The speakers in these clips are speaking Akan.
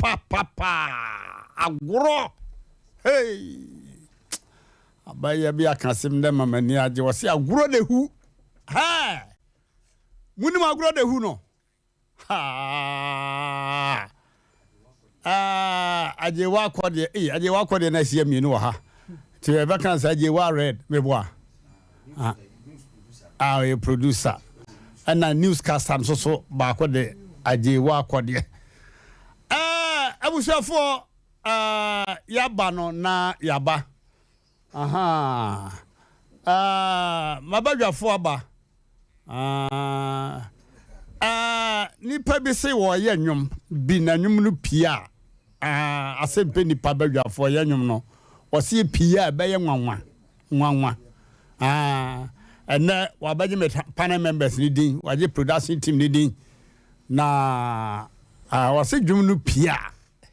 papa agro hey abaya bi akasim dem mamani age wo se agro de hu ha munim agro de hu no ha aje wa kwode aje wa kwode na sia mienu wo ha ti e vacancy aje wa red meboa a producer and a newscaster so ba kwode aje wa kwode abusafo yaba no na yaba aha mabadwafo aba nipa bi se wo ye nwom bi na nwom no pia Asem Mpe Nipa badwafo ye nwom no wo se pia be ye nwanwa ene wabaje panel members ni din waje production team ni din na wo se dwom no pia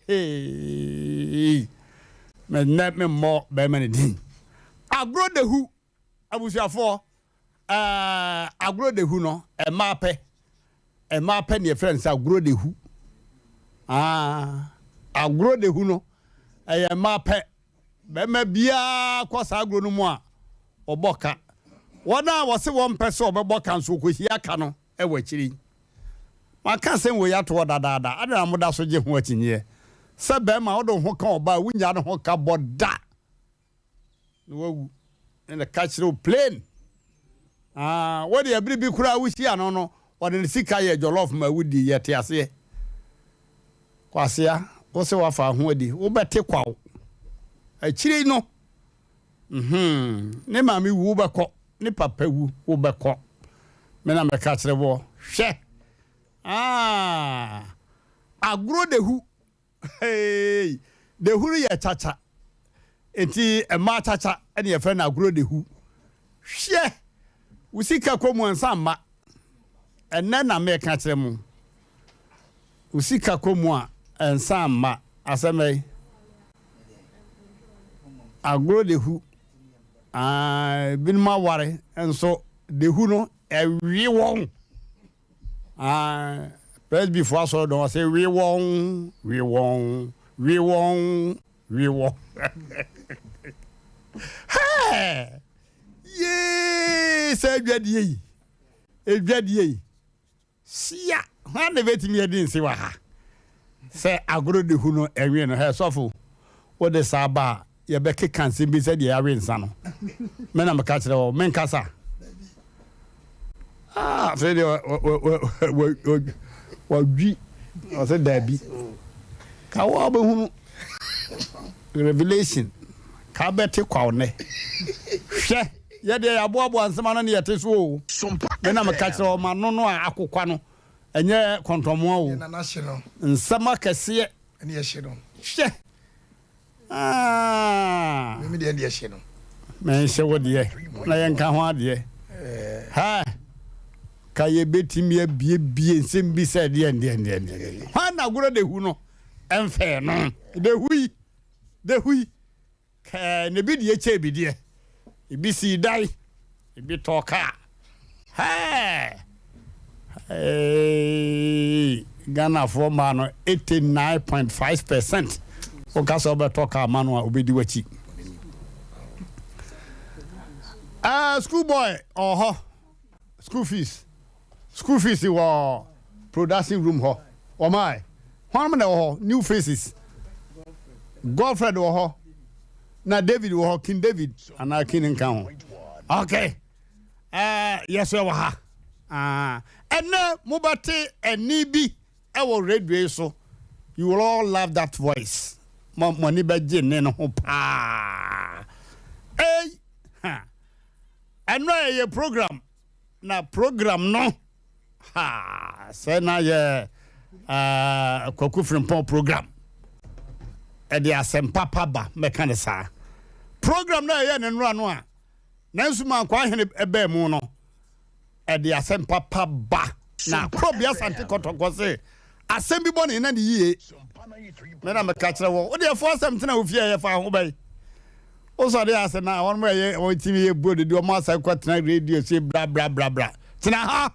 hey me net me mo be many din agro de hu abusuafo agro de hu no e mape ne friends agro de hu agro de hu no e mape be ma bia kwasa agro no mu a oboka wona wo se won pese obeboka nso ko hia ka no e wachiri maka se wo ya to dadaada adana moda so je ho atinye se be ma odo ho ka oba wunya no ho ka boda no wawu in the cultural plane what the abribi kura wusi ano no wode sika ye jollof ma wudi yete ase kwasia wo se wafa ho adi wo bete kwawo achiri no ne mami wu beko ne papa wu wo beko me na me ka kire wo hwe agro de hu hey de hu ye chacha enti e ma chacha ene ye fe na agro de hu hwe usika komu ansa ma enne na me ka kire mu usika komu a ansa ma aseme agro de hu binma ware enso de hu no ewi won press before so don't say we won hey yes edwadie sia ha na betimi edin se wa ha say agro de hu no ewi no he sofo wo de saba ye be kekanse bi se de awe nsa no me na me ka kire wo men kasa fede wadwi o se dabi ka wo be hunu revelation ka beti kwawo ne hwe ye de aboabo ansema no ne yete so o me na me ka kire wo ma no akokwa no enye kontomo o nsema kase ene ye hye no hwe me de ye hye no me hye wo de na ye nka ho ade ha kaye betimi abie nsem bi se de ha na goro de hu no emfe no de hui ka ne bi de che bi de ibi si dai ibi toka ha Ghana for man 89.5% o ka so be toka manu a obedi wachi school boy school fees wa production room ho o my one man ho new faces girlfriend ho na David ho King David ana kin nkan ho okay yes we ha ene mobate eni bi e wo radio so you will all love that voice money be gin no ho pa eno ye program na program no say na ye kwaku frimpon program e de Asem Papa ba me kan sa program na ye ne nro ano a nansu man kwa hene ebe mu no e de Asem Papa ba na probia sante kotoko se asem bi bone na de yie me na me ka kire wo de fo asem tena ofie ye fa ho bai o so de ase na won me ye o timi ye bode de o ma sa kwatena radio se bla bla bla bla tena ha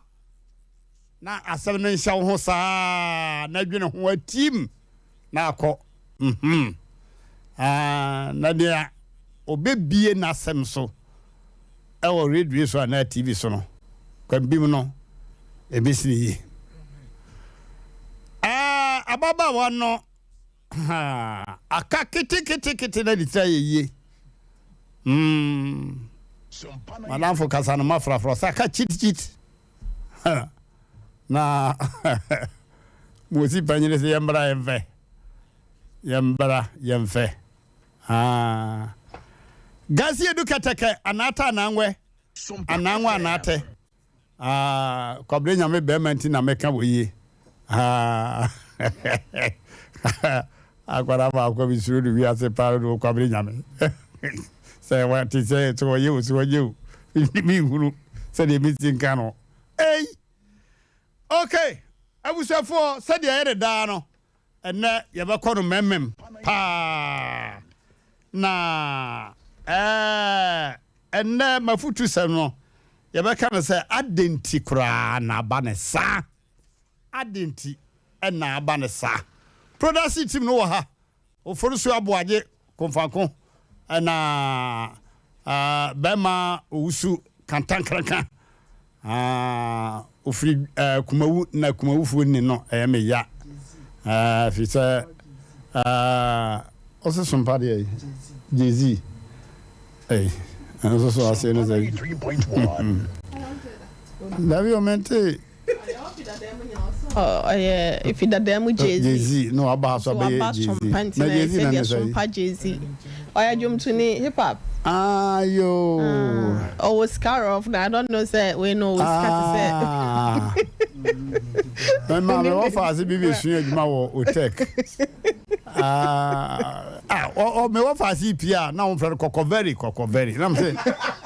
na asem no nhyɛ ho saa na dwene ho atim na akọ na dia obebie na asem so e wo radio so na TV so no kwambim no ebesini yi ababa wano aka kiti na ditaye yi madam fo kasa no mafrafro saka chit na mosi panyere se yambra yemfe gasi edukateke anata ananwe anate kobre nyame be menti na meka woyi akwara ba ko bi suru wi ase pa do kobre nyame say what to say to you mi huru say the meeting kano eh okay abusafo say the ere da no enne ye be kono memmem pa na enne mafutu sem no ye be kan say adenti kura na banesa adenti na banesa production team no ha oforusu aboaje konfanko na bema usu kantankraka ofri kumawu na kumawu fu ni no me ya fi se oso Sompa de Jay-Z oso so ase no say 3.1 Davi omente yeah, if you dad Jay-Z no about so be Jay-Z na Jay-Z na Sompa Jay-Z oya jom to ni hip hop yo Oscar of I don't know say we know Oscar say my me offer be sua adwuma wo tech me offer CPA na on friend Kokoveri na me say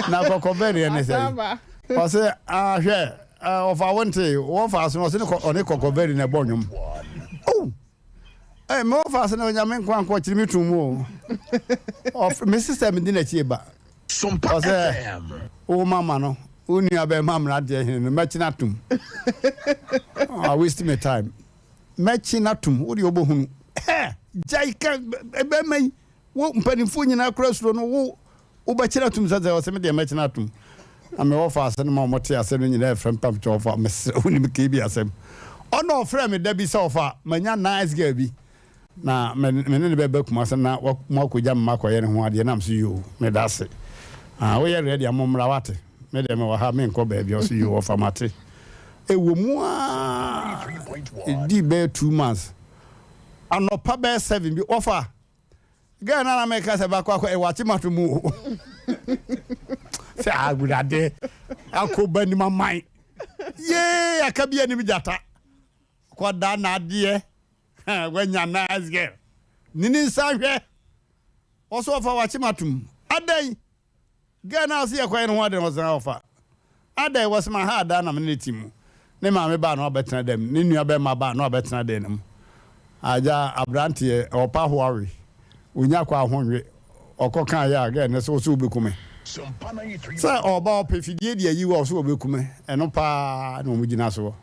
na Kokoveri ene say o say hwe of I want to offer so say oni Kokoveri na bonwom me offer na nyame nkwa chiri metumu of me sister me dina chieba Sompa o mama no uni abe Mmrantehene no machinatum I waste my time machinatum wo de obohunu jaika ebe mai wo mpanifo nyina krasuro no wo bachinatum zaza o se me de machinatum ame offer ase no mote ase no nyina efrem pam to offer me uni me kebi asem ono offer me da bi se offer manya nice girl bi na me ne be kuma se na mo akogya mmakoye ne ho ade na mso yo me da se we are ready amomra wate me dem wa ha me nko ba bi o so yo offer mate ewo mu di be 2 months anopa be 7 bi offer ga na me ka se ba kwa e wachi matumu se agudade akoba ni mamai ye akabia ni bijata kwa da na ade wanya nice girl nini sahwe oso offer wachi matum adai ga na se yakwa no ade no san offer adai was my hard na me timu ne ma me ba no obetena dem ne nua be ma ba no obetena dem aja abrante opa hoari unya kwa ahonwe okoka ya ga ne so obekume sa oba opefidie dia yi wo so obekume eno pa na omugina so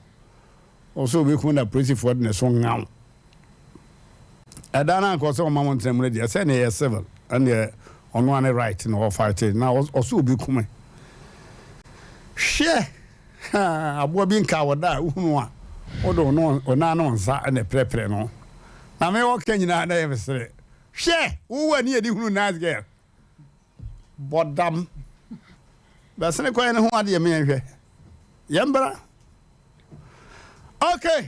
so obekume na police for ne so ngam adana ko so mama ntram dia say ne civil and the on one right no fight now so obekume she abo bi nka woda uhunu a odo no ona no nsa na prepre no na me wo kanyina na yemsere she wo wani edi hunu nice girl bodam basene kwa ne ho ade me hwe yembra okay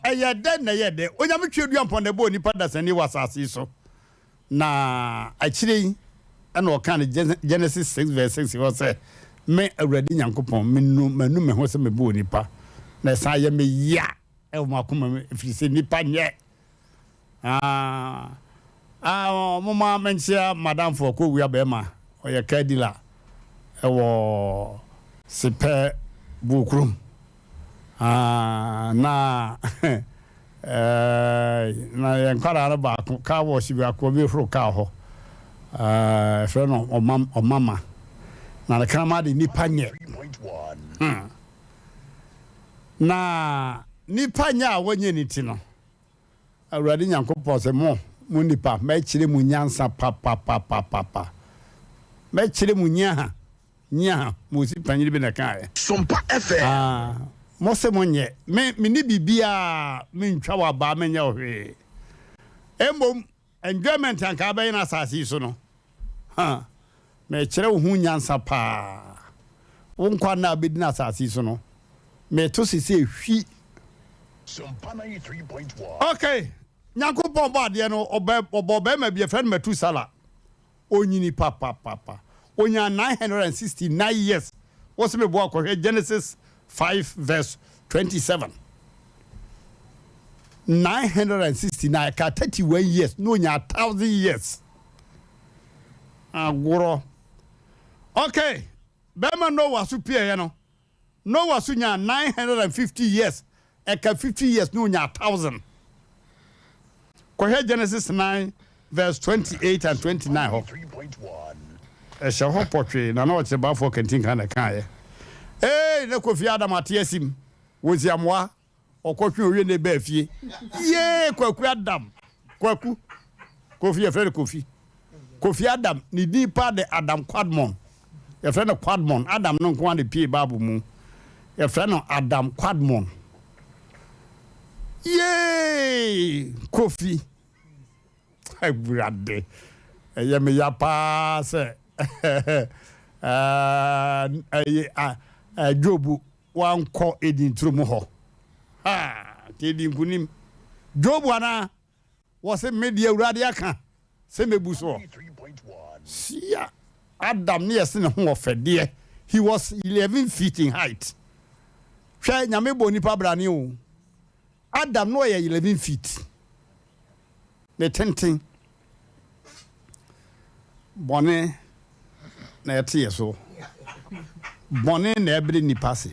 ayade na yede onya metwedu ampon bo nipa dasani wasase so na akire na o kan Genesis 6 verse 6 wo say me awradi nyankopon manu me ho se me bo nipa na sa ye me ya e mo akoma firi se nipa nye mama menchia madam for ko wi abema oye kadila e wo sepe bukrum na na yankara na ba ka wo si bi akobi fro ka ho fre no o mama na kama de nipa nye na nipa nya wonye niti no awurade nyankopɔn sɛ mo nipa mɛkyerɛ mu nyansa pa mɛkyerɛ mu nya mo si panyiri bi na kae Sompa FM mo se mo nye me ni bibia me ntwa wa ba me nya ohwe embom enjoyment anka ba ina asase so no mɛkyerɛ wo hu nyansa pa wo nkwa na abedi na asase so no me to sisi hwi Sompa 93.1 okay nyankopɔn ba de no obo ma bi friend matu sala onyini papa onya 969 years what's me boy ko Genesis 5 verse 27 969 ka 31 years no nya 1000 years agoro okay bema no wasu pie no wasu nya 950 years eka 50 years no nya 1000 ko Genesis 9 verse 28 and 29 ho 3.1 ehye ho potwe na o che ba for kantin kan na kan ye na Kofi Adam atiesim woziamwa okotwe owie ne ba fie ye kwaku Adam kwaku Kofi efre Kofi Adam ni Nipa de Adam Quadmon efre no Quadmon Adam no nko ade pie babu mu efre no Adam Quadmon ye Kofi brade eye me ya pa se Jobu wanko edintru mu ho te di nkunim Jobu ana wo se media urade aka se mebu so sia Adam ne yesi ne ho ofede he was 11 feet in height hwa nyame bo nipa brane o Adam no ye 11 feet the tenting bone na yete so bone na ebere nipa se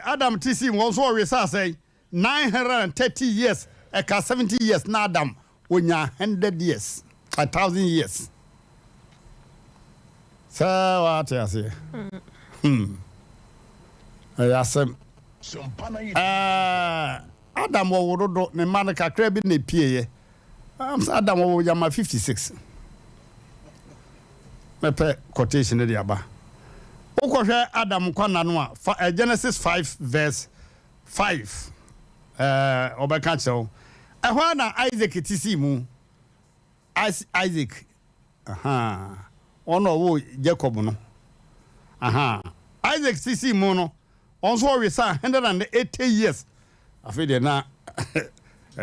Adam tisi won so we say 930 years eka 70 years na Adam onya 100 years 1000 years so what you say Asem Adam wo do ne man kakra bi na pie Adam wo yama 56 mepe quotation de aba ukohwe Adam kwana no a Genesis 5 verse 5 obeka chew ehwa na Isaac tisi mu Isaac ono wo Jacob no Isaac tisi mu no onso we sa 180 years afide na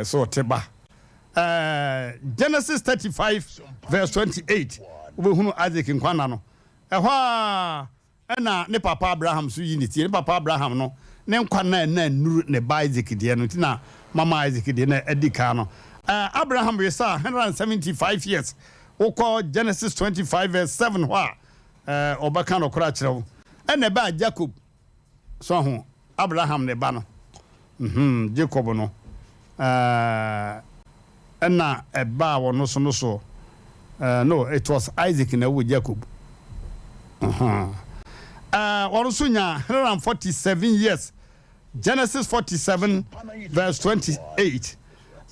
so teba Genesis 35 verse 28 ubehunu Isaac nkwana no ehwa na ne papa Abraham so unity ne papa Abraham no ne nkwana na nuru ne ba Isaac de no tina mama Isaac de na edika no Abraham we sa 175 years ukọ Genesis 25 verse 7 hwa obaka no kora kirewo ene ba Jacob so ho Abraham ne ba no Jacob no ena eba wono so no it was Isaac na wo Jacob also nya 147 years Genesis 47 verse 28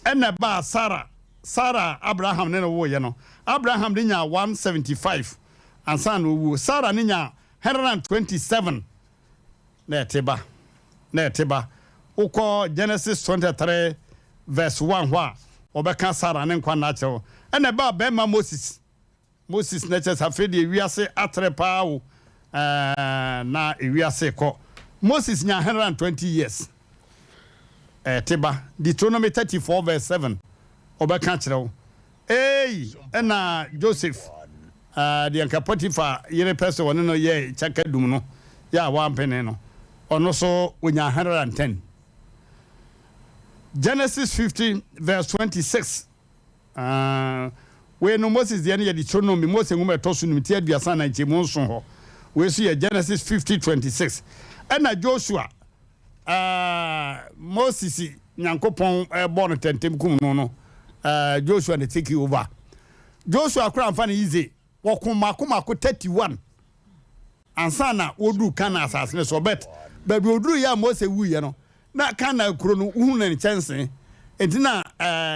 ena ba Sarah Abraham ne wo ye no Abraham de nya 175 ansa no wo Sarah ne nya 127 na teba ukọ Genesis 23 verse 1 hwa obeka Sarah ne nkwa na chewo ena ba bema Moses na chesa fedi wiase atrepa wo na wiase ko Moses nya 120 years teba Deuteronomy 34 verse 7 obeka chewo ena Joseph the anka Potiphar yere person won no ye chakadum no ya wampene no ono so onya 110 Genesis 50 verse 26 we no Moses de ye Deuteronomy Moses ngum etoso nim ti aduasa na nchemu nso ho we so ye Genesis 50 26 ena Joshua Moses nyankopon born tentem kum no Joshua ne take over Joshua kra mfa na easy wokumakuma 31 ansana odu kana asase so bet baby oduru ya Moses wu ye no na kana kuro no hu na chance entina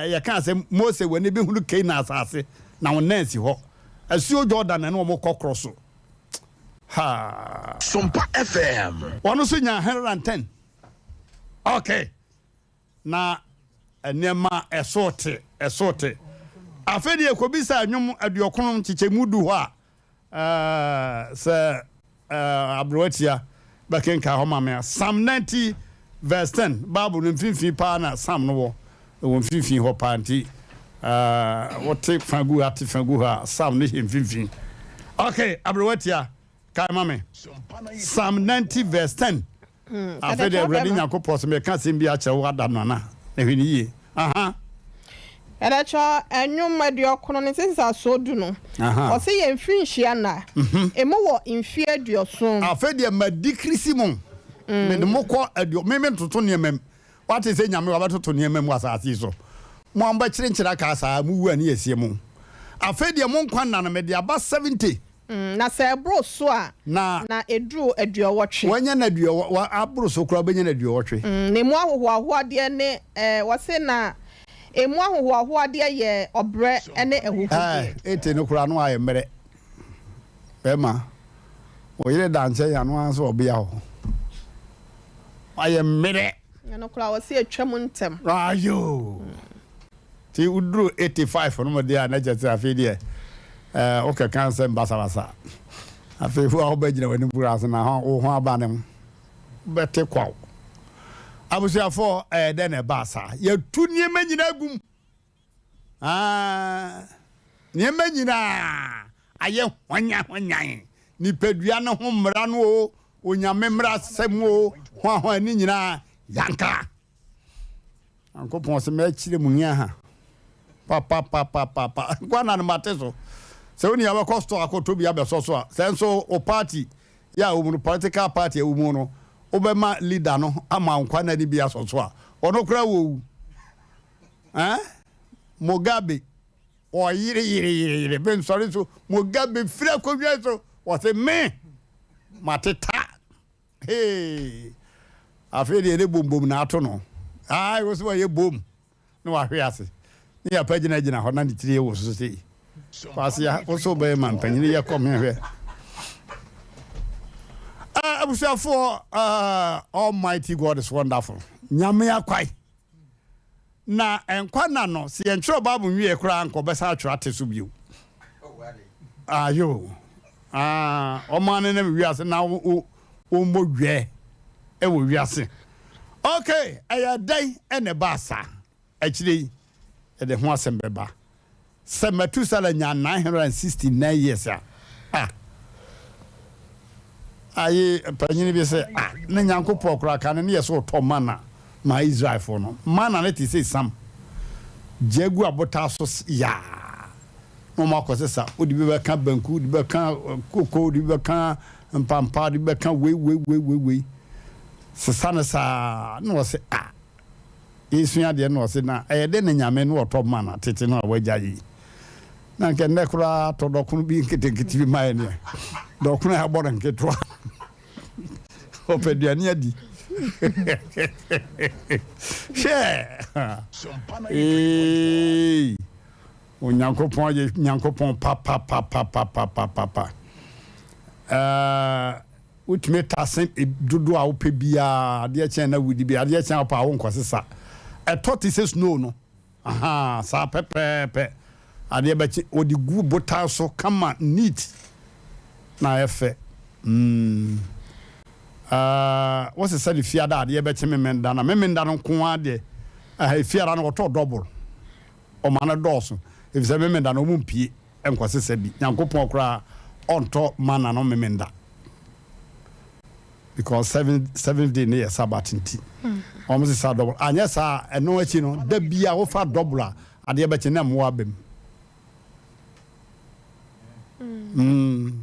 ya kan say Mose when be hunu Canaan asase na won nansi ho asuo Jordan na wo kokro so ha Sompa FM wono so nya 110 okay na enema esote afedi ekobisa anwum aduokonom chichemudu ho se abroatia bakenka ho mame Psalm 90 verse 10 Bible no mfimfi pa na Psalm no wo mfimfi ho pa nti what take fagu ha Psalm no mfimfi okay abroatia kai mame Psalm 90 verse 10 afedi ready nyakopo so me ka sembi a che wo adano na ehwini yi Edacha enwum aduokono ne sisa so du no o se ye mfinhia na emo wo mfie aduoson afedi ma dikrisimo me de mokọ aduo me toto ne mem wate se nyame wa batoto ne mem wasase so mo amba chirenchira ka sa mu wu ani esie mu afedi mo nkwa na no me de aba 70 na se bro so a na edru aduowotwe wanya na aduo abro so kura benya na aduowotwe ne mu ahoho de ne wase na emu ahoho de ye obre ene ehuhu ete no kura no aye mere bema oyire danche ya no anso obia ho aye mere no kura wase atwam ntem ayo ti udru 85 no mo de na jete afedi okay cancer basa afi fu obagina wani buraso na ho abanem bete kwaw abusia for den e basa ya tu niema nyina gum niema nyina aye hwanya ni pedua no ho mra no onyame mra sem o ho ani nyina yanka ankopon se me chire munya ha papa kwana no mateso se woni ya bakosto akoto bia besoso a senso o party ya o political party e umu no obema leader no ama nkwa na ni bia soso a ono kra wo Mugabe o yire ben sorry so Mugabe fira ko wi so o se me mateta hey afeli ene bombom na ato no ai wo so ye bom no wa hwe ase ni ya pagina ho na nditire wo so sei Pasia also be man panyin ya come here. For Almighty God is wonderful. Nyame akwai. Na enkwa na no se entro Bible nwie kra anko besa atwa ateso bio. Ayo. Omane na wiase na o mo hwe e wo wiase. Okay, aya dai ene basa. Akire e de ho asem beba. Semetusala nya 969 years aye panyini bi se na nyankopɔ kora ka ne yeso to mana ma Israel for no mana let say sam jegu abota so ya no ma ko sesa odi bi ka banku odi bi ka koko odi bi ka mpampa odi bi ka we sesa na sa no se isua de no se na de ne nyame no to mana tete no wajayi na nke ne kura to dokunu bi nketenketi bi mai ne dokunu ha bodan ketwa opediani adi she onyankopon papa ultimate asen dudu a ope bia de chen na wudi bia de chen apa wo nkosesa etoti se snow no sa pepe ade bachi odi gu bota so kama neat na efe what's the say fiada ade bachi memenda na memenda no ko ade fiada no to double o mana doso if say memenda no mumpie enkosesa bi nyankopon kra onto mana no memenda because 7 day near Sabbath nti almost say double anya sa eno achi no da bia wo fa double ade bachi na mo abem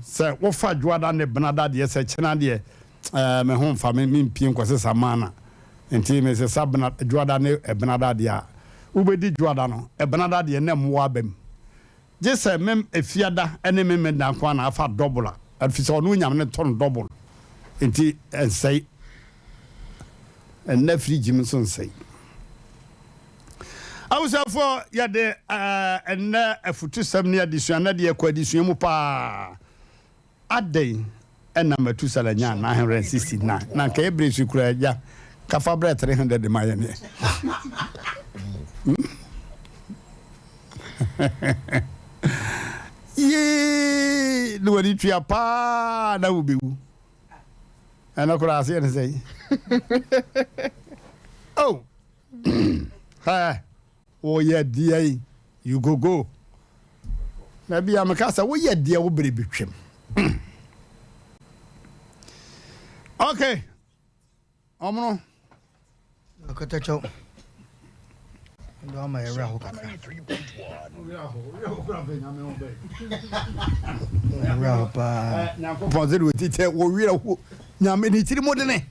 se wo fa juada ne benada de se chena de me hon fa me mpie nkwose samana enti me se sabna juada ne benada de a ubedi juada no benada de na mo abem je se mem efiada ene me dan kwa na afa double afise ono nyam ne ton double enti ensei en na friji me so ensei was for ya de and a futu 7 edition na de akwadisuan mu pa adai and number 2 salanya 969 na ka ebre sukura ja kafa bre 300 de mayane ye no wadi tua pa na ubewu ana kura ase ne sei oh ha oh yeah dear you go na bia makasa wo yeah dear wo bre betwem okay omono okatacho ndo ama era hoka rapa ponze do tite wo wira wo nyame ni tiri modene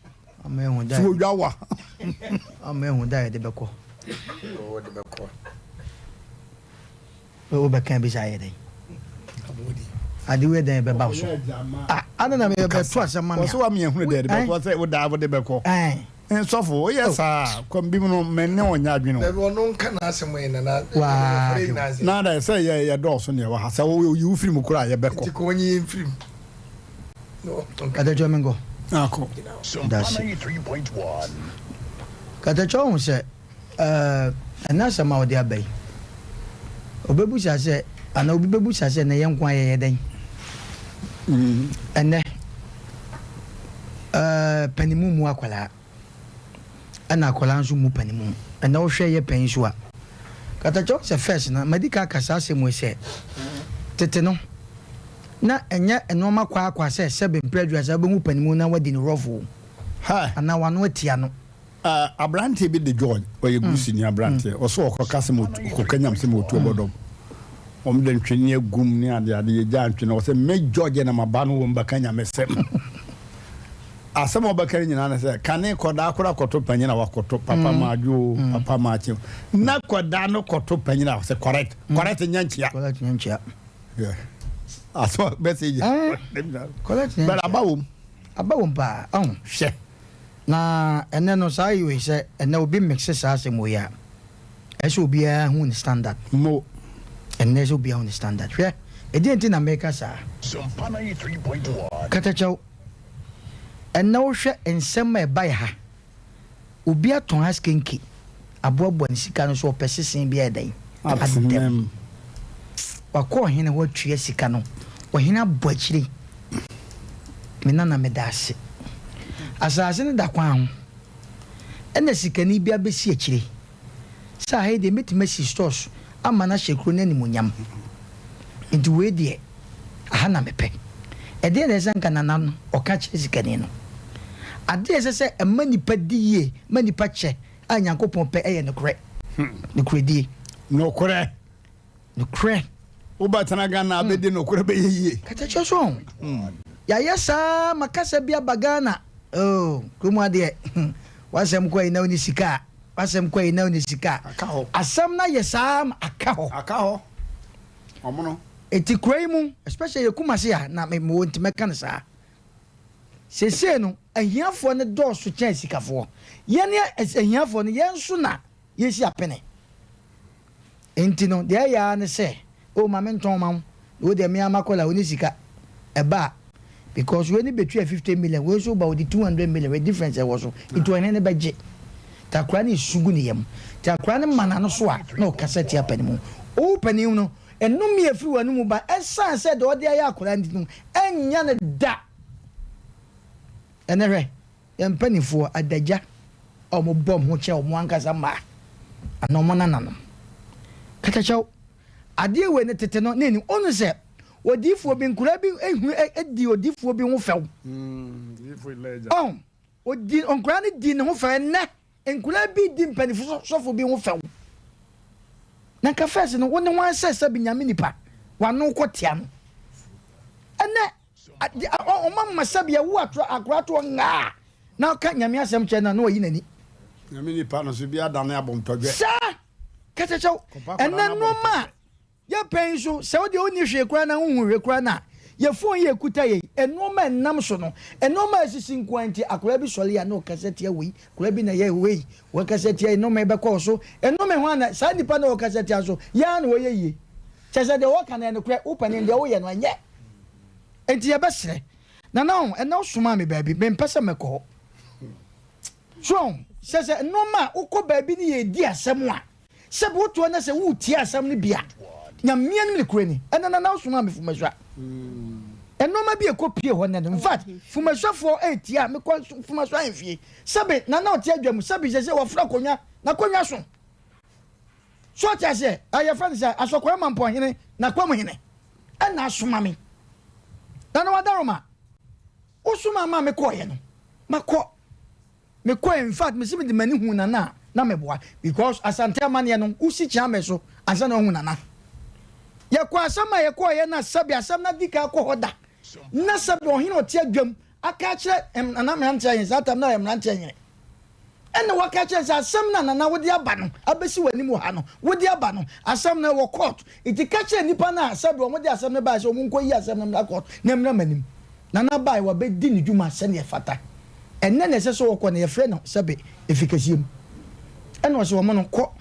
amehu dai so yawa amehu dai de beko o be kan bi saye dai adi we dan be ba so ana na me be to asema me so wa me ehunu de beko say wo da wo de beko sofo yes kwambi mu menne onya adwene be wono nka na asemo ina na na da say ya do so ne wa ha say wo yu film kura ya beko ti ko nyi film no kada jomengo ako Sompa 93.1. kada cho se anasa ma odi abai obebu se ana obi bebu se na ye nkwa ye den ene panimu mu akwala ana akwala nso mu panimu ana wo hwe ye pan so a kata cho se first na medical kasa se mu se tete no na enya enoma kwa akwa se sebe mpredua se be mu panimu na wadi ni rofo ha ana wano atia no abrante bi de George oye gusi ni abrante oso okokase mo kokanyam se mo tu obodom omde ntwene agum ni ade ye ja ntwene o se me George na maba no wo mbakanya mesem asem obakari nyina na se kane koda akora koto panyina wakoto papa majo papa machi na koda no koto panyina se correct nyanchia yeah aso message correct but abawum pa she na ene no sai we se ene obi mix sa se mo ya eso obi a hu ni standard mo ene eso obi a hu ni standard hwe e di enti na make sa Sompa 93.1. katacho ene wo hwe ensem e bai ha obi aton askenki aboabo ni sika no so opesesen bi edan adem wakọ hene wo tue sika no wo hene aboachire mina na medase asase ne da kwan ho ena sika ni bia besi akire sa ha de metimasi stores ama na hekro na nimunyam nti we de aha na mepe e de na zanka na nan o ka kire sika ni no ade ese emanipa diye manipa che anyankopon pe eye ne kure ne kure die no kure ubatana gana abedi no kure be yiye katacho so ya yesa makasa bia bagana oh kuma de wasem kwa ina oni sika asam na yesa akaho omono eti kwaimu especially yakuma se ya na me wonti meka ne sa sese no ahiafo ne dɔɔso kyɛn sikafo yɛne ahiafo no yɛnso na yɛsi apene enti no de ya ne sɛ o ma menton ma o de me amakola oni sika eba because when you between 50 million we so about the 200 million the difference was so it was any budget takra ni sugu ni yam takra ni mana no so a na o kaseti apanimu o panimu no enum ye free wanu mu ba esan said o de ayi akola ndinu enya ne da enere yam panifo adaja o mo bom ho che o mo ankasa ma anomo nanano katachaw ade we ne tete no neni onu se odifo bi nkura bi ehu edi odifo bi ho few difo leja odi onkura ne di ne ho fe ne nkura bi di mpanifo sofo bi ho few na ka first no woni wan sesa bi nyame nipa wano kotia no ene o mamma sabia wo akrato nga na ka nyame asem che na no yi nani nyame nipa no so bi adane abontodwe sa kachachaw ene no ma ya penso se wo de oni hwe kura na hu hwe kura na ye phone ye kuta ye enoma nam so no enoma asisi nkwanti akora bi sole ya no kasete awi kora bi na ye we wo kasete enoma be ko so enoma ho ana sa nipa na wo kasete aso ya na wo ye yie chese de wo kana ne kora upane de wo ye no anye enti ye be sere na ena soma me baabi me mpese mekọ so sese enoma ukọ baabi ni ye di asem a se bo to na se wo ti asem ni bia nyamia ni kora ni ena na soma me fumaswa enoma bi ekopie ho ne in fact fumaswafo etia me ko fumaswa enfie sabe na oti adwam sabe je wo fra konya na konya so tia se aye friend say asokwa mampo hene na kwam hene ena asoma me na wadaroma usuma ma me ko ye no makọ me ko in fact me se me de mani hu na meboa because asante amane no usi chia me so asa na hu na ye kwa asama ye ko ye na sabe asam na dika ko hoda na sabe ohine oti adwam aka kire na Mmrantehene satam na Mmrantehene ena waka kire asam na wodi aba no abesi wani mu ha no wodi aba no asam na wo court iti ka kire nipa na sabe o modi asam na ba so mun ko yi asam na court na mra manim na bai wa be di ni dwuma se ne fata enne ne se so wo ko na ye frɛ no sabe efikasiem ena wo se wo mo no ko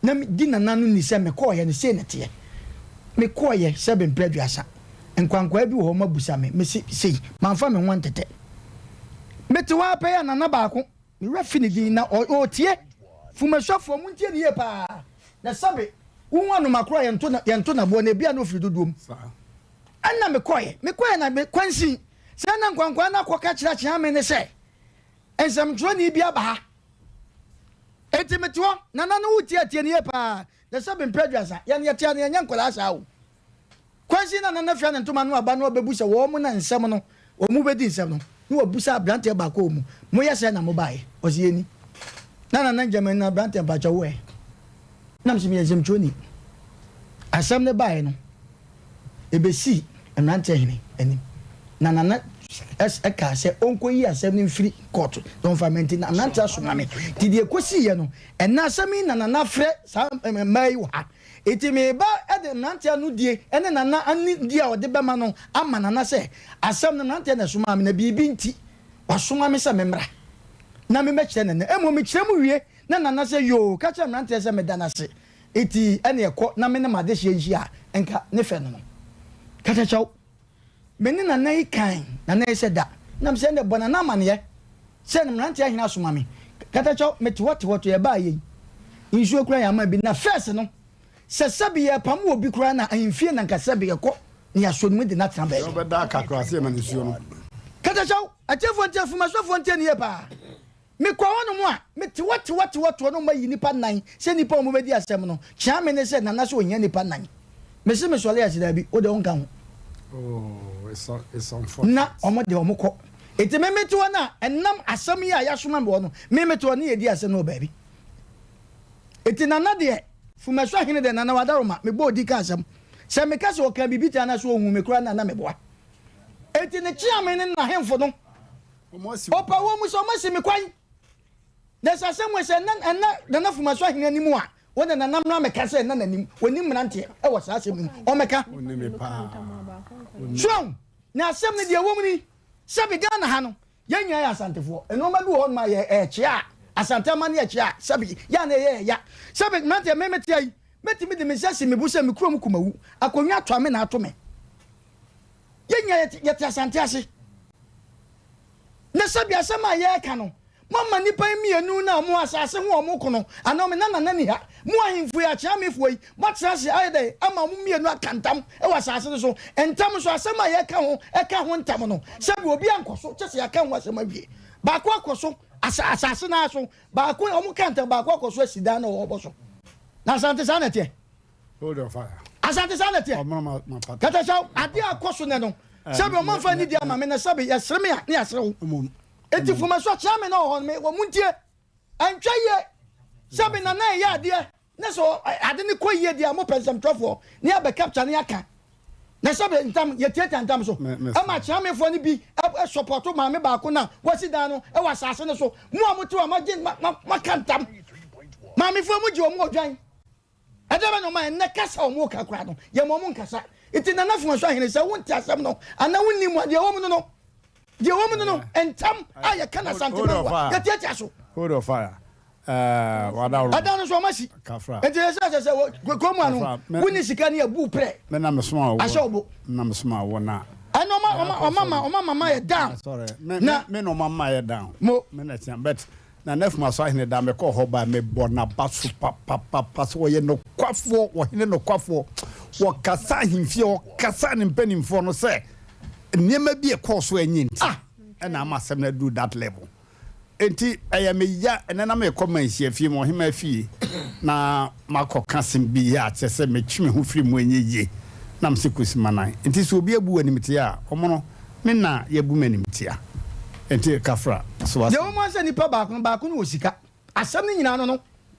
na di na nanu ni se me ko ye ne se ne te me ko ye sabe mpredwasa enkwankwa bi wo mabusa me sei manfa me ho ntete mete wa pa ya nana ba ko me rafi ni din na o tie fumasofo mu ntie ne ye pa na sabe wonwanu makro ye nto na bo na bia no firi dodom ana me koye na me kwansi sana nkwankwa na koka kira kira me ne se ensam tro ni bia ba ha etimeto nana no wutie tie ne ye pa na sabe mpredwasa ya ne tie ne nya nkola asa wo kwansi na nana fia ne ntoma no aba no obebusa wo mu na nsem no o mu bedi nsem no no obusa abrante ba ko mu mo yese na mo bae osieni nana njaman na abrante ba cha wo e na msi me yesem troni asem ne bae no ebesi Mmrantehene ani nana eka se onko yi asem ne mfiri court don famenti na Mmrantehene asomame ti de ekosi ye no ena asem nana frɛ sa mai wa eti me ba ede Mmrantehene no die ene nana ani die a ode bema no ama nana se asem na Mmrantehene asomame na bibi nti wasomame se memra na me mekire nana emo me kire mu wie na nana se yo ka kire Mmrantehene se medana se eti ene ekọ na me ne made hye nhia enka ne fe no kata chaw meni na nai kan na nai se da na mse ne bona na mane se ne Mmrantehene asomame kata chaw meti what ye ba ye insuo kura ya ma bi na first no se sabi ye pam obi kura na ahimfie na nka sabi ye ko ne asonmu de na tran ba yo be da kakra se ma ne suo no kata chaw atefo ntefu masofo nte ne ye pa me kwa wono mu a meti what no ma yi nipa nan se nipa o mu be di asem no chia me ne se na so onya nipa nan me se me sole asida bi o de onka ho it's unfortunate na omo de omo ko eti me meto na enam asem ya yasoma me wono me meto na ye di asem no ba bi eti nana de fumaswa hene de nana wadaroma me bo di ka asem se me ka se o ka bibita na so ohun me kura na me boa eti ne chia me ne na hemfo no opa wo mu so ma se me kwan na sa se mo se na fumaswa hene ni mu a wona na nam na me ka se na nanim woni Mmrantehene e wo sa asem mu o meka oni me pa so na asem ne de wo mu ni sabi Ghana ha no yenya ya asantefo enoma bi wo ma ye chia asante ma ne chia sabi ya na ye ya sabi Mmrantehene memeti ai metimi de mesase me bu se me krom kumawu akonwa to ame na ato me yenya ye ti asante ase na sabi asema ye ka no mama nipa mienu na mo asase ho mo kono ana me nana ni ha mo ahimfu ya cha mefu yi matrase ayde ama mo mienu akantam e wasase so entam so asema ye ka ho ntam no sabi obi ankoso chese ya ka ho asema wie ba ko akoso asase na so ba ko o mo kantam ba ko akoso asida na wo so na sante sanete hold on fire asante sanete kata chaw ade akoso ne no sabi o man fa ni dia ma me na sabi ya sreme ya ni asrewo eti fumaswa chame na ho me wo muntie antwa ye sabi na na ye ade na so ade ne koyie dia mo pensam trofo ne ya be capture ne aka na sabi ntam ye tieta ntam so ama chame fo ne bi e support ma me ba ko na wasi dan no e wasase ne so mu amote wa ma kantam ma me fo mu ji o mu odwan ade ba no ma ne kasa o mu kakra no ye mo mu nkasa Iti na nafu nso ahene se wonti asem no ana wonni mu de wo mu no de wo mu no entam aya kana sante no ya tiatia so hold of fire Adano so mashi kafra enti se ko mu anu wonni sika ne abu pre me na mesoma wo ashobo na mesoma wo na ano mama ya down sorry me no mama ya down mo me na tia but na nefuma so ahene da me ko ho ba me bona basu papa so ye no kwafo wo hene no kwafo wo kasa himfie wo kasa ne mpanimfo no se niema bi e ko so anyi nti na ama sem na do that level enti aya me ya enana me koma hia fie mo hema fie na makọ kasem bi ya chese me twime ho firi mu enye ye na mse kusimanan enti so obi abu animtia a omono me na ye bu manimtia enti kafra so was de wo mo se nipa baako no osika asem ni nyina no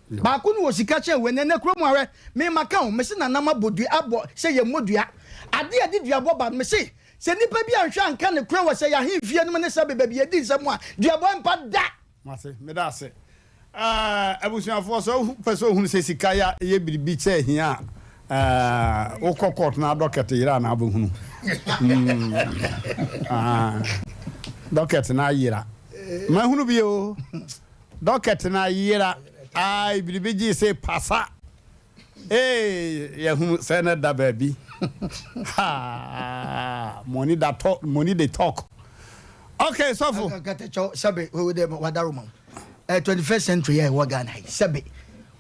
baako no osika che we ne kro mu awe me maka o me se na nama bodu abo se ye modua ade dua bo ba me se nipa bi anhwa anka ne kro wo se ya hemfie no ne se beba bi edi nsem a dua bo mpa da mase me da se abusuafo so peso hu se sika ya ye biribi che hia o kokot na docket yira na abohunu docket na yira ma hunu bi o docket na yira ai biribi ji se pasa ya hunu se na da baby ha money they talk okay so for katacho sabe we de wadaruma 21st century ya wagana sabe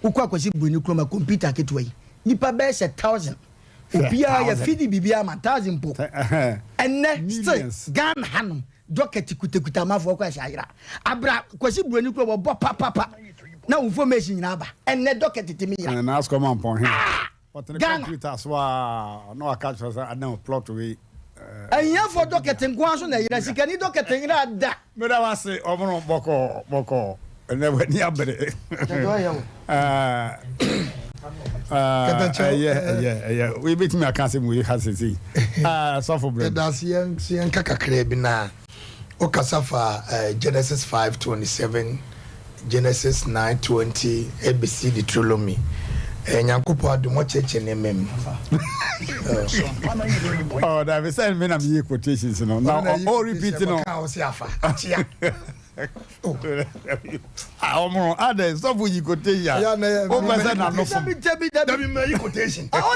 ukwa kwasi buni kroma computer ketwa yi nipa be se 1000 obia ya fidi bibia ma 1000 po enne gan hanum docket kutakuta mafo kwa shayira abra kwasi buni kroma bo papa na information nyina ba enne docket timi yira na ask come on him what the computer so no catch us na plot we anya for docket nkwanso na yira sika ni docket yira da me da wase omono boko ene wani abere yeah we bit me akanse mu ha sisi so for bread that's yan kakakre bi na o kasafa Genesis 5:27 Genesis 9:20 ABC Deuteronomy Nyankopo adumo cheche ne mem oh that we send me na me quotations no now all repeat no ka o si afa achia omo ade so for you quotation o pese na no fo dabi me quotation o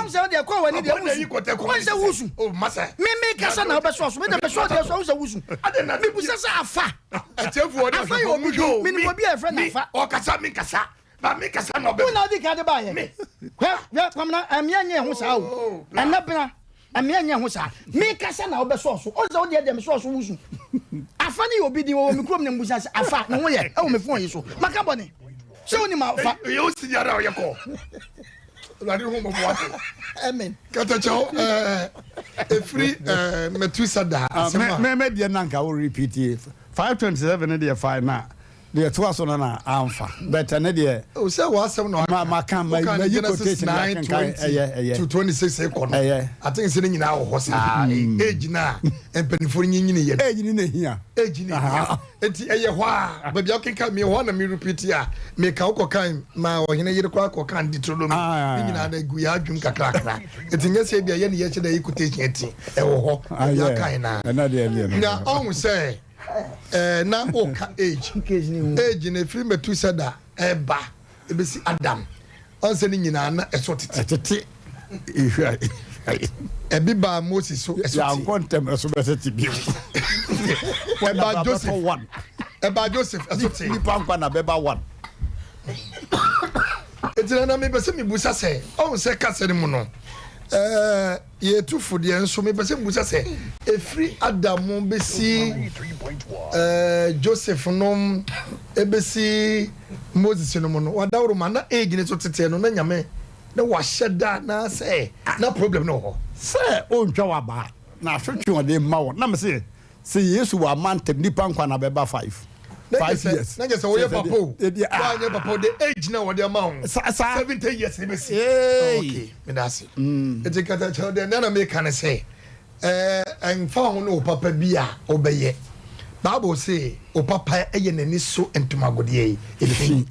se de kwa wani de o se wusu oh masa me kasa na obeso so me de beso de so se wusu me bu se afa achefu ode afa yo bujo me ni obi e friend afa o kasa mi kasa ba mi kasa no be una di ka de ba ye hwe kwamna amianye ho sa o anabra amianye ho sa me kasa na obeso so o se o de me so wusu afa ni obi di wo me krom ne mbusa afa ne ho ye e wo me fon yi so maka bone se oni ma fa yo si yara o ye ko lari ho mo bo amen kata chao free metusada me de nanka wo repeat 527 de 5 na de to aso na amfa better ne de o se wa asem no ma kan ma you quotation na kan to 26 ekono I think se nyina wo hosa age na empenifo nyinyi ye age ni na hia age ni enti eye ho a ba bia kenka me ho na me repeat ya me ka wo kan ma wo hene yire kwa kan Deuteronomy nyina na gu ya adwum kakrakra enti nyese bia ye ne ye che da quotation enti e wo ho ya kan na de na on say na oka age ne free metusada eba ebesi Adam onse ni nyina na esotete ebi ba Moses so esotete ya kontem eso beseti bi eba Joseph eba Joseph esotete ni pampa na beba 1 etina na me bese mi busa se on se kase ni mu no ye tufu de enso me bese busa se efri Adam besi Joseph nom ebesi Moses no no wadawro ma na age ne so tete no na nyame na wa sheda na say na problem no ho say on twa wa ba na hwetwe ode ma wo na me say Yesu wa mantem nipa nkwa na beba 5 years na just we papa wa papa the age na what amount 70 years ebesi okay me that's it e kata cha de na me kan say en fa ho no papa bia obeye Bible say o papa eye nani so entomagode efi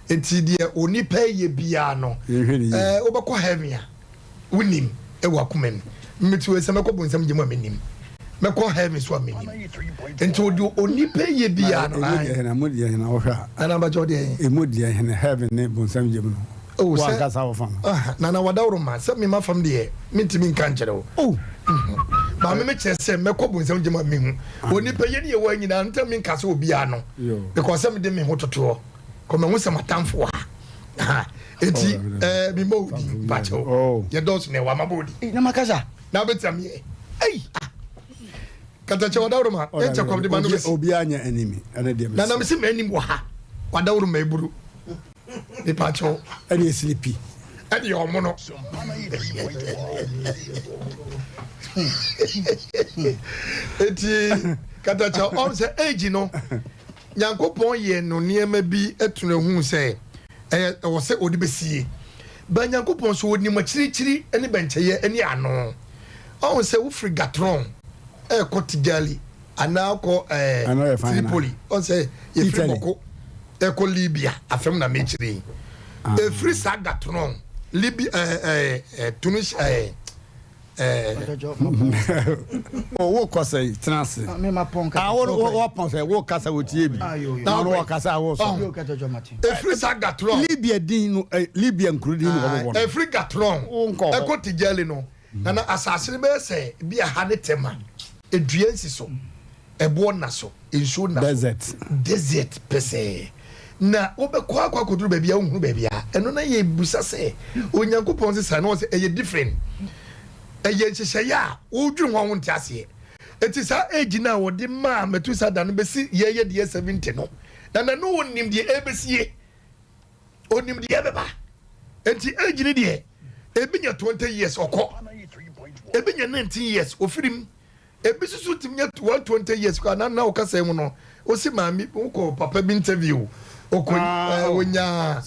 enti de oni pa ye bia no obekọ heaven wonim e wa komam metu ese mekọ bonsam gye mu menim mekọ heaven so menim enti odi onipa ye bia no na mo dia na wo hwa ana ba jode e mo dia na heaven ne bonsam gye mu no o wa kasa wo fam na wadawro ma se me ma fam de mentimi nka nkyere wo ba me che se mekọ bonsam gye mu mehu onipa ye ne ye wa nyina ntam mi nka se obi ano because me de me ho toto ko me hu se matamfo ha eti mi mo di pacho ye dos ne wa mabodi na makasa na betam ye kata che wadawro ma e che kom de manu obi anya enemy ana de na me se me enim wo ha wadawro ma eburu ni pacho ani sleepy ani yo mo no eti kata che on se age no Nyankopon ye no niema bi etuna hu se wo se odi besie ba Nyankopon so odi machirichiri ene bencheye ene ano on se wo frigatron kotigali anako Tripoli on se ye friboko ko Libya afem na mechiri free sagatron Libya Tunisia wo kose transe me ma ponka wo ponse wo kasa wo tie bi na wo kasa wo so free sagatron Libya din no Libya nkuru din no wo free gatron ko tijali no na asase be se bia ha ne tema eduansi so ebo na so enso na desert pese na obekwa akwa koduru ba bia ohunu ba bia eno na ye busa se Onyankopon se sa na se eye different eye nhyehyaya odwu ho nti ase eti sa age na wodi ma metu sa da no besi ye de 70 no na no onim de ebesie onim de ebeba enti age ni de ebinya 20 years okọ ebinya 19 years ofirim ebisusu timnya 120 years kwa na okasa mu no osi maami uko papa bi interview oko wonya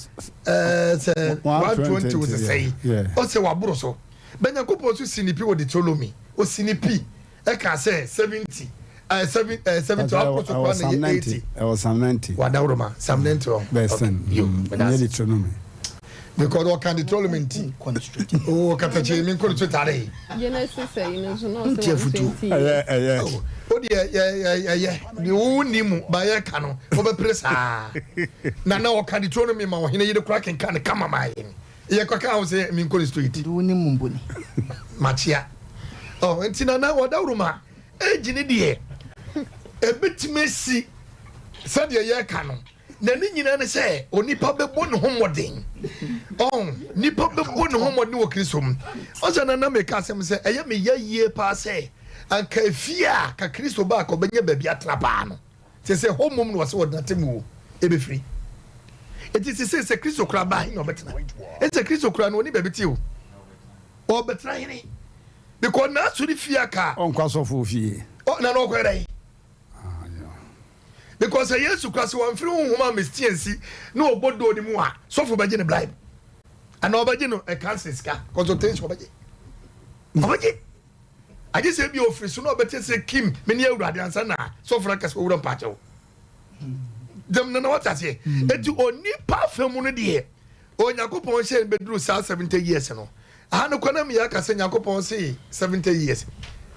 se 120 was say o se waburo so Nyankopon so sinipi wo Deuteronomy o sinipi e ka say 70 70 up to 80 was some 90 wadawroma some 90 besten you Deuteronomy because what can Deuteronomy oh katache min ko to tare Genesis say no so no so o de ni woni mu ba ye ka no o be presa na o ka Deuteronomy ma wo hene yede kura ken kan kama ma ye ye kwaka ho se min ko street do ni mumboni machia oh entina na wadawroma ejini de ebetimesi sade ye ka no na ni nyina ne se onipa bebo ne homoden nipa bebo ne homoden wo Kristom o na me ka asem se eye me yeye pa se anka fia ka Kristo ba ko benye ba bia trapa no se homom no se wodantemu ebe free it is se Kristo kra ba no betena it is Kristo kra no ni ba beti o betena hini because na so ni fia ka on kwaso fo fie na no ko dai because Jesus Christ one free woman mistiensi no obodo ni mu a so for beje ne bribe ana obeje no e cancer ska consultation obeje aje se bi office so no obete se Kim me ne awurade ansa na so for akase owura mpache wo dem na what ase eti oni pa femu no de Onyankopon she beduru 70 years no aha no kwana me yakase Nyankopon se 70 years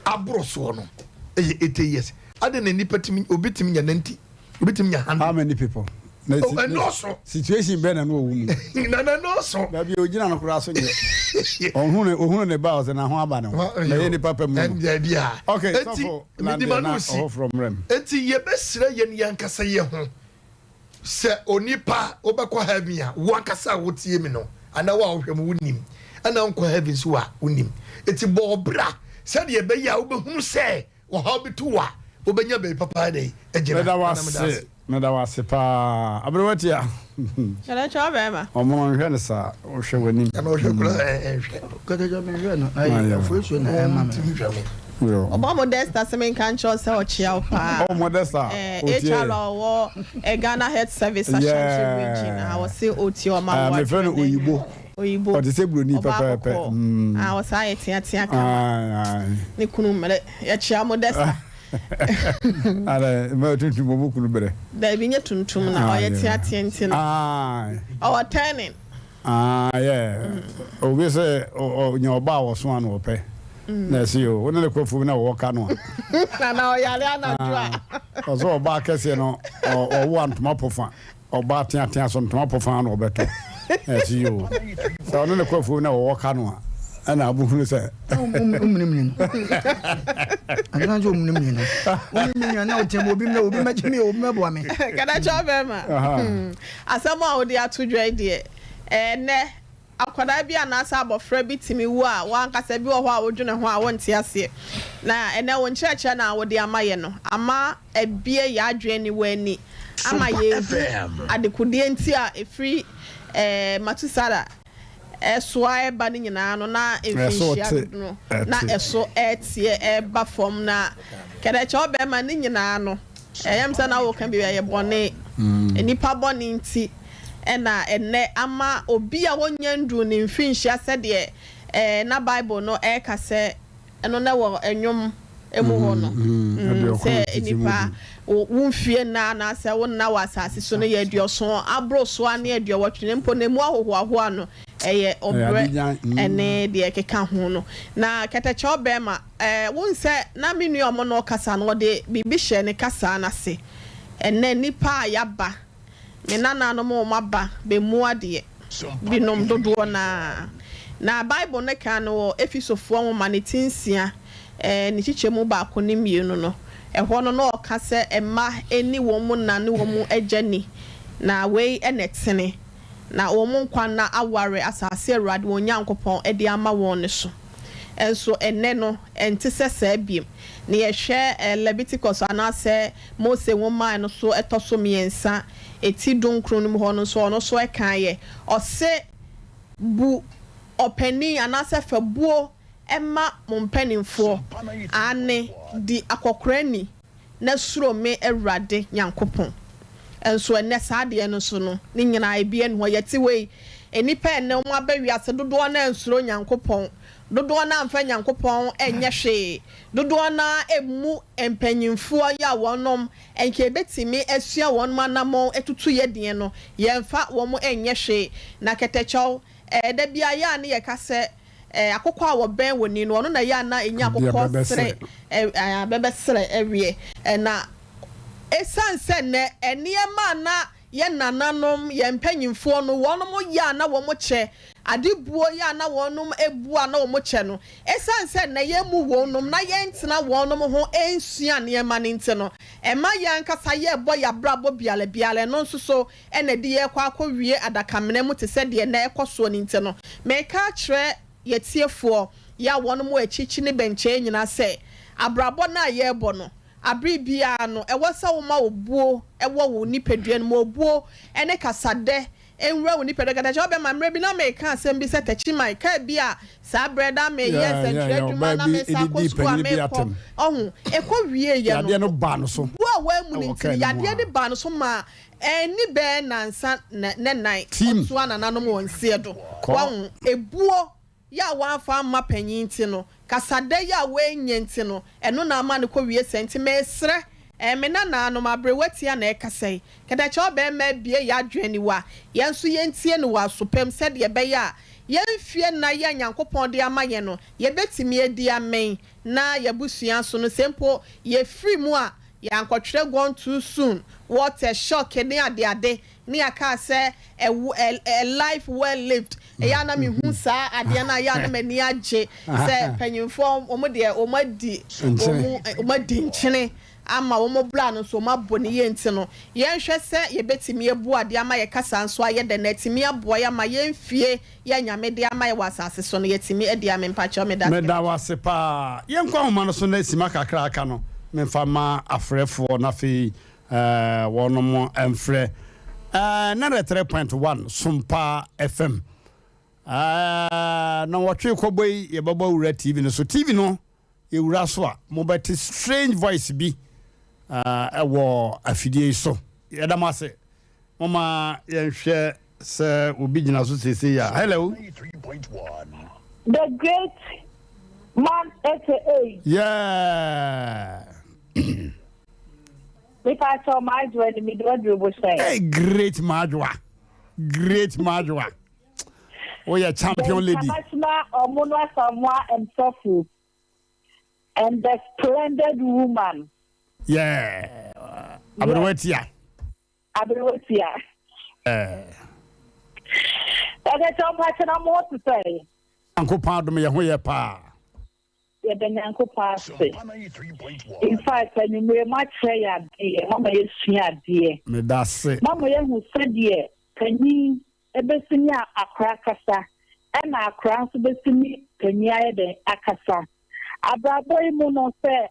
abro so no 80 years ade na nipa timi obitimi nya 90 obitimi nya 100 how many people no so situation be na no owu no so da bi ogina no kura so nye ohunu ne ba o se na ho aba ne na ye ni papa mu na bia okay so for na from rem enti ye besira ye ni yankasa ye ho se onipa obekọ heaven a wakasa wotie mi no ana wa ohwem wonim ana onko heaven so a wonim enti bo bra se de be ya obehunu se wo ha bituwa obenya be papa dey ejina na da wase pa abrowatia chala cha ba ma omo nhwe ne sa ohwe wani ana ohwe kula kata jo me nhwe no ai afuso na ma me obo modesta semen kan cho se o chia pa modesta HR wo Ghana Health Service Ashanti region I was say oti o ma me friend oyibo o de se broni pepepe I was say tia ka ni kunu mele ya chia modesta ala ma tuntum mo kunu bere da bi nya tuntum na o ya tia ntino o turning yeah obi say nyoba wo so an wo pe na si o wona le kofu na wo ka no na o yale anadwa ozo oba kese no o wo antoma pofa oba tia so antoma pofa no obeto na si o so wona le kofu na wo ka no ana abuhunu say umnim ana jo umnim na o tembo obi magimi obi mebo me kada chobe ma asama o de atudwa de ne akwada bi anasa abofra bi timi wu a wankasa bi wo ho a wodwene ho a wonte ase na ene won kyerɛkyerɛ na wo de amaye no ama ebie ya adwe ni wani ama ye adekudie nti a efri matusara soa eba ni nyina no na efihia no na eso etie eba fom na kede che obema ni nyina no eyam se na wo kan bi ye bone enipa bone nti ena ene ama obi a wonyandu ni mfinhia se de na bible no ka se eno na wo enwom emu ho no se enipa wonfie na se wonna wasase so no ye aduoso abroso ane aduowotwe mpo na mu ahoho ano eye obre ene de keka ho no na katacha obema won se na menu omo no kasa no de bibi hye ne kasa na se ene nipa yaba me nana no mo maba be mu ade binom dodo na bible ne kan no efisofo ho manetinsia ni chichemu ba ko ne mienu no ehwo no no ka se ema eni wo mu na ne wo mu agani na wei enetene na wo mu nkwa na aware asase awrade wo nyankopon edi ama won ne so enso enne no ente sesa biem ne yehwe Leviticus anase Mose wo man no so etoso miensa eti donkro no ho no so ekan ye ose bu openi anase fabuo emma mompanimfo ane di akokrani na suro me awrade nyankopon enso enne saade no so no ni nyina ebie no yeti wei enipa enne mo abawiase dodo na ensuro nyankopon dodo na amfa nyankopon enye hwe dodo na emu empanyimfo ya wonom enke betimi asua wonom anamo etutu yedien no yemfa wo mo enye hwe na ketecho da bia ya ne ye kase akokọ a wo ben woni no no na ya na enya akokọ sere bebe sere ewie na esanse ne eniema na ye nananom ye mpanyimfo no wonom ya na wo mo che adibuo ya na wonom ebua na wo mo che no esanse na ye mu wonom na ye ntena wonom ho ensua ne ema ne nteno ema ya nkasa ye bo ya brabo biale no nso so ene de ye kwa akọwie adakamene mu te se de na ekoso ne nteno me ka kire yetiefo ya wonom echichi ne benche nyina se abrabo na ye bo no abribia no ewasa wo ma obuo ewo wo nipadua no mo obuo ene kasade enwura wo nipadua gadaje obema mre bi na me ka asem bi se tachi mai ka bia sa breda me yes entreduma na me sa ko school me ko ohun eko wie ye no no ba no so wo wa mu ni ti yade ne ba no so ma eni be nansa ne nai so anana no mo nsie do wo ebuo ya wanfa ma panyin ti no kasade ya wenye nti no eno na ama ne ko wie senti mesre me na no mabrewatia na ekasai kada cha oba ma bie ya adwani wa yenso yentie ne wa sopem se de be ya yemfie na ya nyankopon de amaye no ye betimi edi amen na ye busua so no sempo ye free mu a ya nkotwere gone too soon what a shock ne ade ni aka se a life well lived ya na me hu sa ade na ya na mani age se panyimfo omode omadi nchene ama wo mo bla no so mabone ye nti no ye hwe se ye betimi ebu ade ama ye kasa nso aye de na timi aboa ya ma ye mfie ya nyame de ama ye wasase so no ye timi ade ame mpacho me da wase pa ye nkwa homa no so na sima kakra aka no memfa ma afrefo na fi wonom emfre 93.1 Sompa FM na watwe koboi ye baba wura TV no so TV no ye wura so a mobile strange voice bi ewo afidie so ye da mase mama ye hwe se obi gina so sese ya hello 93.1 the great man 88 yeah if I saw my journey me do say hey great majwa you're champion lady. International Omunwa Samoa and Sofu. And the Splendid Woman. Yeah. Abrowetia. Abrowetia. That's all I'm more to say. Uncle Pardon me, who you pa. Yeah, the Uncle Pass. In fact, when you may much say, Mamma is dear. Me that's it. Mamma, who said, dear, can you ever see a crackasa? And our crown to be seen, can you add a cassa? Abraboy Mono say,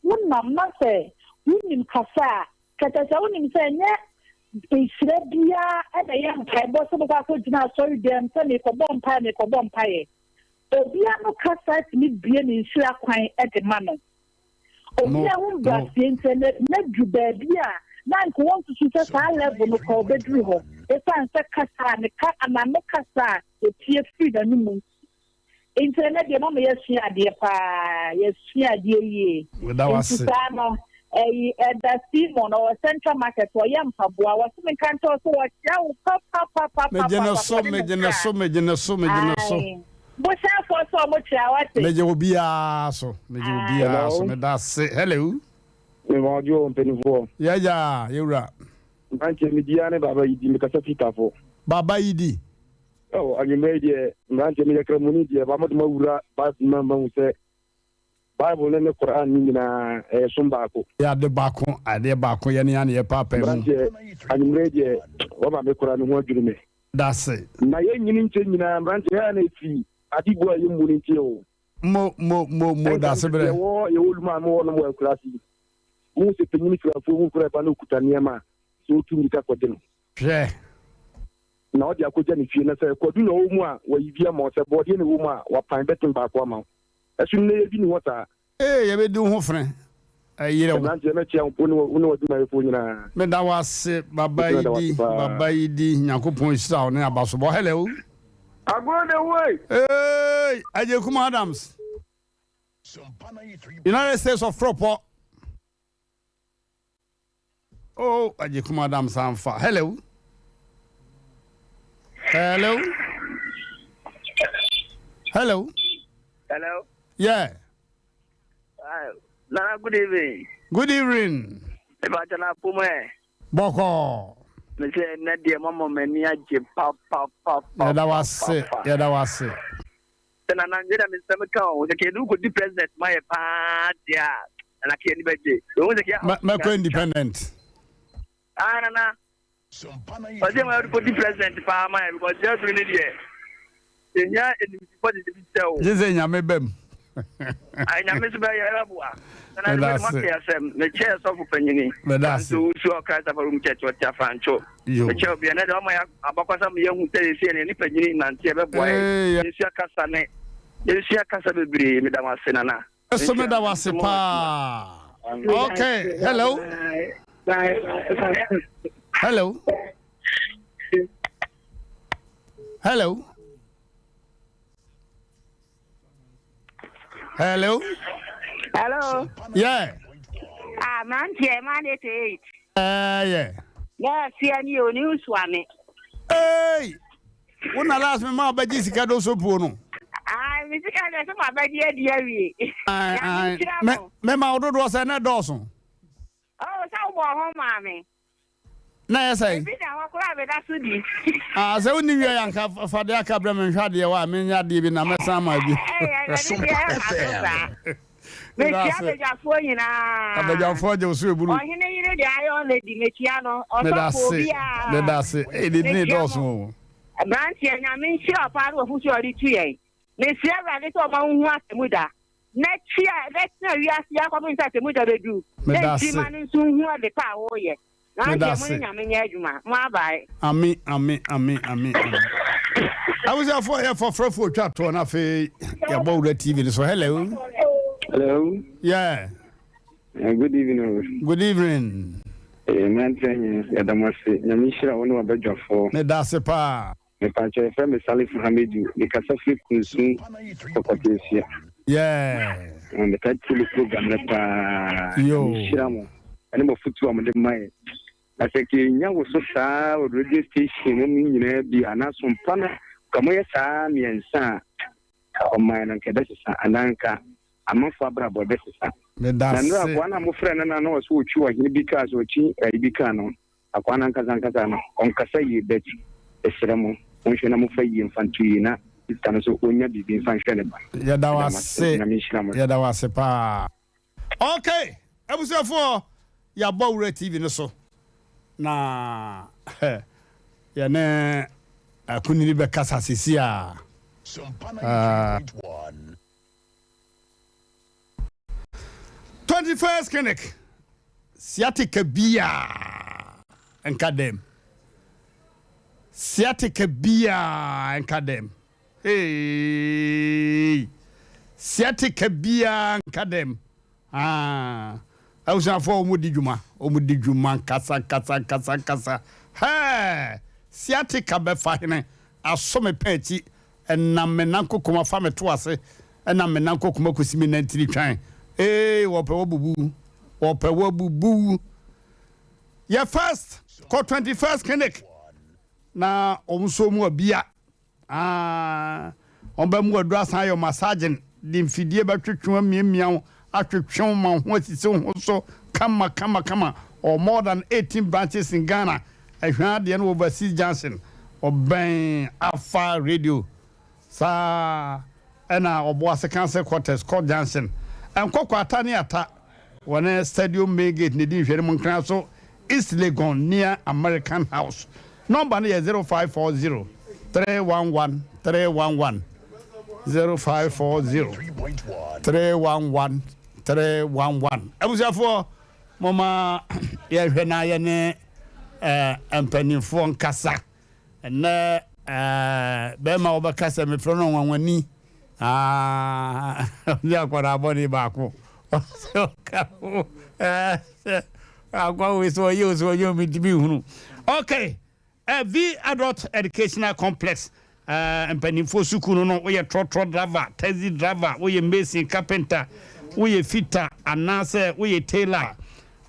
one mamma say, Women Cassa, Catasonim say, Israelia and a young time, but some of our good now, sorry, them, send me for bomb pie. Obiano Cassa to me being in Slaquine at the manor. Obiano got the internet, not you, baby. Now, want to see us our level of our bedroom. If I say Cassa and the cat and I'm not Cassa, the tear free the new internet, your mama, yes, she dear pa, yes, she dear. That was it. The Simon or Central Market or Yam Pabua was some can't also watch out. Papa, But for so much, Major will be so. Major will be so. That's it. Hello. Yeah, you're right. Baba Idi Mikasafita for Baba Idi. Oh, and you made a Mmrantehene community, Bama Mura, but Mamma say Bible and the Quran in Sompa. Yeah, the Bako, I dare Bako, Yanni, Papa, and you made a Wama Quran word to me. That's it. My young Mmrantehene fee, I did go you moving to more, that's a better war, you old man more classy. Most of the minister of Fukura Kutaniama, so to me, Kakodin. Yeah. Now, the Akujan, if you know, could no more, where you be a more body in a woman, or pine betting back one. As you may be water. Hey, you will do, friend. You know, my phone. but that was Baba Idi, Yakupon Sound, and about hello. I'm going away. Hey, Ajakum Adams. United States of Proper. Oh, Ajakum Adams, I'm far. Hello. Hello. Hello. Hello. Yeah. Good evening. Good evening. Ebajana Pume. Boko. Me say na dia mama mani age pa. Yeah, that was it. Yeah, that was it. Then Nigeria me say me kan, the kedu go di president my pa dia. Na ke ni beje. O se ke me ko independent. Na. But then we put the president pa my because just we need here. Enya body the tell. Je say nya me bem. I nya me se ba ya rabua. Na na ma ke asem me chair so for panyini. So Christ of room church what Francho. Me chair bi na de ma ya abakwasa me hu say ni panyini nante be boy. Yesia kasa ne. Yesia kasa bebre me da wase na. So me da wase pa. Okay, hello. Hello. Hello. Hello. Hello. Yeah. Mmrantehene, man, 88. Yeah. Yeah, see, you news one. Hey. When I last me, my baby is got also pono. I'm my baby, dear. My order was an Dawson. Oh, so home, mammy. Na say. So when you are for the Acabram and Shadia, I mean, you did in a mess. I'm my for you, so blue. That's it. It didn't need also. Mmrantehene, I mean, sure, part of who's already 3. Miss Sierra, little among what the Muda. Next year, let's know you ask your coming to Muda they do. Let's see, man, soon who are the power. Ami. I was here for chat to an affair about the TV. So hello. Hello. Yeah. Good evening. Good evening. Mmrantehene, Adamasi, Nyamishra, one of the for. That's a pa. The Pancha family Salif Hamidu, the Casafi Kunsu, Copatia. Yeah. And the Katulu program, Yo. Shiramo, and more foot to my. I think you was so sad, radio station, be an Asem Mpe Kamoya sa miensa ọman nke besisa ananka amafo abrabo besisa na no akwana mo frɛ na no so ochi wa hini bika so ochi bika no akwana nkaza no onkasa yi beti esremo onhwe na mo fa yi mfantu yi na tano so onya bibi mfanhwe ne ba ya da wase pa okay abusafo ya bawure TV no so na ya ne akunini be kasa sisi a Sompa 91. 21st clinic sciatica bia enkadem sciatica bia enkadem hey sciatica bia enkadem awusa fo omudi djuma kasa hey sciatica be fa hene asome peti enam menanko koma fa meto ase enam menanko koma kosimi na ntiri twan wope wabubu ya first ko 21st clinic na omso mu abia omba mu adu asan yo massaging di mfidie batwetwe miamia atwetwe ma ho asise ho so kama or more than 18 branches in Ghana ehwa de no overseas Johnson oben Alpha Radio sa ena oboase cancer quarters called Johnson and kokwa atani ata one stadium megate ne din hwere mun kan so East Legon near American House number is 0540 311 311 0540 311 311 abusafo mama ya hwena ya ne empanifo nkasa na be ma obakasa me fro no wanwani ya kwara aboni baako agwa we so you me dibi hunu okay V adult educational complex empanifo sukuru no we trotro driver taxi driver we mason carpenter we fitter anase we tailor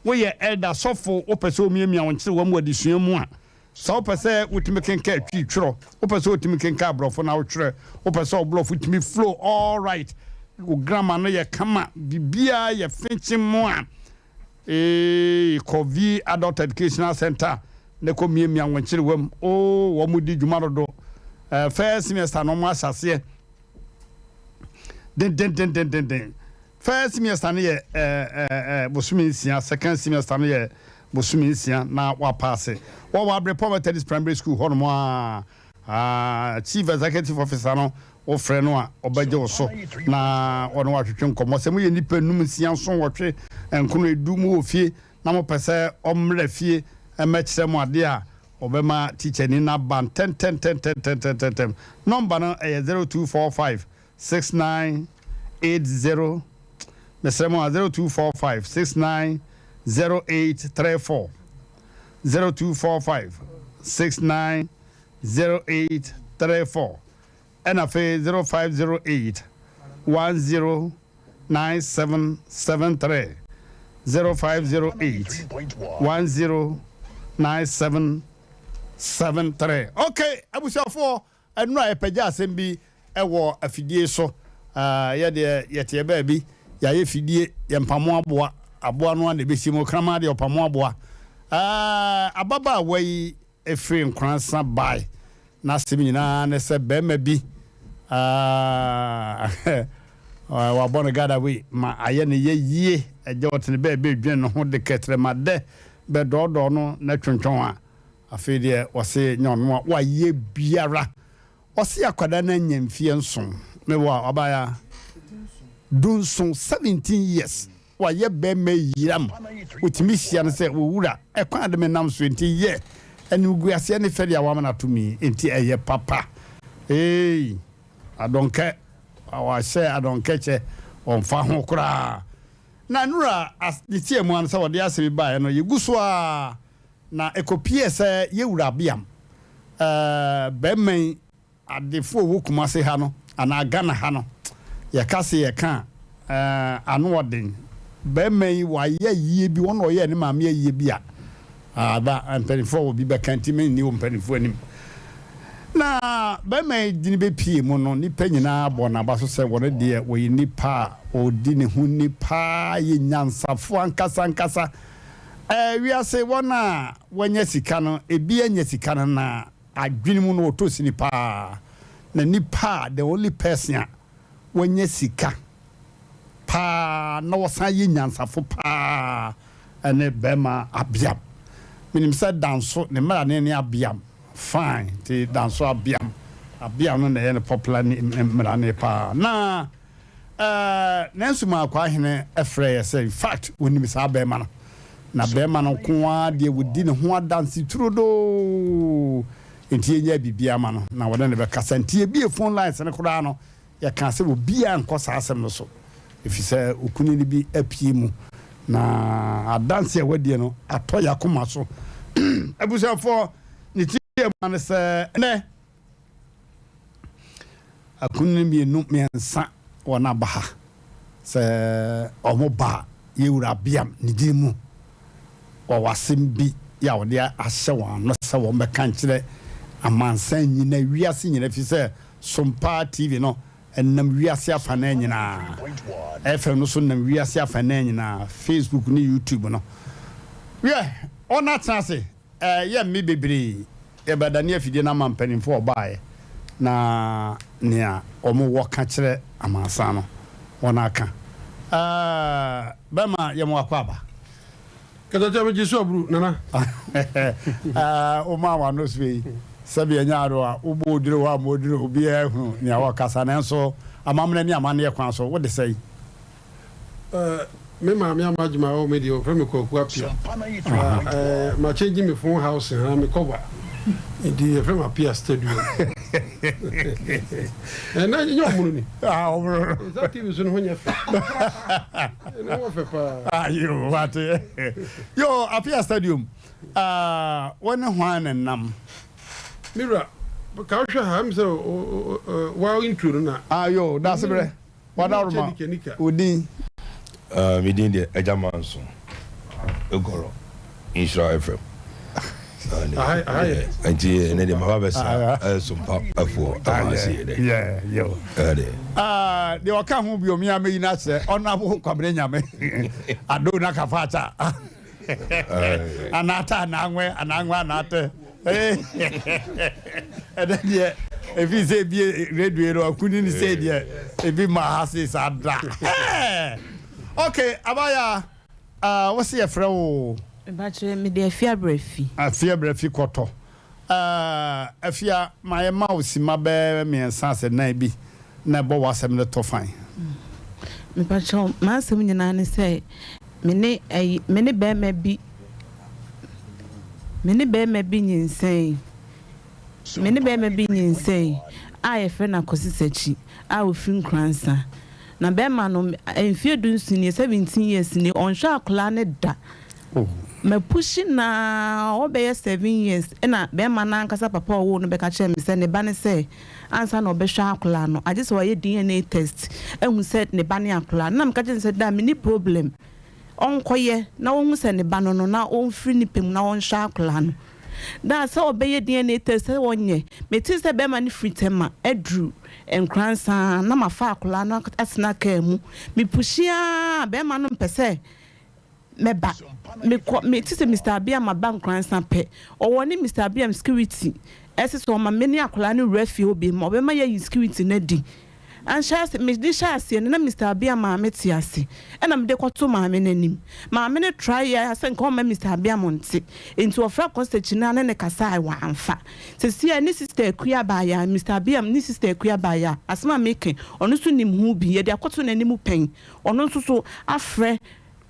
we elder sofo opeso miamia wonche wo mu adisua mu a so pese utimi kenka twitwro opese utimi kenka abrofo na wotwre opese obrofo utimi flow all right go grammar no ye kama bibia ye finchi mu a COVID adult educational center ne ko miamia wonche wam wo mu di dwuma dodo first semester no mu asase den first semester no ye bosumi nsia second semester no ye bosumi nsia na wa pass wa Poverty Primary School hono chief executive officer no o frɛ no a obaje wo so na ono wa twetwe nkomo se mu ye nipa num nsia so wotwe enkono edu mu ofie na mo pese omre fie emekire mu ade a obema teacher ni na ban 10 number no 0245 6980 mesemo 0245 690834 0245 690834 and afa 0508 109773 0508 109773 okay abusafo enu a epeja asem bi ewo afidie so ye de yete ba bi ya ye fidie ye mpamo aboa no na besimo krama de opamo aboa ababa wai efre nkransa bai na semina na se bema bi wa bona gada we ma aye ne ye eje wotene be dwen no ho de ketre ma de be dodo no na twonwon a afi de wose nyon wa ye biara wose akwada na nyamfie nson me wa abaya dunson 17 years wa ye be me yiram utimi hia no se wo wura ekwan de me nam so enti ye eni uguase ne fede awama na tumi enti eye papa adonke awa se adonke che on fa ho kura na nura as ditie mu an se wode asemi ba no yeguso a na ekopie se ye wura biam be men adefo wo kuma se ha no ana Ghana ha no ye kase ye kan anu odin be men wa ye yie bi won oye ni ma me yie bi a ba ampenifo wo bi be kanti men ni wo mpenifo anim na ba mai dini be pie mu no nipa nyina bo na ba so se wore de we nipa odi ne hu nipa ye nyansafo ankasa wi ase wona wanya sika no ebi anya sika no na adwene mu no to nipa na nipa the only person wanya sika pa na wosan ye nyansafo pa ene bema abiam minim se danso ne mara ne abiam fine ti danso abiam no na ye popular ni mara ne pa na nansu ma kwa hene efre ye say in fact woni mi sa bema no na bema no kwa de wodi ne ho adansi turodo enti enya bibia ma no na wona ne be kasa enti e phone lines ne kura no ya kan se obi an kosa asem no so if you say okuni ni bi apie mu na adanse wadie no ato yakoma so abusa for ni tie man se ne akuni bi no mensa wona baha se omoba yewura biam ni dimu wa wasem bi ya wode ahye wan no se wo meka nkire amansan nyina wiase nyina fi se Sompa TV no enam wiase afana nyina FM no so nam wiase afana nyina Facebook ni YouTube no ona transe ye me bebre e badani afide na mampanin fo obae na nia omo wo ka kire amansa no ona aka bema ye mo akwaba kada tabe jiso bru nana o ma wa no swe sabi anyaro a ubo dire wa modire obi ehunu ni awa kasa na nso amamna ni amane ye kwan so wo de sei me ma me amajuma o me di o frame ko ku apia ma change me phone house ha me cover di frame apia studio na nyo munu ni obro exactly so no nya fa no wo fa pa yo what yo apia stadium wona hwan nam Mira, ka hwa ha me so wa intro na yo that's bre wada ruma odin me din de ejamanso egoro insura FM anti ne de mababesa Sompa afo amasi de yo de waka hu bi omi ameyi na se onabo kwamre nyame ado na kafacha anata ananwe anate edie evi se bi radio ro akuni ni se die ebi ma hase sadra okay abaya what's your friend Bachelor me de afia brefi koto afia my mouse ma be me ensanse na bi na bo wasem ne to fine me bachelor ma asem nyina ne say me ne be ma bi me ne be ma bi nyinsɛn me ne be ma bi nyinsɛn a ye friend akosisachi a ofin kransa na be ma no enfie dunsuni 17 years ni on sha akla ne da me pushing na obey 7 years na be ma na nkasa papa owo no be ka che me se ne ba ne se ansa na obehwa akla no age se wa ye DNA test ehun se ne ba ne akla na me ka che se da me ni problem onkoye na won se ne ba no na on free ni pem na on sha akla no da se obey DNA test wonye me ti se be ma ni free tema edru enkransa na ma fa akla no asna ka mu me pushia be ma no mpese meba me ti se Mr. Abiam bank ransom pe o woni Mr. Abiam security ese so ma meni akola ni refi obi ma obe ma ye security na di an sha se me di sha se na Mr. Abiam ma meti ase e na me de kwato ma me nanim ma me ne try ya se nko ma Mr. Abiam nti enti ofra constant na ne kasa wa amfa se si ni sister kuya ba ya Mr. Abiam ni sister kuya ba ya asma meke onu so nim hu bi ye de akoto na nimu pen onu so afre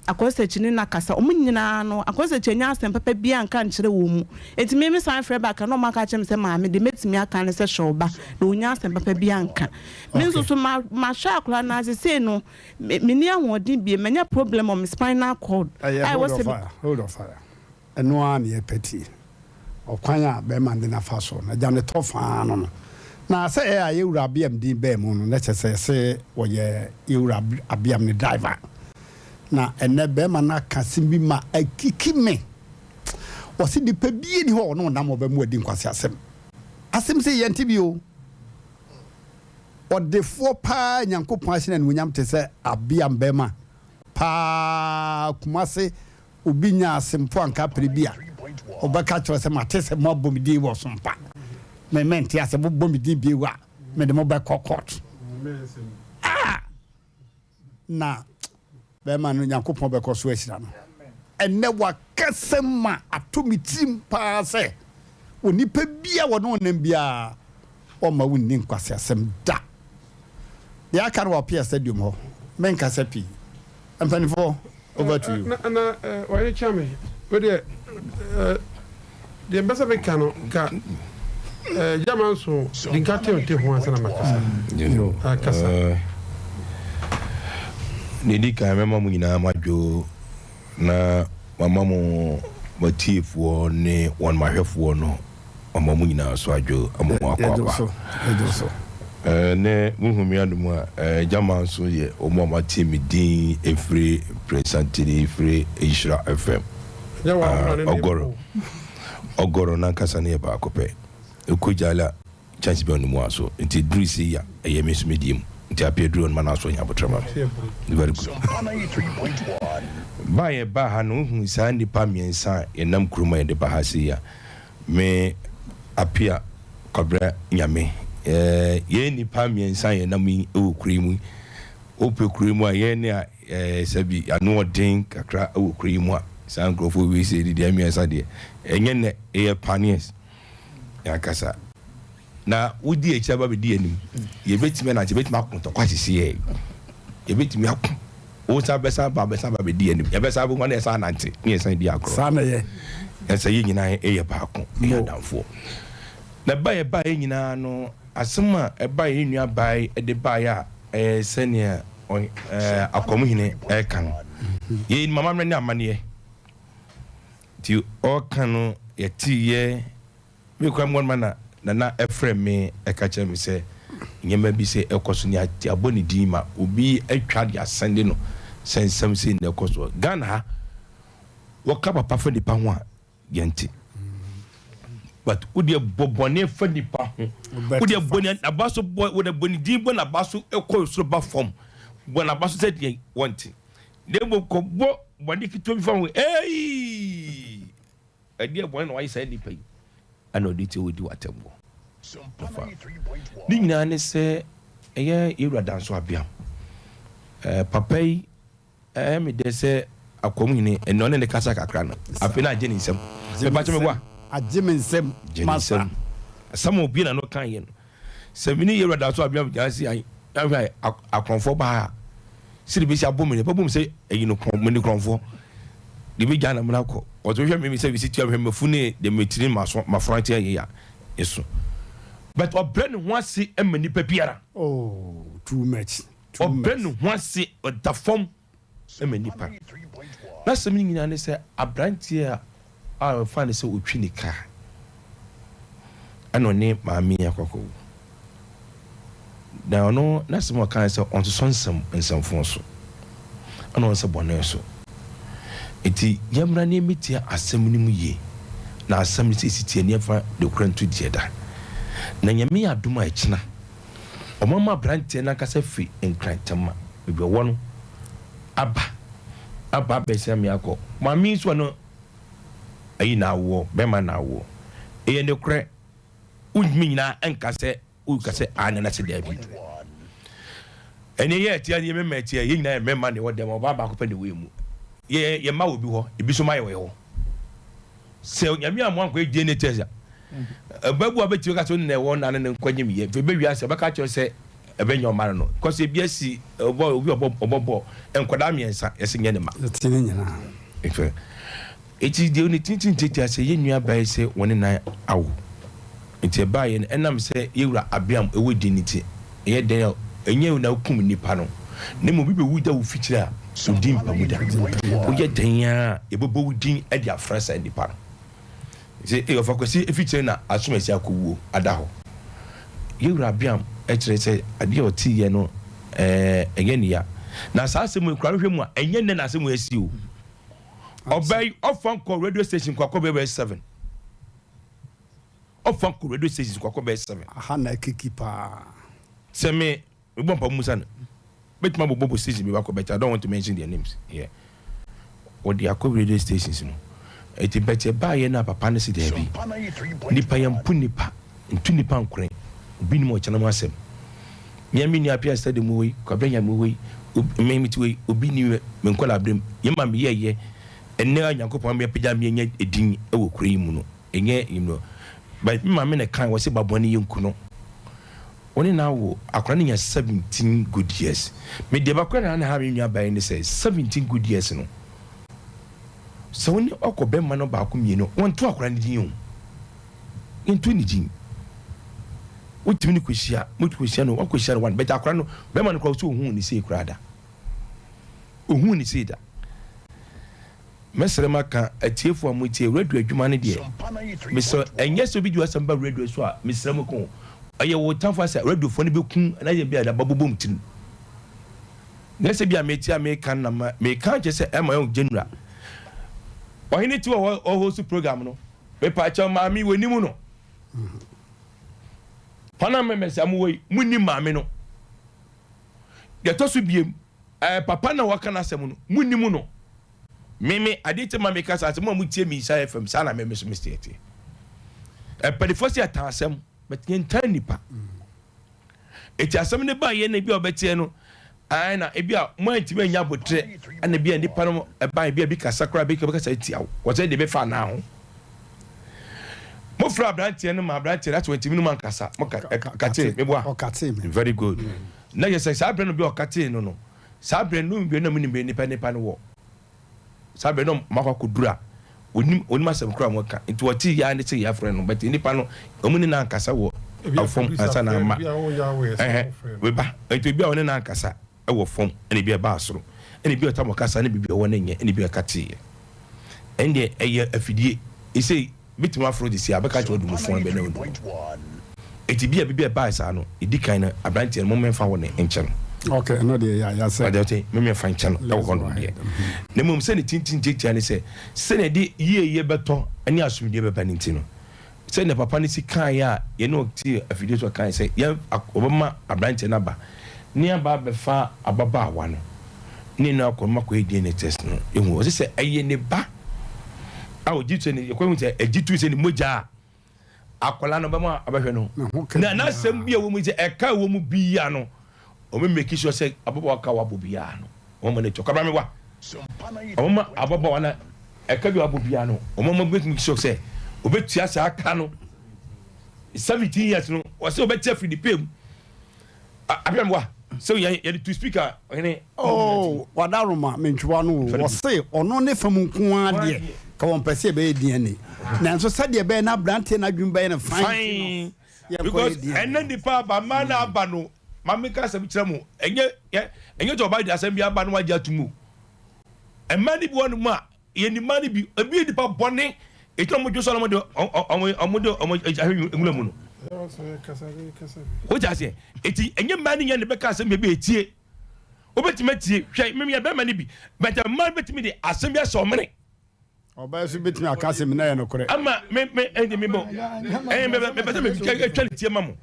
akwese chini na kasa omunyina no akwese chenya Asem Mpe bia nka nkire wo mu enti me san frɛ back no maka chem se ma me de metimi aka ne se shoba na onya Asem Mpe bia nka me nso so ma sha akla na se no me ni ahodi bia menya problem on my spinal cord I was hold on fire eno an ye peti okwanya be man de na faso na jane tofa no na se e aye wura biam din be mu no na se wo ye wura abiam ni driver na ene be ma na kasimbi ma akiki me wasi di pe bie ni ho no na mo be mu adi nkwase asem asem say yentibio odefo pa nyankopon ahye na wonyam te se abia mbema pa kumase obinya asempo anka prebia obaka tro se matese mo bomidi wo sompa me menti ase bomidi bi wa me de mo ba court na bema no nyankopon be koso ahira no enne wa kasema atomitim pa se onipa bia wo no nam bia o ma wonni nkwase asem da ya kan wa pia stadium ho men kasa pi ampanifo over to you na why chame we the ambassador be kano ka jaman so dinkate o te ho asana makasa akasa ni dika mema mu nyina madwo na mama mu motifo ne won mahwefo no mama mu nyina so adwo amomo akwa ne muhumi adum a jaman so ye omama team din efre presently efre Ishra FM ogoro na kasa ne ba akopɛ ekojala chance be onu mu aso nti drisi ya eyemesumedium nti apedro man aso nya botrama very good ba ha no hu sa nipa miensa enam kuruma de ba ha si ya me apia kobra nyame ye nipa miensa enam ewukurimu opekurimu a ye ne sabi anu odin kakra ewukurimu a san grofo we say di miensa de enye ne e paniers ya kasa na wudi e chaba be di anim ye betime na je betime akonto kwasisi ye betime akon o sa besa ba be di anim ye besa bu ngwa na sa nante ni san di akro sa na ye esa ye nyina e ye ba akon e adamfo na ba ye nyina no asema e ba ye nua ba e de ba ya senia akomuhine e kan ye mama mne amane ti o kanu ye ti ye me kwa mwan mana na Efrem me ekache me se nyema bi se ekoso ni ati aboni dima obi atwa dia sende no sensem se na ekoso Ghana ha waka papa fa nipa ho a yenti but udi bobone fa nipa ho udi boni abaso boy with boni dimbo na baso ekoso ba form bona baso se die wanti debo ko bo boni fito bi fa ho adi boni no wai say nipa yi ana oditi odi watembo ni nyina ne se eye irada so abia papa yi me de se akomuhine eno ne kasa kakra no afina agye nsem e ba cheme gwa agye nsem masa some obi na no kan ye no se mini irada so abia ga si an akonfo ba siri bi si abomene babom se eyi no mini kronfo de bi gana mna ko o to hwe me se bi si tu hwe mafune de metiri ma frontier ye ya eso but obren hwasi emani papiara too much obren hwasi da form emani pa na se mi nyina ne se abrantie a fa ne se otwi ni ka ano ne maami akoko da ono na se mo kan se on so nsem nsemfo so ano se bone so eti yamra ne mitia asem ni mu ye na asem ni sisi ne fa de krantu dieda na nyame aduma echina omama brante na kasa fi enkrantama bebe wono aba bese mi akọ mami so no ayi na wo be ma na wo e ne kre unmi na enkase ukase ana na se da bi ene ye tia ye mema tia ye nyina mema ne wo dem oba ba ko pe de we mu ye ma obi ho ebi so ma ye we ho se nyame amwa ko e ne tesa babu abeti ka so ne wo na ne nkwanyem ye fe be wi ase ba ka cho se ebe nyo mara no because e bia si obi obobo enkwada miensa ese nye ne ma tini nyina efe eti de oni tintin tete ase ye nua ba ese woni na awo enti ba ye enam se yewura abiam ewo diniti ye den enye na kum nipa no ne mo bibe wuda wo fikira so din pa muda o ye den ya e bobo wudin e dia frasa nipa se e ofakosi e fikira na asumesi akowo adaho yewura abiam e kire se ade o ti ye no enye ne ya na sa asemu kura hwemu a enye ne na asemu esi o obey ofan ko radio station kwa ko be 7 ofan ko radio stations kwakọ be 7 aha na kiki pa se me bon pa musa no bet ma bobo station be kwakọ bet I don't want to mention their names here or the akọ radio stations no eti bet ba ye na papa ne se dey bi nipa yam pu nipa ntu nipa nkore obi ni mo chana mo asem me ni apia study mo we kwabenya mo we me mi ti we obi ni me nkola abrem ye ma me ye enne anyankopon me pagya me nya edin e wo kure yi mu no enye you but me ma me na kan wo se baboni yenku no oni na wo akora ne nya 17 good years me de bakora na ha me nua ban ne say 17 good years no so oni okobe ma no ba ko mi no won to akora ne din o ntu ni din utimi ni kwisia mutukwisia no wakwisia no one but akora no be ma no kwa so hu ni sei kurada ohun ni sei da mesere maka atiefo amutie radio adwuma ne de meso enye so bi du asamba radio so a mesere mko aye wo tanfo asa radio fo ne be kun na ye bi ada babobom tin nese bi a meti America na me kan je se ema yon general ohini ti o host program no be pa cha maami woni mu no pana me mesa mu we muni maami no de to so biem papa na waka na asem no muni mu no meme adite ma meka sa mo mutie mi Isa FM sa na me so mistake perifosi atasem but yentan nipa eti asem ne ba ye na bi obetie no ai na ebi a mo antime anya botre ana bi nipa no ba bi kasakra bi ka sa tia wo se de be fa na ho mo fra brantie no ma brantie that 20 minutes man kasa mo kate me boa very good na ye say sa bre no bi o kate no sa bre no bi na mu ni nipa no wo sabe no makwa onim asem kra mo ka nti wati ya ne se ya frɛ no but nipa no omuni na ankasa wo afom asa na ma we ba nti bia woni na ankasa e wo fom ene bia ba asoro ene bia tamo kasa ne bibia wo ne nye ene bia kate ende eye afidie ise bitima afro disi abeka che odum fon be na odu eti bia ba asa no edikan na abrantie no memfa wo ne enche okay no dey ya say adete me fan channel da wo no dey na mum se ne tintin jetia ne se ne di ye beto ani asumdie be baninti no se ne papa ne si kan ya ye no ti afidie to kan se ya obama abrante na ba ni aba be fa ababa awa no ni na akoma ko edie ne test no ehu o se aye ne ba a o jitu ne ko mu se ejitu se ne moja akola no ba ma abahwe no na sem bia wo mu se eka wo mu bia no o me make sure say ababa waka wa bobia no o mo ne chokabra me wa o ma ababa wana eka bi wa bobia no o mo make sure say o betua sa aka no 17 years no o say o betia Philippine abiam wa so ye to speaker ene wadaroma mentwa no wo say ono ne fam nko ade ka won pese be DNA na so sade be na brante na dwum be na fine because enen di pa ba man na aba no mama ka se bitira mu enye to ba di asem bi aba no waje atumu e mani bi wonu ma ye ni mani bi ebi di pa bone e to mo jo so mo de engula mu no o ja se eti enye mani nya ne be ka asem be etie obetime tie hwe meme ya be mani bi but man betime de asem bi so mene oba so betime akase me na ye no kore ama me me bo me pese me ka twale tie mamo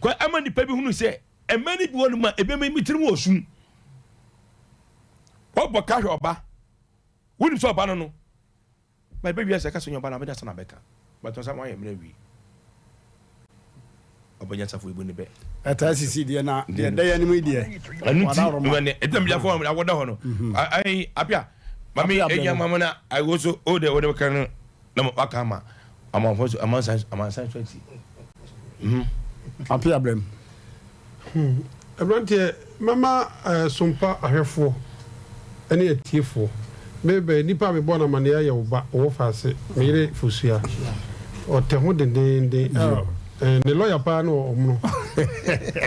kwa ama ni pa bi hunu se e mani bi wonu ma ebe me mitiri wo sun obo ka hwe oba woni so oba no my baby asa ka so nyoba na be da sana beka but on sama ye mena wi obanya safo ibu ne be eta sisi de na de ya ni mu de anu ti ne etam ya fo awoda ho no ai apia mami enya mama na I go so o de kan na maka ma ama san 20 apia blem Mmrantehene mama Sompa ahwefo ene atiefo bebe nipa be bona mane ya wo wo fase mire fosua o te ho dendende ne lawyer pa no omno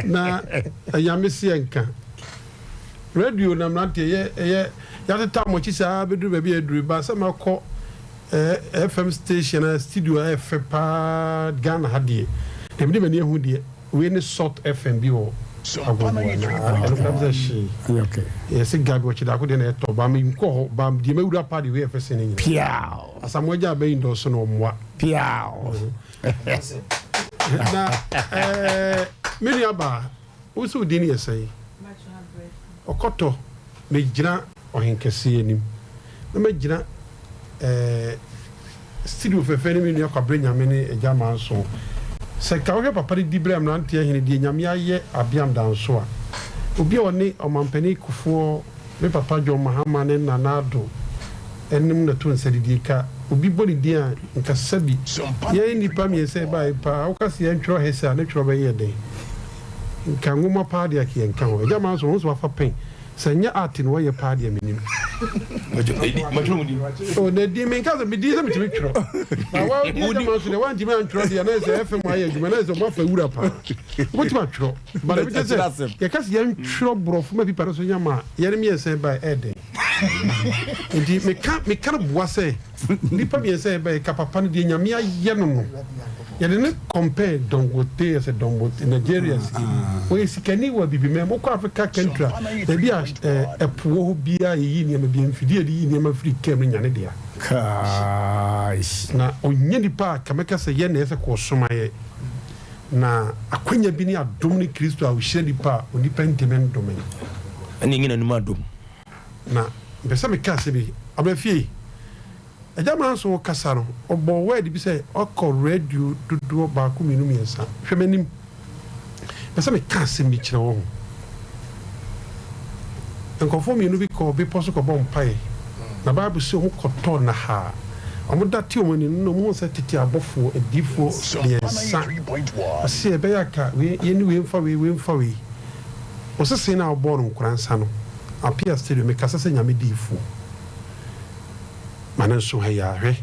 na ayamesi enka radio na Mmrantehene ye ya teta mo chisa bedu ba bi eduru ba sama ko FM station studio FP Ghana hadie dem de mani ehu de we ne sort FM bi wo Okay. Yes, Gabi, what you are going to talk about me. Go, Bam, the Mura party we have seen. Piao. As I'm going to endorse no more. Piao. Now, Miriaba, what's with Dini say? Okoto, Majina or Hinkasi him. The Majina, still with a family in your cabrina, many a German so. Sekawe papa di bra Mmrantehene di nyamia ye abiam danso a obi oni Omampani Kufuor me papa John Mahama ne nanado enim na to nsedi ka obi boni di a nka sabi ye nipa mi se ba pa o ka se entro hesa na twro ba ye den nka ngoma pa dia ki enka ho eja man so fa pen sanya art no ye pa dia menim o ne di men ka se mi di se mi timi twro na wa di man so de wan di man twro dia na se fm aye adwuma na se mo fa wura pa mo ti ma twro ba de bi se ye ka se ye twro brofo ma bi pa so nya ma ye ne mi se ba e den ndi me ka boa se nipa mi se ba ka papa no di nyame aye no no ye ne compare Dangote as a Dangote Nigeria we sikani wa bibi me mo ko Africa country e bia epo bia yi ni ma bi mfidie di ni ma Africa me nyane dia kai na onye nipa kameka se ye na se ko soma ye na akwanya bi ni adom ni Kristo a wo hye nipa onipa ntemen domen ani ngina numa adom na besa me ka se bi abafie Ejama so kasa no obo word bi say okọ radio dudu ba ku minu miensa hwemanim besa me ka se mi kire wo enkofo minu bi ko bi poso ko bom pai na bible say ho koto na ha omoda ti omani no mo se tete abofo edifo miensa ase e be yaka we yeni we mfa we o se se na obo no nkransa no apia stereo me kasa se nyame difo manan so haya hwe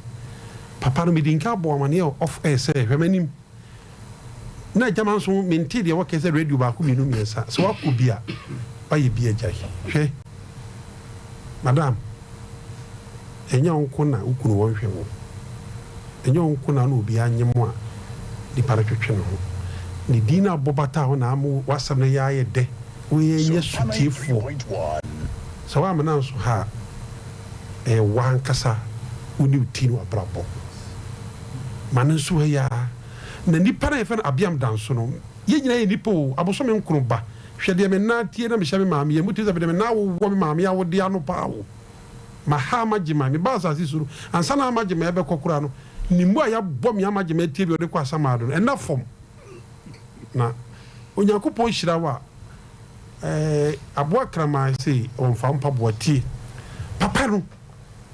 papa no midinka bo amane off air say hwemanim na jaman so menti de waka say radio ba ku minu miensa so akobia baye bia jai hwe madam enya onko na ukunu wo hwe wo enya onko na obi anyemo a di para twetwe no ni dina bobata ho na amu wasam na yaye de wo yenye sutifo so wa manan so ha wan kasa uni utinu abrabo manenso ya na nipa na efe abiam danso no ye nyina ye nipo aboso me nkuru ba hwede me na tie na me hya me maame ye mutu za be me na wo me maame ya wo de ano pa wo ma ha magima me ba asasi suru ansa na magima ebe kokura no nimu aya bom ya magima tie bi ode kwa samado no ena fom na onyankopon hyira wa aboa krama sei onfa mpa boatie papa no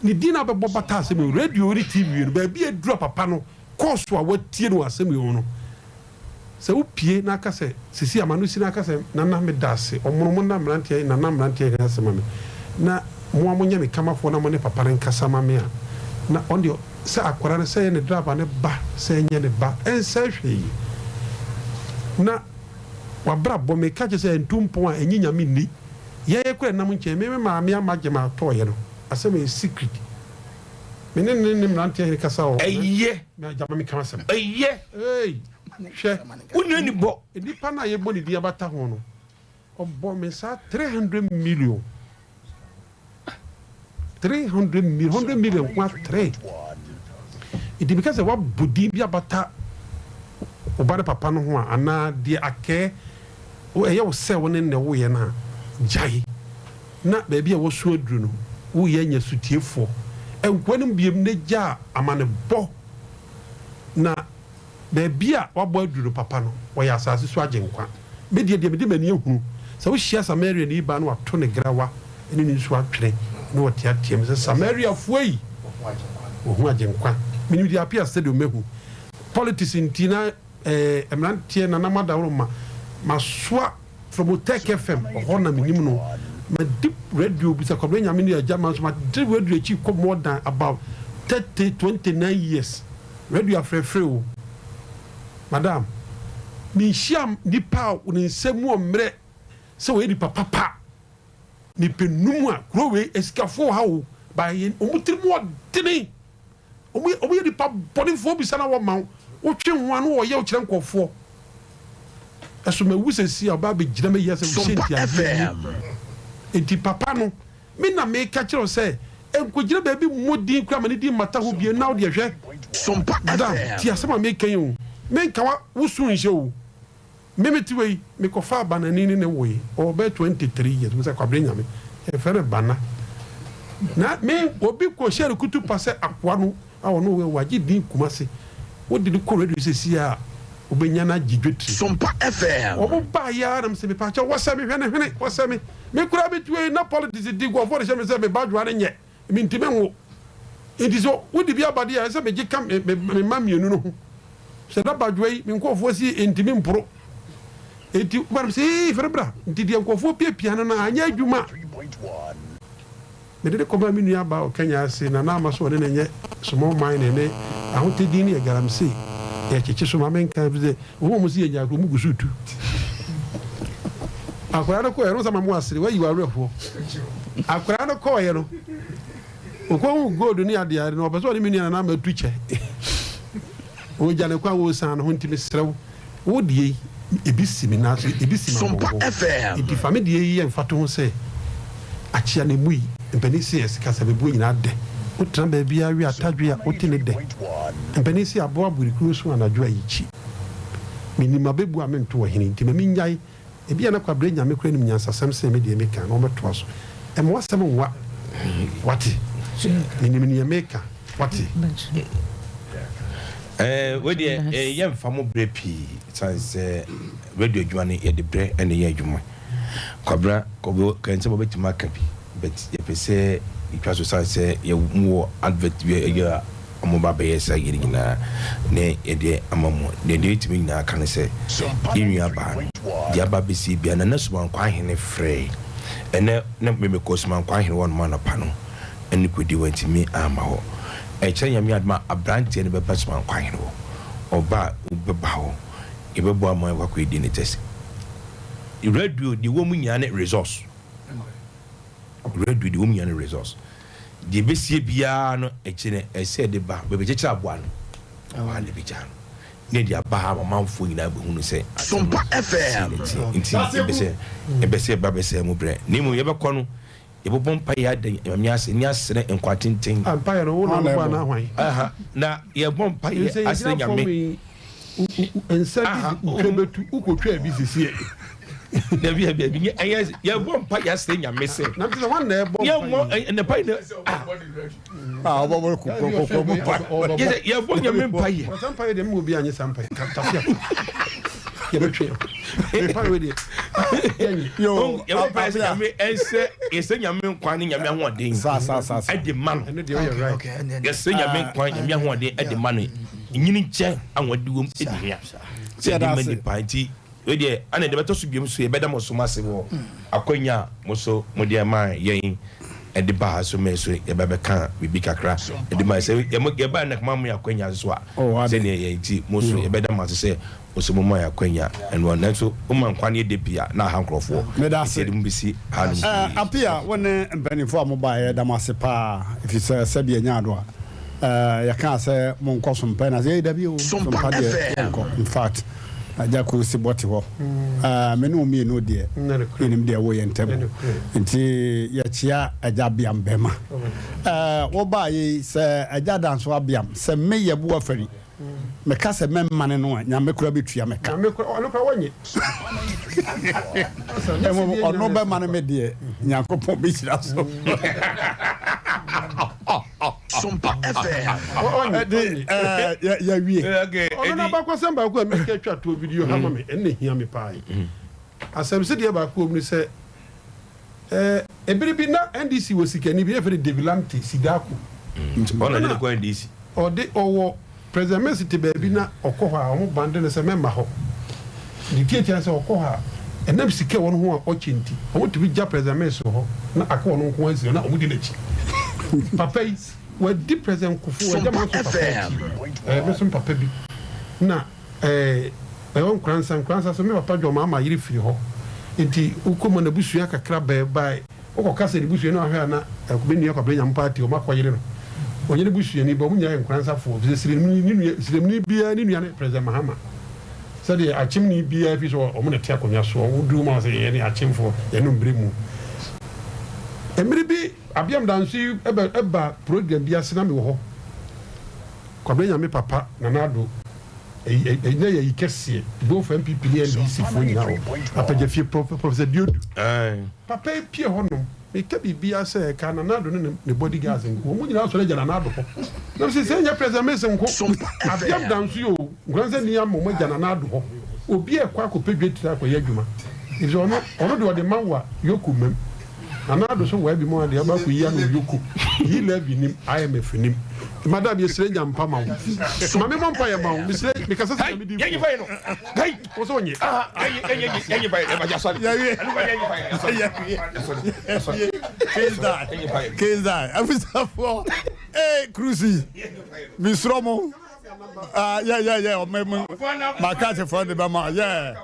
ni dina be bobata asem radio ri tv no ba bi edura papa no course wa watie no asem yo no se upie na aka se sisi amanu si na aka se na me dase omono na Mmrantehene na Mmrantehene asem me na mo amonya me kamafo na mo ne papa ren kasa ma me a na ondio se akwara ne se ne driver ne ba se nye ne ba ense hwe na wabra bo me ka je se ntumpo a enyinya me ni ye kure na mo nche me maame amagye ma to ye no asem secret menene Mmrantehene kasa o eye me jama me kama asem eye hwe unani bo nipa na ye bo ni dia bata ho no obo me sa 300 million 100 million kwa 3 it because wa budi bia bata obare papa no ho ana dia ake o eye wo se wo ne wo ye na jai na ba bia wo so aduru no wo ye nya sutiefo enkwanim biem ne ja amane bo na ba bia wa bo aduru papa no wo ya asase so agenkwa me de mani ehunu se wo hia Samaria ni ba no ato ne grawa eni ni so atwere no wotia tiem se Samaria fuei wo hu agenkwa mini di apia stadium mehu politics intina Mmrantehene na namada roma maswa from Tech FM hona minim no ma deep radio bisa ko nya mini ya German so ma deep radio chi ko more than about 29 years radio afrefre madam ni shiam ni pa unin semu omre se we di papa ni penum a krowe eskafo hawo ba yen omutirimu odene omu di pa body fo bisa na wo ma wo twe ho anu wo ye wo kire nkofo ɛso ma wusa si ɔba be gyina me yɛ sɛ wo enti papa no me na me ka kyerɛ sɛ enkogyina baabi modin kura ma ne din mata ho bie na wo de hwɛ Sompa madam ti asema me kan o me nka wa wusu nhyɛ o me meti wei me kofa banani ne wei o be 23 years me say kwabre nyame e fere bana na me obi ko share kutu pase akwa no awo no we waji din kumase wo de ko radio se sia obenya na gidwetri Sompa FM obo ba ya na me se me pa cha wasa me hwene wasa me kura betwe na politics di go for me se me badwa ne nye me ntime wo enti so wo di bia bade ya se me gika me mamienu no se da badwa yi me nkofo si ntime mporo enti wo se ferebra enti di nkofo piapia no na anya adwuma me de ko ba minu aba o Kenya se na na maso ne nye small mine ne ahotedi ne garamse ya cheche so ma men kan bize wo mo si enya ko mu gusutu akwara no ko e no sama mo asire wa yiwa refo akwara no ko ye no okwo gold ni ade ade no obeso ni minu na ma tuche o jane kwa wo san ho ntimi serew wo die ebisi mi na so ebisi ma Sompa FM edi fami die yi enfato ho se achia ne mui mpenisi esika sabe bu nyina de o tran ba bia wi atadwe a o tene de mpenisi abo aburi kruso anadwo ayichi minima bebu amento wa hini ntime minyai ebia na kwabre nyame kura ni nyansa samse me de me kan no meto aso e mo asem nwa wati minimi ni meka wati we de yem famo brepi sanse radio adwuma ne ye de bre ene ye adwuma kwabra ko kan se bo betima ka bi but ye pese itwa so sanse ye mu advert ye amoba be ye say nyina ne ye de amamu ne de itimi nyina kan se inua ba ya ba be si bia na nasuman kwa hene frey ene na me ko suman kwa hene won ma na pa no eni kodi wantimi ama ho e kyenya mi adma abrante ne be pasman kwa hene wo oba ubeba ho ibebo amon kwa ko edi ne test radio di wo mu nya ne resource radio di wo mu nya ne resource di besie bia no e kyene e se de ba be kyekira aboa no wa le bija no ne di aba manfo nyina be hunu se Sompa FM inti ebese ba bese mu bre ni mu ye be kɔ no ebo bompa ya de miase ni asere enkwatenten ampa no wo no ba na hwan aha na ye bompa ye asere nyame ensa di ukwebetu ukotwa bi sisi na bia ye bompa ya asere nyame se na tse wan na bompa ye mo ne pa ne obo ko ye bo nyame mpa ye sampa ye de mo bi anye sampa tafia ye betwe e pa we de yo ye bo pa se nyame ense ese nyame nkwan ne nyame ahoden sa e de man ene de you right ye se nyame nkwan nyame ahoden e de man nyini nche anwade wom e de hia se de mani panti we de ana de beto so biem so ye beda mo so mase wo akwanya mo so mo de man yen e de ba so me so ye bebe kan bibi kakra e de ma se ye ba na kama mo akwanya so a se ne ye ti mo so ye beda ma se osumo ma akwanya enwo na so o man kwane de bia na ha nkrofo se de mbisi ha no apia woni mpanifo amoba ye damase pa if se se bia nya do ya kan se mo nkoso mpa na se da bi o Sompa de in fact aja ko si boti ho me no mi no de enim de wo ye ntem nti ya chia aja biam bema wo ba yi se aja danso abiam se me ye bu afari me ka se me mane no nya me kura betua me ka me kura ono kura wonye ono be mane me de nya ko pon bi sira so Sompa FM. Ya wie. Ono na ba kwasem ba ko me ka twa to video ha ma me enne hia me pai. Asem se de ba ko mu se ebiribi na NDC wo sikani bi e fe devilante sidako. Ona de ko NDC. O de owo president Messi te baabi na okọ ha o bande ne se memma ho. Di tietia se okọ ha enam sike won ho a ochenti. O to bi ja president Messi ho na akọ won ho ansi na o mu di nachi. Papa is we di president kufu we jama so papa me so papa bi na on kransa so me papa jo mama yiri firi ho enti ukomo na busua kakra bai o kasa ni busua na ahwe na ko be ni ko be nyam party o makwa yiri no onye ni busua ni bo mu nya kransa fo sire ni bia ni nua ne president Mahama said the chimney be a fish or Omonata Conaso, who do more say any achim for Yanumbrimu. And maybe Abiam Dancy about program be a Sinamo. Kwabenya me papa Nanado. A cassie, both MPP and DC for now. After few Professor Dude. Papa Pierre Hono, it can be as a canonado, the bodyguards and woman also Janado. No, she said, your present mason, I am down to you, grandson Yamo Janado, will be a quack who paid to Yaguma. It's not the Mawa, Yoku. Another so will be more the Abaku Yan Yoku. He left in him, I am a film. Madame, you say, I'm Pama. Mammy Vampire Mount, because I was on you. Case that. I was for hey, Cruzy, Miss Romo. Yeah. My cat from the Bama. Yeah.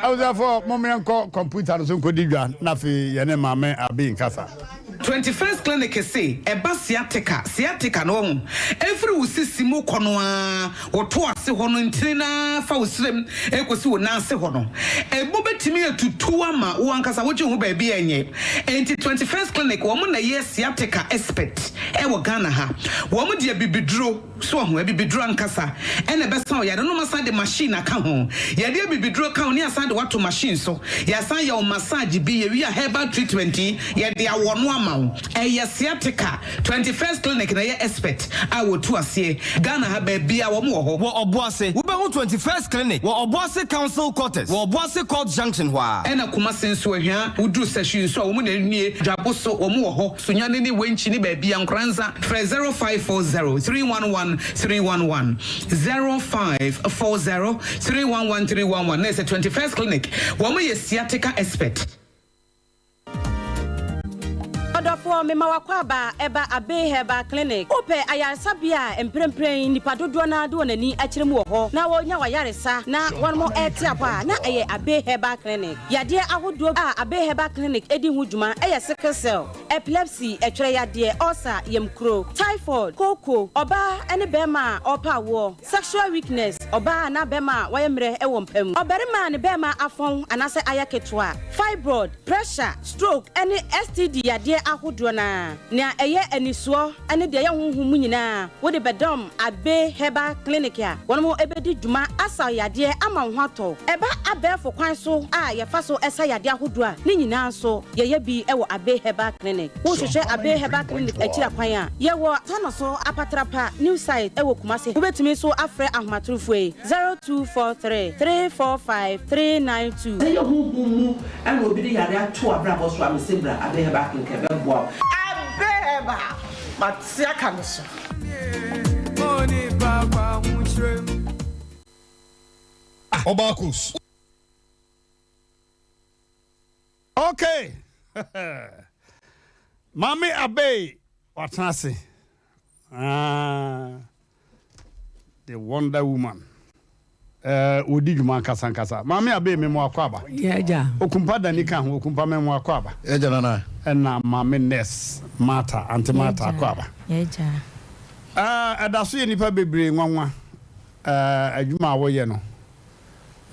I was there for moment computer, so could you Nafi, Yanema, man, are being Casa. 21st clinic say eba sciatica no mo every usisimu konoa oto ase hono ntina fa usrem ekosi wo na ase hono ebo betimi atutu ama wo ankasa wo ho ba bia enye enti 21st clinic wo mo na ye sciatica expert e wo Ghana ha wo mo de bibiduro so ho bibiduro ankasa ene besa o yade no masa de machine aka ho yade bibiduro ka ho ne asa de wato machine so ya san ya o massage bi ye wi herbal treatment yade awono ama sciatica 21st clinic na ye expert I will to ase Ghana ha ba bia wo mo ho wo oboase wo be 21st clinic wo oboase council quarters wo oboase court junction hwa ena kuma senso ahia wo dru session so wo mo na nie dwaboso wo mo ho sunyane ni wenchi ni ba bia nkranza 0540311311 0540311311 na say 21st clinic wo mo ye sciatica expert. For me mawakwaba eba abe heba clinic ope ayansabia emprempren nipa dodo na do nani akiremu ho na wonya wayaresa na won mo etiapa na eye abe heba clinic yade ahodo a abe heba clinic edi hudwuma eye sickle cell epilepsy etwere yade ulcer yemkro typhoid koko oba ene bema opa wo sexual weakness oba na bema wayemre ewo mpam oberima ne bema afon anase ayaketwa fibroid pressure stroke ene STD yade ahodo na eye eniso ene de ye honhum nyina wo de bedom abe heba clinic a wono ebedi dwuma asa yade ama hwato eba abefo kwan so a ye fa so esa yade ahodo a ne nyina so ye bi ewo abe heba clinic wo hwehwe abe heba clinic akira kwan a ye wo tano so apatrapa new site ewo kumase wo betimi so afre ahomatrofo 0243 345 392 ye honhum ene obi de yade ato abrabo so amsembra abe heba clinic ebebo abeba matsia kaniso Money baba mushroom Obakus. Okay. Mami Abe Watanasi. The Wonder Woman. Odi juma kasankasa. Mami Abe memo akwaba. Yeah. Okumpa danika ho okumpa memo akwaba. Yeah, nana. Na mami Ness Mata antimata akwaba. Yeah. Adaso ye nipa bebre nwanwa. Adwuma awoye no.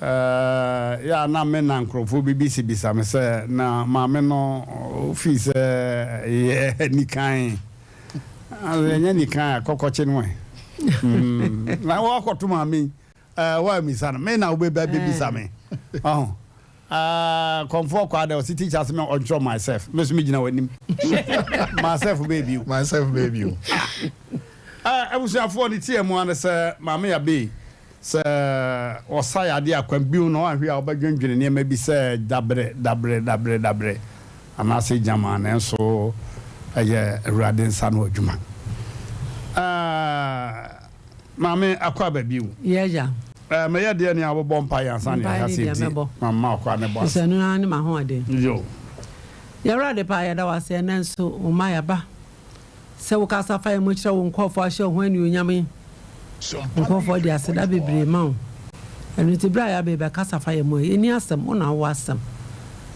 Ya na me na nkrofo BBC bisa me se na maame no office nikan anya nikan akokoche no na wa akoto maame wa mi sana me na obeba BBC me comfort kwada o teachers me on myself me so me gina wanim myself baby abusuafo ni tie mu an se maame ya be se osaya de akwambiu no ahwe a obadwendwene ne ma bi se dabre ama se jama na enso aye awrade nsa no adwuma maame akwa babiu yeah me ya de ne abobọ mpa ya nsa ne ya se ti mama akwa ne boss se no na ma ho ade yo ya awrade pa ya da wase na enso o ma ya ba se wo ka safa e mo kire wo nkofo ahye ho ani onyame nkofo di aseda bebre ma o enu ti bra ya be ka safa e mo eni asem ona wo asem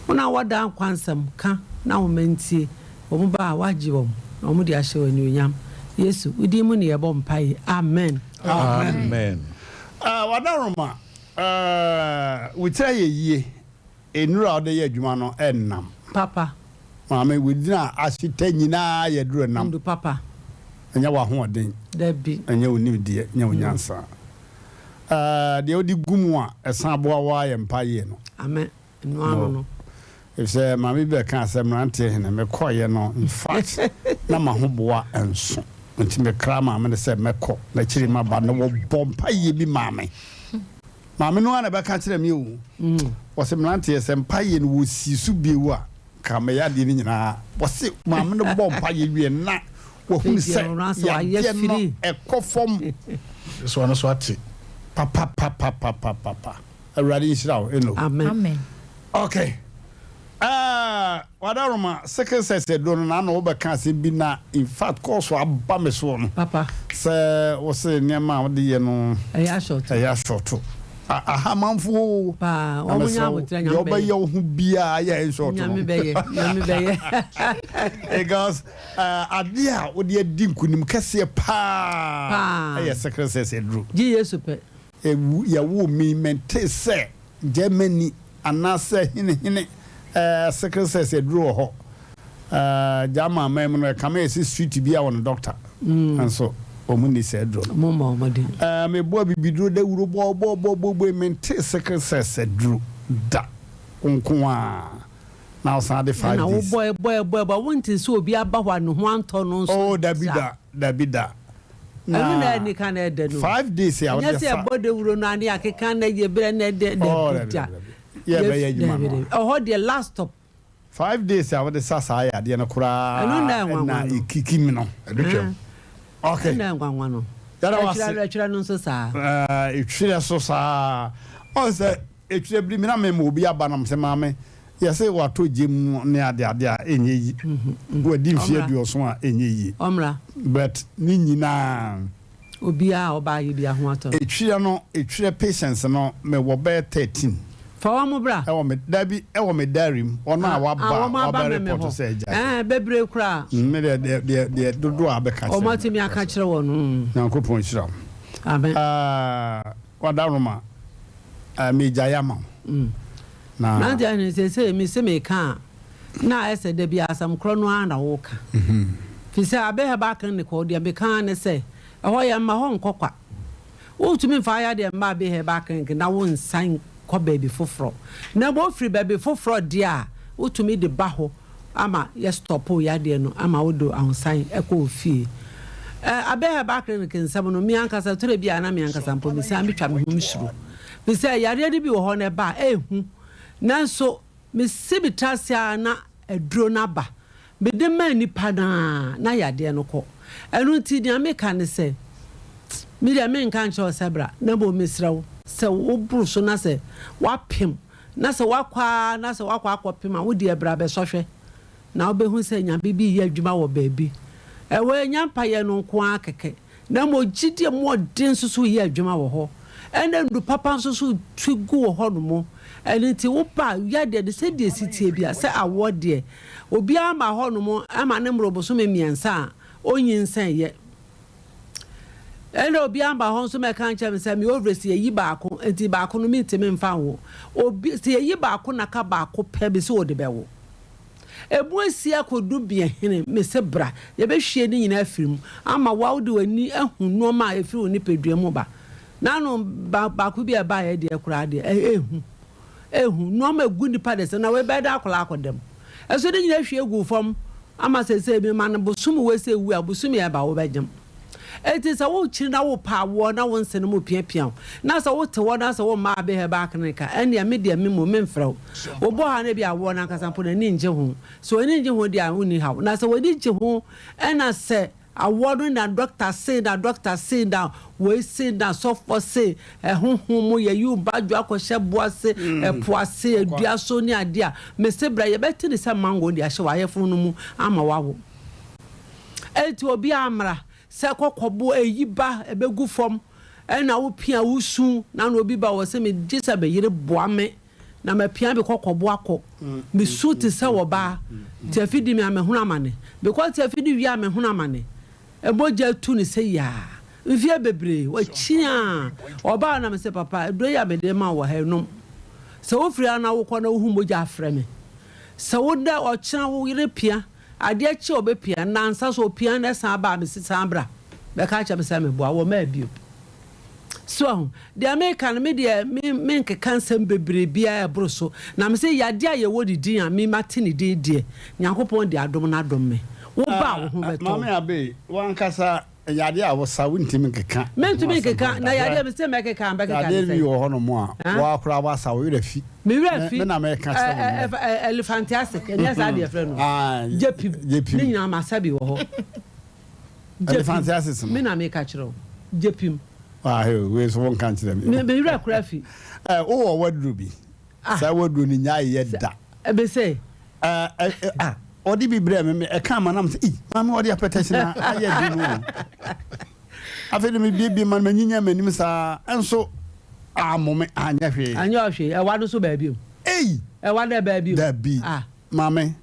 ona wada kwansem ka na wo mentie wo mo ba waji wo mo di ahye ani onyam yesu udi mu ne ye bom pai amen wadaroma we try ye enura ode ye adwuma no ennam papa maame we dina asita nyina ye duro nam ndu papa enya wa ho oden dabi enya onim die enya onyansa de odi gumu a esan aboa wa ye mpa ye no amen no ano no if say maame be kan Asem Mmrantehene me koye no in fact na ma ho boa enso nti me kra maame ne say mekọ na chiri ma ba no bo mpa ye bi maame no ana be kan kire me o Asem Mmrantehene say mpa ye no wo sisu biewu a ka me ya de ni nyina wo se maame no bo mpa ye wie na wo hu say ya no ekofom so no so ati papa already israel eno amen okay wadaroma second say do no na obeka se bi na in fact course aba me so no papa say wo se niam a de ye no ya short aha manfo pa o munya wotra nyam yo ba ye ho bia ya short nyam be ye because adia wo de di nkunim kase pa ya second say do ji yesu pe ya wo mi mente say Germany anase hine second say draw ho jama mem no kama esi street bia won doctor and so omuni say draw mama madi me bo bibidro da wuro bo mente second say draw da nkoa now san the 5 days na boy want to so obi aba hwa no ho anto no so oh dabida I na ni kan e de no 5 days ya yes e bode wuro no ane akeka na ye bre na de yeah be ya juma oh the last stop 5 days ya wode sasa ya de na kura na ikiki mi no okay na ngwanwa no yara wase chira no so sa chira so sa o se chira bri mi na me mo obi aba na mse maame yese wato gem ne ade a enye yi wadi mfie duoso a enye yi omra but ni nyina obi a oba yi bia ho ato etwire patience no me wo be 13 fa wa mo bra e wo me darim ono a wa report say ja bebre kura me de dodo a be ka o matimi aka kire wo no Nyankopon hira amen wadaroma me jayama na jani se mi se me kan na ese de bia asam kro no ana wo ka fi se abe he ba kan ne ko de be kan ne se ho ya ma ho nkokwa wo tumi fa ya de ma be he ba kan na wo nsan ko baby foforo na bo free baby foforo dia wo tumi de ba ho ama ye stop ya de no ama wo do ansan e ko fie abe he ba kan ne nsam no mi ankasa tore bia na mi ankasa mpo mi sa mi twa me hu mshuru bi se yare de bi wo ho ne ba ehu nanso me sibitasia na edro na ba me de ma nipa na yade no ko enu ti dia me kan se me dia me kan cho sebra na bo mesrawo se wo buru so na se wapem na se wakwa akopem a wo di ebra be sohwe na wo be hu se nya bibi ye adwuma wo baabi we nya mpa ye no ko akeke na mo gidie mo den susu ye adwuma wo ho ene ndu papa susu twigu wo ho no mo ene ti wo pa ya de se de sitie bia se awo de obi ama ho no mo ama ne mroboso me miensa onyinsan ye ene obi ama ho so me kan chem se me oversee yi baako enti baako no mi teme mfa wo obi se yi baako na ka baako pe be se wo de bewo ebu asia kodu bia hene me se bra ye be hwie ni nyina afirim ama wa wo de wani ehun no ma efiri oni pedua mu ba nanu baako bi eba ye de ekura de ehu no ma gu nipa de se na we be da akola akodem eso de nyina hwie gu fom ama se bi man bosum we se wu abosum ye ba wo begem eti se wo chiri na wo pa wo na wo nse no mo piapia na se wo te wo na se wo ma be he ba kanika ene ya media me mo memfrɛ wo bo ha na bi awo na kasampo na ni nje ho so ni nje ho dia uni ha na se wo di nje ho ena se awodo na doctor say that we say that so for say honhom ye yu badwo akɔhye boase poase adua so ni ade a me se bra ye beti ni se mango di ahye wa yefo no mu ama wawo eti obi amra se kokobo eyiba ebegu fom na wo pia wo su na no obi ba wo se me gisa be yire boame na ma pia be kokobo akɔ me su ti se wo ba ti afidi me amehuna mane because ti afidi wi amehuna mane eboja tu ni se ya mfie bebre wa chia oba na me se papa do ya me de ma wo ha no se wo firi ana wo kɔ na wo hu mogya afrɛ me se wo da ɔkyena wo yere pia ade akyi obepia nansa so pia na san ba me sisan bra be ka cha me se me boa wo ma bio so the American media me nkeka nsɛm bebre bia ebro so na me se yade a ye wo didi a me mate ne de die nyankopɔn de adom na adom me wo ba wo ho beto mama abe wan kasa yade a wo sa wintimi nkeka mentumi nkeka na yade me se me keka mbeka ka yade bi wo hono mo a wa kura wa sa wo refi me refi me na me ka fantastic enya sa de frɛ no jepi ni nyina ma sabi wo ho fantastic me na me ka kyerɛ jepim we so won kan kyerɛ me wura kura fi wo waduru bi sa waduru ni nya ye da be say odi bi bre me e kan manam se mama odi apetition na aye di no afede me bie man manyinya manim sa enso amome anya hwe e wado so ba bi e wado ba bi da bi mame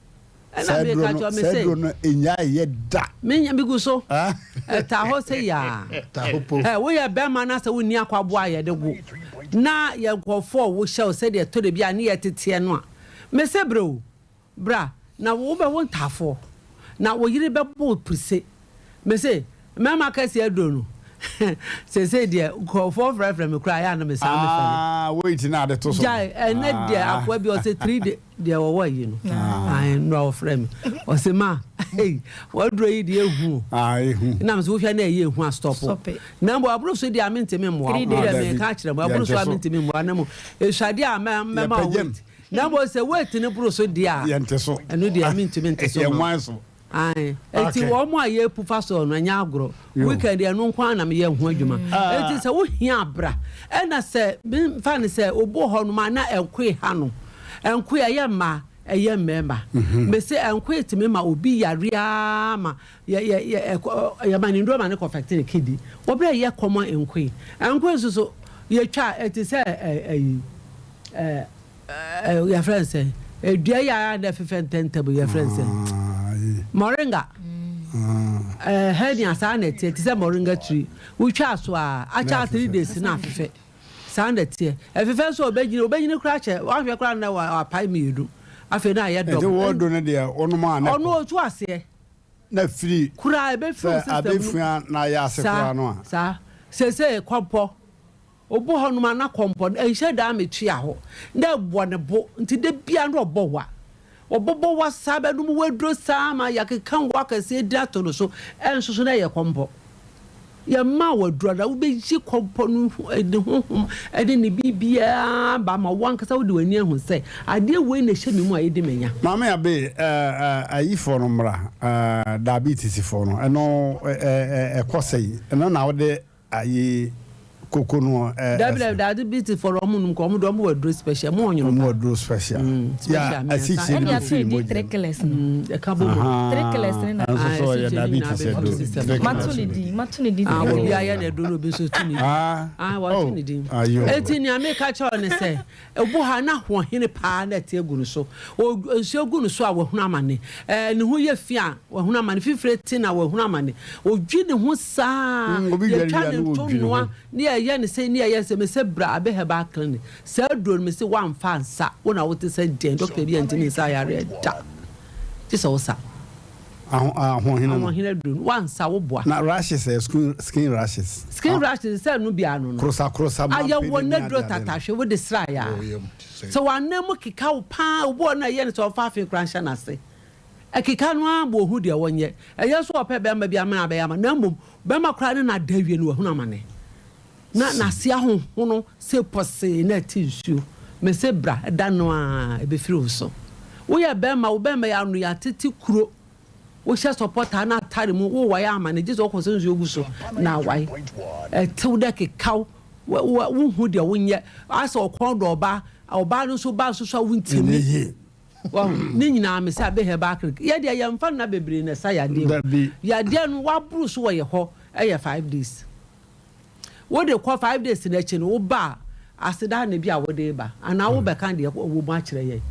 na be ka cho me say no enya ye da me nya bi gu so ta ho say ya ta hopo wo ye be man na se wo ni akwabo aye de go na ye nkofo wo hye se de to de bia na ye tete no a me se bra na wo be won tafo na wo yire be bo prise me se mama ka se adro no se de go for me cry ya na me sa me fa wait na de to so ja ene de akwa bi o se 3 de wo yi no no frame o se ma hey what do you dey hu ehu na me so hwa na ye hu a stop na mbo abro so de amintemi mo a me ka kire mo abro so amintemi mo na mo ehwade a mema wait na bo se wait ne bro so dia yente so eno dia amintemi nte so wan so eti wo mo aye pufa so no anya agro weekend eno nkwa na me ye hu adwuma eti se wo hia abra e na se fa ne se obo ho no ma na enkwe ha no enkwe aye ma eye mmemba me se enkwe etime ma obi yarea ma ye ma ni ndo ma ne confect ne kidi obi ye common enkwe so ye twa eti se your friend say edua ya na fefe ntentable your friend say moringa hernia sa na tie say moringa tree we twa so a acha 3 days na fefe sa na tie fefe so obegyini kura che wa hwe kura na wa pai meedu afi na ye dog e wo do ne de onu ma na onu otu ase na free kura ebe free system abefua na ya ase kura no a sa se kwampo obo honuma na kompo enhye da metwe aho na bo ne bo nti de bia no obowa obobo wa sabe no wedro sama yakekan wa kase di atoro so enso so na ye kompo ye ma wadro da wo be ji kompo no ede honhom ede ne bibia ba ma wankasa wo de wani ahu se ade we na hye mimu ayede menya mama ya be ayi for no mra diabetes for no eno ekosei eno na wo de ayi kokono diabetes for omunum ko omudo mo wadro special mo onyo mo wadro special ya asisi ni afi di trekeless e ka bo trekeless na so ya diabetes matuni di obi aya na do no be so tuni wa tuni di eti ni ameka cha one se obu ha na ho hene pa na te egu no so o nsu egu no so a wahunu amane ne ho ye fia wahunu amane fifre ti na wahunu amane odwi ne ho saa ye twa ne to noa ne ye ne se ne ye se me se bra abe heba clinic se adro me se wan fa nsa wona wote se den doctor bi antini sa yare da ti so sa hina dro wan sa wo boa na rashes skin rashes se no bia no crossa ma aye wona dro tatahwe wo de sra ya so wanam kika wo pa wo na ye ne so fa afi kransha na se ekika no abo hu de wonye eye so ope be ma bia ma be ya ma na mum be ma kra ne na dawie no hu na mane na sia ho no se pose na tinsu me se bra da no a e be firi so wo ye be ma ya no ya titi kuro wo hye supporter na tare mu wo wa ya ama ne jesu ko so nsu ogu so na wai tew da ke kaw wo hu de wonye asa okon do oba no so ba so so wuntimi wa ni nyina me se abe he ba krik ye de ye mfa na bebre na sa ya de ya de no wa buru so wo ye ho e ye 5 days wo de ko 5 days na chi no wo ba aseda na bi a wo de ba ana wo be kan de wo mu a kire ye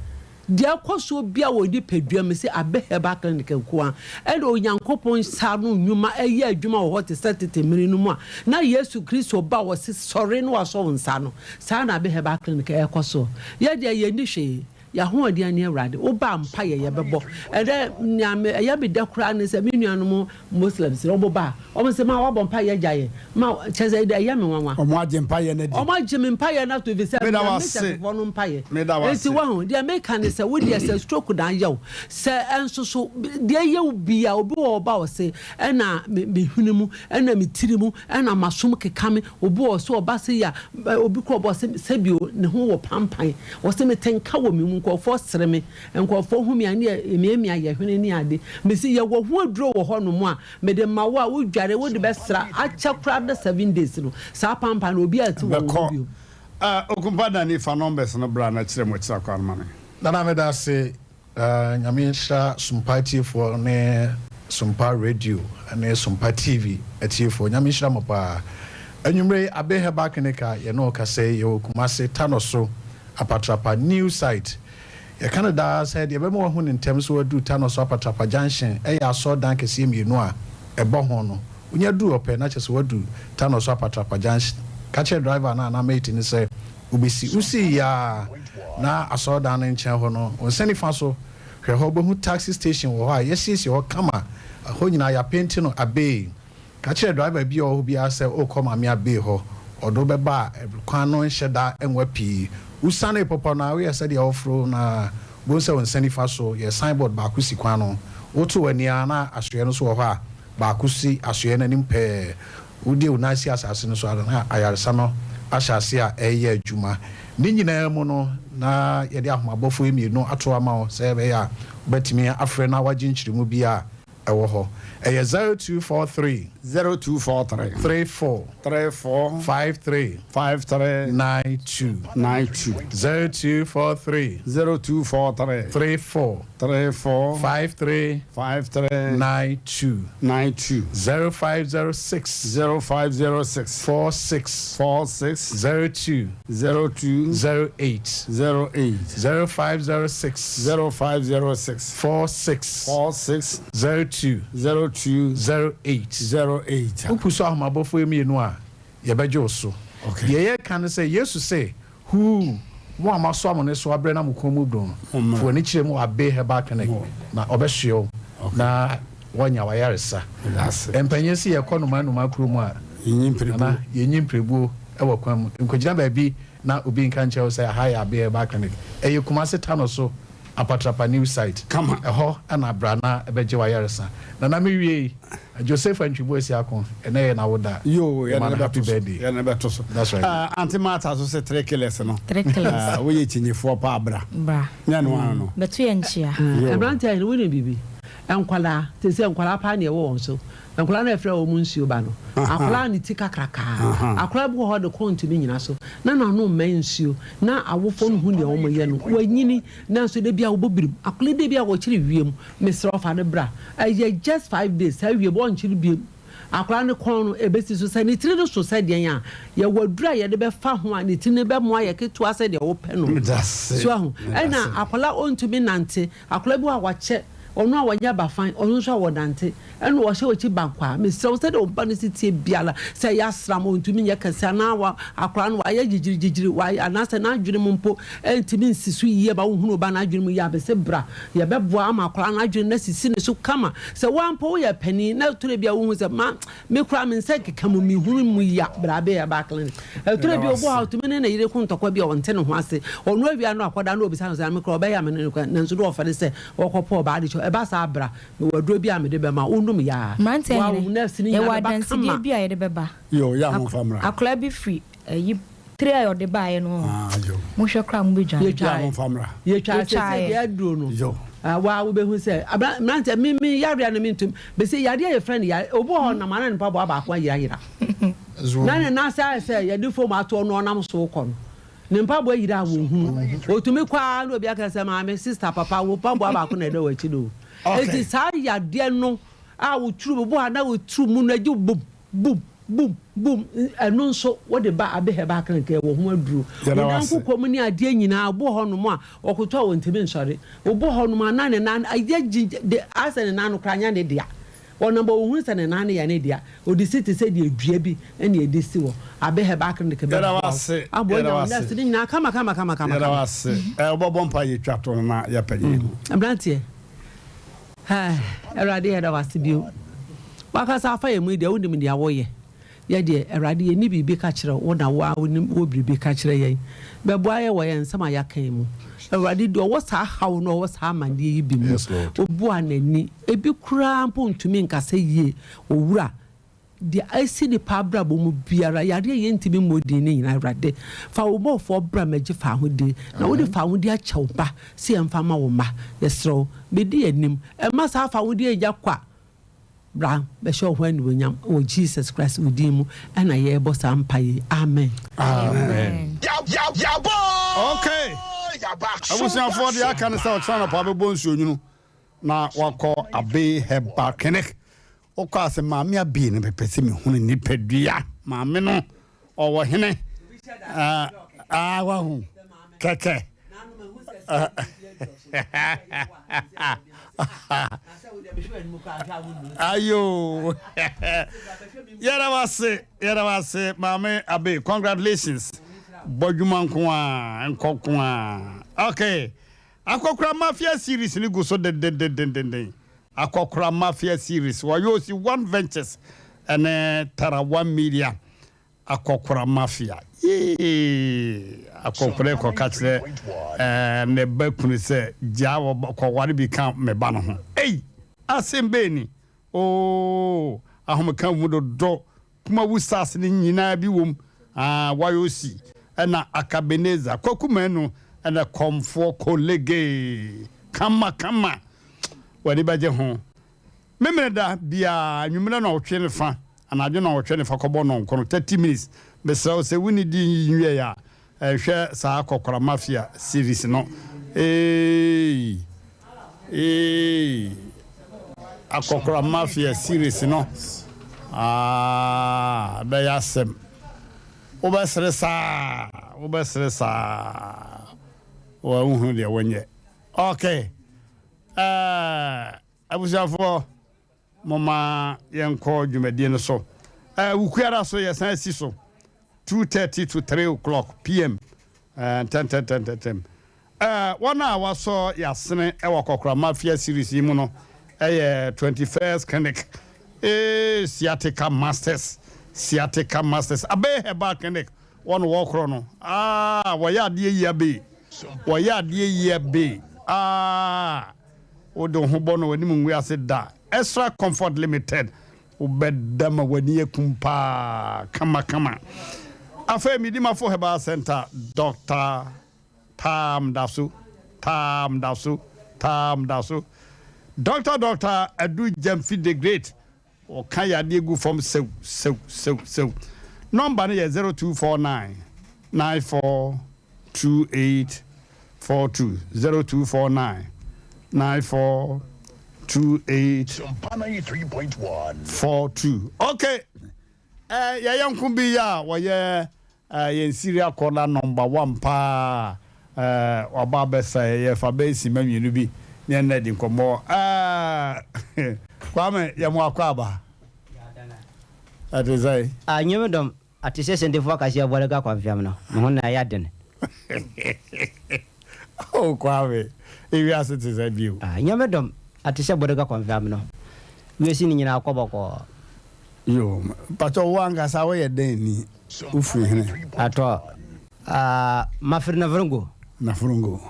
dia koso bia wo di pedua me se abe heba clinic nkoa e do Nyankopon sa no nwuma eye adwuma wo hote setete miri no mu a na Yesu Kristo ba wo se sore no waso nsa no sa na abe heba clinic e koso ye dia ye ni hwe ya ho ade ani awrade wo ba mpa ye bebo ede nyame ya be dekura ne se menuanom Muslims no bo ba o mo se ma wa bo mpa ye gyaye ma cheze ide ya me wanwa o mo agye mpa ye na di o mo agye me mpa ye na to be se me da mpa ye enti wa ho dia me kan se wo dia se stroke dan yaw se enso so dia ye bia obi wo ba wo se na me hunimu na me tirimu na masom kekame obi wo so oba se ya obi ko bo se bio ne ho wo pampan wo se me tenka wo me nkofo sreme nkofo hu me ane emiemia ye hwene ni ade me si ye wo hu aduro wo ho no mu a me de mawo a wo dware wo de besra acha kra da 7 days no sa pampa na obi ati wo bio okumpada ni fa numbers no bra na kire mo kira kwa ma na me da se nyame sha Sompa for ne Sompa radio ne Sompa TV for nyame sha mo pa anwumre abe heba clinica ye no ka se ye Kumase Tanoso apatrapa new site ye Canada said ye be mo hu in terms so do Tanoso apatrapa junction e ya so dan kese mienu a e bo ho no unya du ope na chese wadu Tanoso apatrapa junction catch driver na mate ni say ubisi usi ya na aso dan nchen ho no onsani fa so hwe ho bo hu taxi station wo ha yesisi ho kama ho nyina ya painting no abe catch driver bi o bi ase o koma me abe ho odo be ba kwan no nheda enwa pi usane popo na we said the offro na bonse onsani fa so ye signboard ba kusi kwan no woto wani na aswe no so ho a ba kusi aswe na nim pe udi unasi asase no so na ayaresa no ahyase a eye adwuma ni nyina mu no na ye de ahomabofo emienu ato ama o se be ya betimi afre na waje nchirimu bia ewo ho eye 0243 34 53 92 0243 34 53 92 0506 46 02 08 0506 46 02 08 upuso ahomabofo emienu a ye beje oso ye kan say Yesu say who mo amaso amone so abre na mukomu don fo ni kire mo abe heba connect na obehwe na wonya wayaresa empanyensi ye kono manu makrumu a yenyimprebu ewo kwam nkogina ba bi na obi nka nche say ha ya abe heba connect eye Kumase Tanoso apatrapa new site kama eho ana brana ebeje wayaresa na me wie Joseph Antwibo esi akon ene ye na woda yo ya na happy birthday ya na beto so that's right Auntie Martha so say 3 kilos no 3 kilos we ye chinyefo pa abra nya no ano beto ye nchia Mmrantehene we ne bibi enkwala te se enkwala pa ne wo wonso enkwala na efra wo munsuo ba no akwala ni tika kraka akwala bu ho de kontu bi nyina so na no mensuo na awofo no hu ne wo ye no wanyini na so de bia wo bobirim akwala de bia wo kire wiem mesra ofa ne bra just 5 days ha wie bo nkire biem akwala ne kon no ebesi so sa ne tire no so sa de yan ye wadura ye de be fa ho a ne tire ne be mo aye ketua sa de wo pe no so ho na akwala ontumi nante akwala bu a wache onu awanya ba fan onu so awodante enu wo hye ochi bankwa me se de ompa no sitie biala se ya sram ontumi nye kase na wa akora no aye jijiri wa anase na adwene mumpo entimi nsisu yiye ba wo hunu ba na adwene mu ya be se bra ye be boa ama akora na adwene na sisi ne so kama se wampo wo ye pani na tore bia wo hu se ma me kura me se kekamu mi hunu mu ya bra be ya ba clinic tore bia obo ha otumi ne na yire ku ntokwa bia wonte ne ho ase onu awia no akoda na obisa no me kura oba ya me ne nso do ofere se wokopo ba de eba sa abra me waduro bi a me de be ma onum ya Mmrantehene ye wadanse de bi a ye de beba yo ya mo famra akla bi free yi 3 ayo de ba ye no mo hwe kra mo bejwa ya mo famra ye twa se ye aduro no yo wa wo be hu se Mmrantehene mi yare na mi ntum be se yare ye friend ya obo ho na mana npa bo aba kwa yira na na sa se ye di fo ma to no nam so ko no ne mpa bo yira wo hu otumi kwa na obi aka se ma me sister papa wo pa bo aba ko na de wa chi do eti sa ya de no a wo tru bo na wo tru mu na ju bum boom boom ɛno nso wɔde ba abɛhɛ ba kankan wɔ ho aduro wɔnanko kɔm ne adeɛ nyinaa bɔ hɔ nom a ɔkoto a wɔntimi nsɔre wɔbɔ hɔ nom ana ne nan ayɛ de asa ne nan no kora nya ne dea wɔnamba wɔhu sɛ ne nan ne yɛ ne dea ɔde si te sɛ deɛ dua bi ɛne ɛde si wɔ abɛhɛ ba kankan bɛ abɔ nya wɔn dɛ nyinaa kama ɛbɔbɔ mpa yɛ twa to na yɛ pɛgye abranteɛ Awurade yɛ da wase bio wakasa afa yɛ mu deɛ wonim deɛ wɔyɛ yɛ deɛ Awurade yɛ ni biribi ka kyerɛ wo na wo biribi ka kyerɛ yɛn bɛboa yɛ wɔ yɛn nsɛm a yɛaka mu Awurade deɛ ɔwɔ saa haw no ɔwɔ saa amandeɛ yi bi mu ɔboa n'ani ebi koraa mpo ntumi nkasa yie owura deɛ asi nipa abrabɔ mu biara yareɛ yɛ ntumi mmɔden ne nyinaa Awurade fa wo bɔɔfoɔ bra magye fa ahode na wode fa ahode akyɛw ba sɛ yɛmfa ma wo ma yɛserɛ bɛdi anim ɛma saa fa ahode agya kɔ a bra bɛhyɛ ɔho animuonyam wɔ Jesus Christ wo din mu ɛna yɛbɔ saa mpaeɛ amen okay abusuafoɔ deɛ aka ne sɛ ɔkyerɛ nɔpa bɛbɔ nsuo nwunu na wakɔ abe heba clinic okɔ ase maame abi ne pɛpɛ sɛ mehunu nipadua maame no ɔwɔ hene wahu kɛkɛ ayo yɛra wase maame abi congratulations bɔdwuma nko a okay akɔkora mafia series ni go so den akɔkora mafia series wayosi one ventures and Tarawa Media akɔkora mafia akɔkora ko katre ne bakunu sɛ jawo ko wari bi kan me ba no ho Asem Mpe Nipa ahomeka mu do kuma wusas ni nyina bi wom wayosi na akabeneza kokumenu na komfo colleague kama wani baje ho memeda bia nwumena na otwe ne fa anadwo na otwe ne fa kɔbɔ no nkono 30 minutes besaw se wini di nwie ya hwɛ saa akɔkora mafia series no akɔkora mafia series no bɛyɛ asɛm wobɛsere saa wa uhu de wonye okay abusuafo mama yenko dwumadie no so wukuara so yesan si so 2:30 to 3 o'clock p.m. 10 wana waso yasene ewa kokora mafia series yi mu no 21st clinic sciatica masters abe heba clinic one walk no waya de ye be odo ho bo no wani mu nwi ase da extra comfort limited obedama wani ekumpa kama afa midima for heba center Dr. Tam Dasu Dr. Adu Jamfi the Great o kaya de gu from sew number is 0249 942842 0249 942842 okay ya yankumbi ya waye yen Syria corner number 1 pa obabesa ye fa besi manwenu bi ne na di nkomo kwame ya mu akwaba atezai anyemdom atise sende fo akasia bolega kwa fiam no ho na ya den oh kwame ewi asete bio anyemdom atise bolega kwa fiam no wiesi ni nyina akoboko yo pato wanga sa we den ni ufri hene ato mafirna vrungo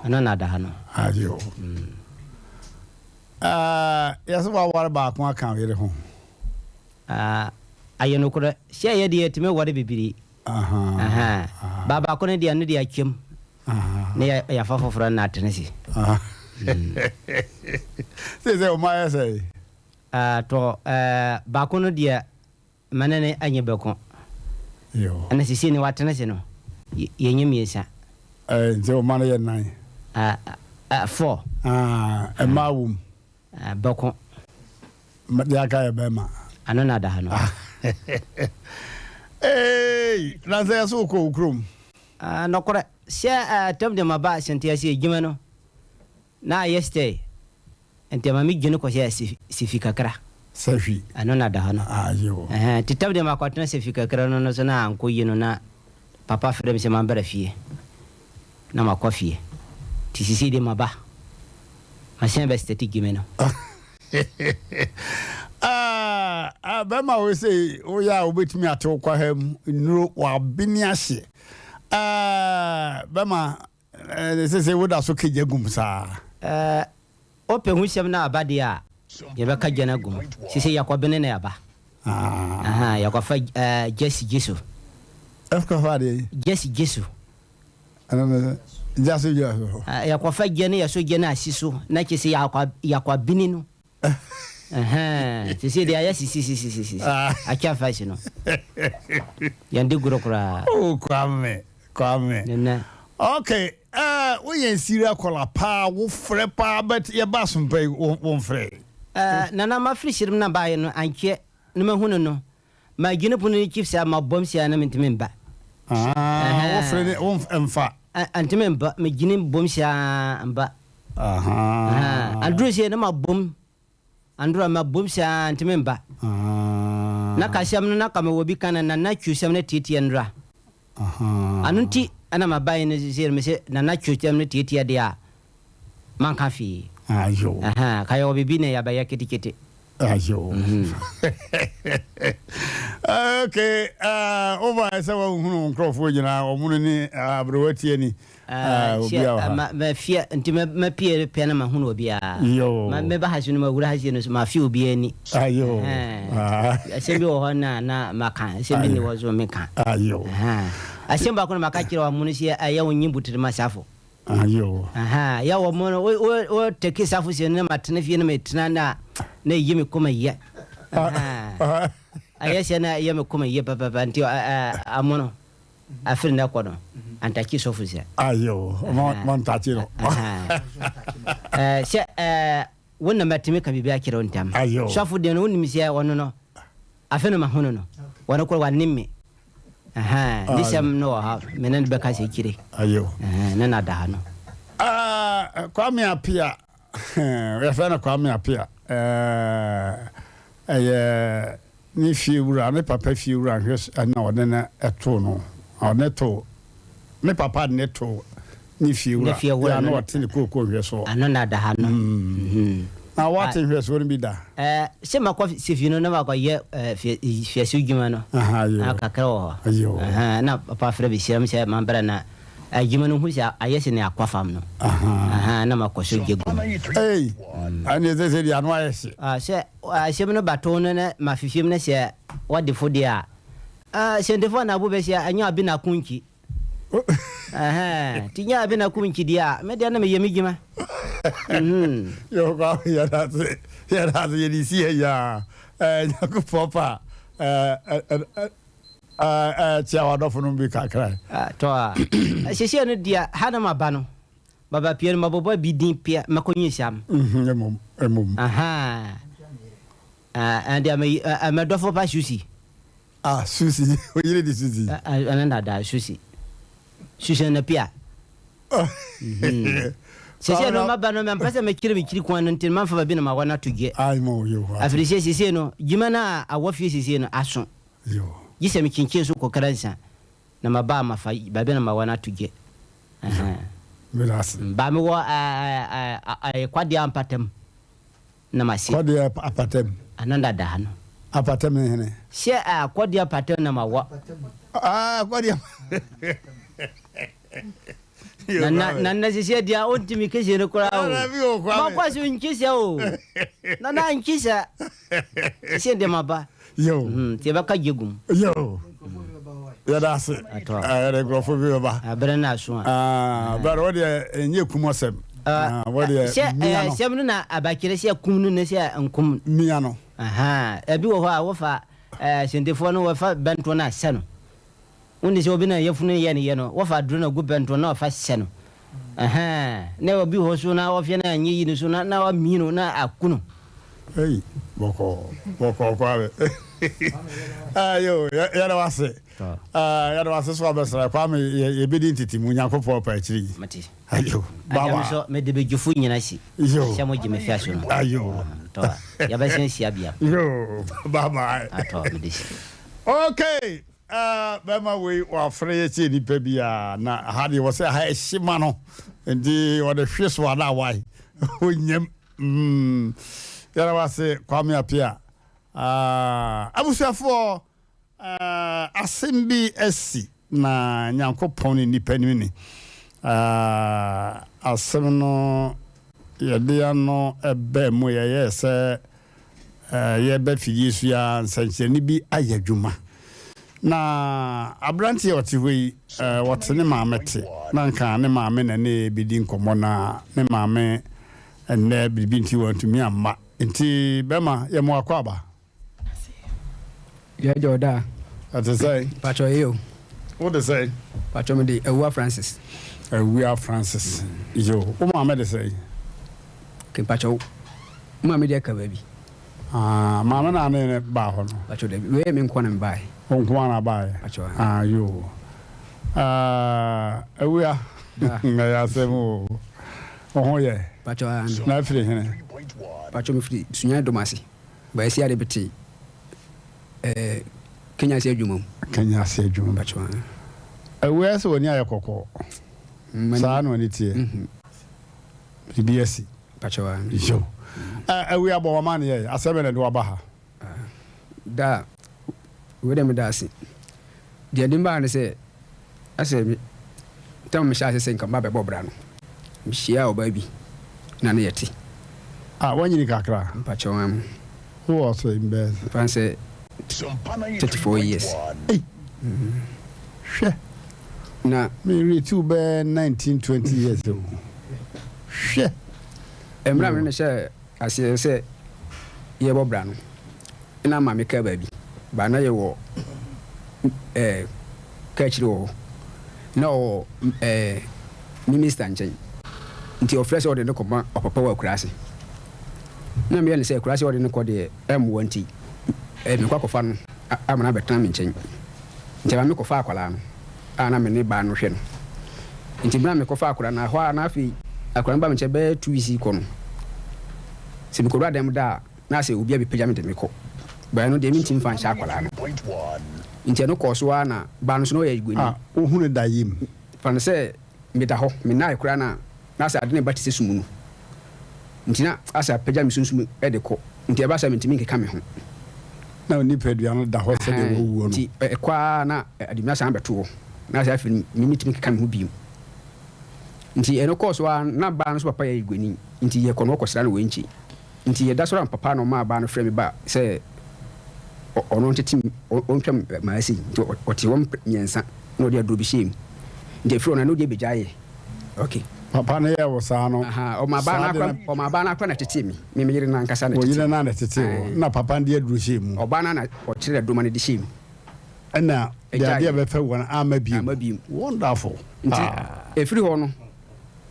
anana da hano adio yaso wa war ba ko aka yere ho ayeno kura sia ye de etime wore bibiri baba ko ne de anu de akwem ne ya fafoforo na atenesi se o ma yese to ba ko no de manene anye beko yo ana sisi ne watenesi no ye nyemiesa nze o ma na ye nan 4 emawum beko ya ka ye be ma anona da hano Hey, Nanza so ko ukrum. No kora sia tam de maba sentia si edwuma no. Na yesterday. Enti mami gene ko sia sifika kra. Safi. Ano na da no. Ayo. Ti tam de makwatna sifika kra no no so na anko yi no na papa frem se mambara fie. Na makofie. Ti sisi de maba. Machin besteti gimeno. Bema we say o ya obetimi ato kwa ham nuro wa bini ahye. Bema say woda so keje gum sa. Open hu sem na abade a ye be ka jana gum. Sisi yakobene na yaba. Yakofa Jesse Jesu. Afka de Jesse Jesu. Jasu yakofa jene yaso jene asiso na kisi yakobini no. Sisi de aya sisi. Akia fashi no. Yandi gurokura. Oh, kwame. Nena. Okay. We yen Syria kola pa wo frɛ pa but ye basum pay won frɛ. Nana ma frishirim na baye no anke no mahunu no. Ma gine punu ni chief sa ma bom sia na mentimemba. Wo frɛ ne won emfa. Antimemba me gine bom sia amba. Andrew sia na ma bom. Andrew ma bom sia antimemba. Na ka siam no na ka me wobi kana na twusem na titi andra. Anunti ana mabaye ne zir me se na twusem na titi dia. Man ka fi. Ayo. Kayo bibi ne ya ba ya kiti. Ayo. Okay, over so hunu nkrofo nyina omunu ni abrowati ani. Ma fia nti ma pie pena ma hunu obi a. Ma me ba hasu no ma wura hasu no ma fi obi ani. Ayo. Asembi wo hona na maka, asembi ni wo zo meka. Ayo. Asemba ko na maka kira wa munu sia aya wonyi butiri ma safo. Ayo. Ya wo mono o teki safo sia na matene fie na metina na yimi koma ye. Ayesha na yimi koma ye papa nti amono. Afiri na kono. Antaki sofu sia. Ayo. Mon tatino. Se wonna matime ka bibia kira ontam. Sofu de no wonni sia wono no. Afeno ma hono no. Wono ko wannimme. Nisam no ha menen be ka se kire. Ayo. Na da no. Kwame apia. We fa na kwame apia. Ni fiura ne papa fiura hwes na wona na eto no. Oneto ne papa neto ni fiura. Ya no watini koko hweso. Ano na da no. Na wati hweso ni bi da. Se makwa sifino na makwa ye fiasu gima no. Na kakra wo. Ayo. Na papa frɛ bi siam se mambra na agima no hu sia ayese ne akwafam no. Na makwa so gegu. Hey. Ani ze dia no ayese. Se asem no bato no na mafifim na se wade fodi a. Se ndefo na abu be sia anya abi na kunki. Tinya abi na kunki dia me dia na me yemi gima. Yo kwa ya da ye di si ya nyaku popa chawa do funu bi kakra to sese no dia hana maba no baba pie no mabobo bidin pie makonyi siam emum and am do for pa susi susi o yire di susi ananda da susi na pia sese no maba no mpasa mekiri kwa no ntin manfa babi na mawana tuge mo yo afrise sese no jimana awofie sese no aso yo yise mikinkin so kokaransa na maba mafa babi na mawana tuge Miras. Ba me wo kwade ampatem na masi. Kwade ampatem. Ananda da no. Ampatem ne. Se kwade ampatem na mawa. Kwade. Na sisi dia ontimi kese no kora o. Ma kwasi unkisa o. Na nkisa. Se de maba. Yo. Te baka jegum. Yo. Ya dase. Re grofo bi ba. Abere na so. But what enye kumosem. What se no na abakire se kumnu ne se nkum mia no. Ebi wo ho a wo fa sentefo no wo fa bento na se no. Undi se obi na yefunu ye no wo fa duro na gu bento na wo fa se no. Ne obi ho so na wo fe na anyi yi no so na wa mi no na akuno. Hey, boko kwabe. Ayo, ya na wase. Ya na wase so abesra kwa me ye bedi ntiti mu Nyankopɔ pa akiri. Mati. Ayo, baba. So me de bejufu nyina si. Yo. Sha mo jime fi aso no. Ayo. To. Ya ba sen sia bia. Yo, baba. Ato me de. Okay. Bema we wa freye ti ni pa bia na ha de wo se ha ehima no. Ndi wo de hweso ada wai. Onyem. Yara wase kwame apia. Abusuafo Asem bi esi na Nyankopɔn ni nipa ni ni. Asem no yɛde ano ebe mu yɛyɛ sɛ yɛbɛ fidie so ya nsankyerɛni bi ayɛ adwuma na abranteɛ ɔte hɔ yi wɔte ne maame te na nka ne maame na ne bidi nkɔmmɔ na ne maame ɛnɛ biribi nti wɔntumi amma nti bɛma yɛ mo akɔ aba yɛ jɔda ate sɛ patro yo what de say patro me de Ewua Francis yo o maame de say ke patro maame de ka baby maame na ne ba hɔ no patro de we me nkɔ na mbae nkɔ na bae patro yo Ewua na ya sɛ mo ho yɛ patro na firi hene patro me firi sunya domasi ba esi ade beti Kenya se adwuma patro Ewua sɛ woni ayɛ kɔkɔ saa no ni tie BBS patro yo Ewua bɔ ma ne yɛ asɛm na de waba ha da we dem da ase de dimba ne sɛ asɛ tam me sha sɛ nka ba bɛ bɔbra no mhia oba bi na ne yɛte wanyini kakra patro who was in bed fan sɛ 34 years hwɛ na me retu be 19-20 years old hwɛ emra me ne hyɛ ase sɛ yɛ bɔbra no ina ma me ka ba bi ba na yɛ wɔ ka kyiri wɔ na o minister nkyɛn nti ofrɛ sɛ ɔde ne kɔma ɔpapa wa kurase na me yɛ ne sɛ kurase ɔde ne kɔ de M1T me kwa kofa no amana betena me nkyɛn nti ba me kofa akwala no ana me ne ba no hwɛ no nti bra me kofa akwala na hɔ na afi akwala ba me nkyɛ be 2 weeks ko no se me ko ra dem da na sɛ obi abi pagya me de me kɔ ba no de me ntim fa nhyɛ akwala no nti no kɔ so na ba no so no yɛ gwani ohunu da yim fa no sɛ me da hɔ me na akwala na sɛ ade ne ba te sɛ sumu no nti na asa pagya me sunsum e de kɔ nti ba sɛ me ntimi nkeka me ho na oni pedua no da hɔ sɛ de wo no nti kwa na adimna san beto na sɛ afiri mimi timi keka me ho biom nti eno course wa na ba no so papa yɛ gwani nti yɛ kɔ no kɔsra no wenchi nti yɛ da so ran papa no ma ba no frɛ me ba sɛ ɔno ntete ɔntwam maasi nti ɔte wɔm nyensa na ɔde aduro bi hyɛm nti afiri ɔno na ɔde begyae okay papa ne yɛ wo saa no o ma ba na akwa na tete mi me yire na nkasa na tete o yire na tete na papa ndi aduro hyɛm o ba na o kyerɛ aduro ne de hyɛm ɛna de ade be fɛ wona ama bi wonderful nti efiri hɔ no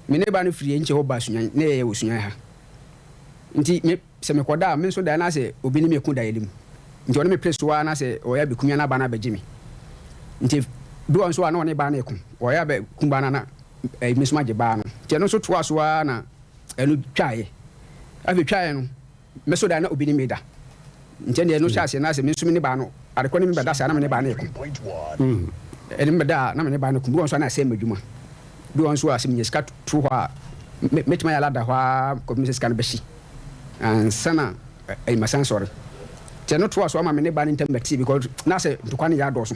me ne ba no firi nkyɛ hɔ ba sunyan na yɛ wo sunyan ha nti me sɛ me kɔda me nso da na sɛ obi ne me ku da yɛlim nti ɔne me presoa na sɛ ɔyɛ bekumia na ba na bɛgye me nti bi ɔnso a na ɔne ba na eku ɔyɛ ba kumba na me so magye ba no nti ɛno nso toa so a na ɛno twaeɛ afei twaeɛ no me so da na obi ne me da nti ɛne ɛno hyɛ ase na sɛ me nso me ne ba no adekɔ ne me bɛda saa na me ne ba na eku ɛne me bɛda na me ne ba no ku bi ɔnso na asɛ madwuma bi ɔnso a sɛ me sika to hɔ a metuma yɛ lada hɔ a kɔmi sɛ sika no bɛhyi ansa na masan sɔre nti ɛno toa so ama me ne ba no ntam bɛte because na sɛ ntokwa ne yɛ adɔɔso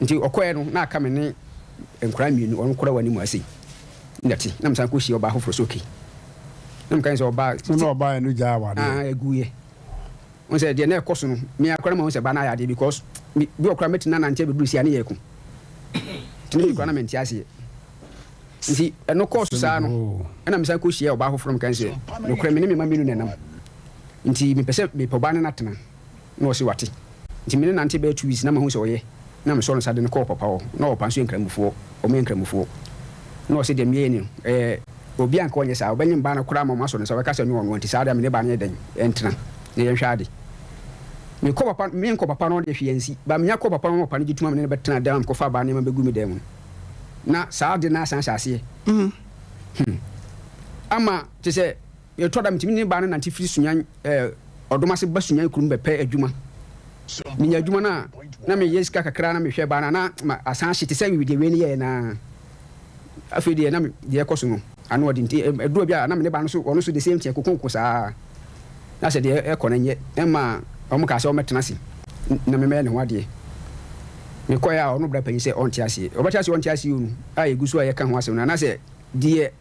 nti ɔkɔɛ no na aka me ne nkura mienu ɔno kora wani mu ase ndati na msan ko hyi ɔba hoforo so okay na mkan sɛ ɔba no gya wa de aguye on sɛ de na ɛkɔ so no me akora ma on sɛ ba na yade because bi ɔkora metina na ntia be dusi ane yɛku tini kora na menti ase nti ɛno kɔ so saa no ɛna msan ko hyi ɔba hoforo mkan sɛ no kora me ne me ma mienu nanam nti me pɛsɛ me pɔba ne natena na ɔse wate nti me ne nante be 2 weeks na ma hu sɛ ɔyɛ na me sɔre sa de ne kɔ papa hɔ na ɔpa nso nkramufoɔ ɔmo nkramufoɔ na ɔse de me ni obi anka onye sa obenye mba na kura mama so ne so weka se nyu ono nti sa da me ne ba ne den entena ne ye hwade me ko papa no de hwiansi ba me yakọ papa no papa ne gituma me ne betena da ko fa ba ne ma begu me dem na sa de na san sase ama te se ye to da mtimi ne ba ne nanti firi sunyan odoma se ba sunyan kurum be pe adwuma minya adwuma na me yeska kakra na me hwe ba na asan hye te se wi de we ne ye na afi de na me de ko so no ano odi nti eduro bia na me ne ba no so ono so the same thing kokon saa na se de e ko na nye ma omo ka se o metena si na me me ne ho ade me ko ya ono bra panyi se on ti ase o ba ti ase on ti ase unu a egusu a ye ka ho ase na se de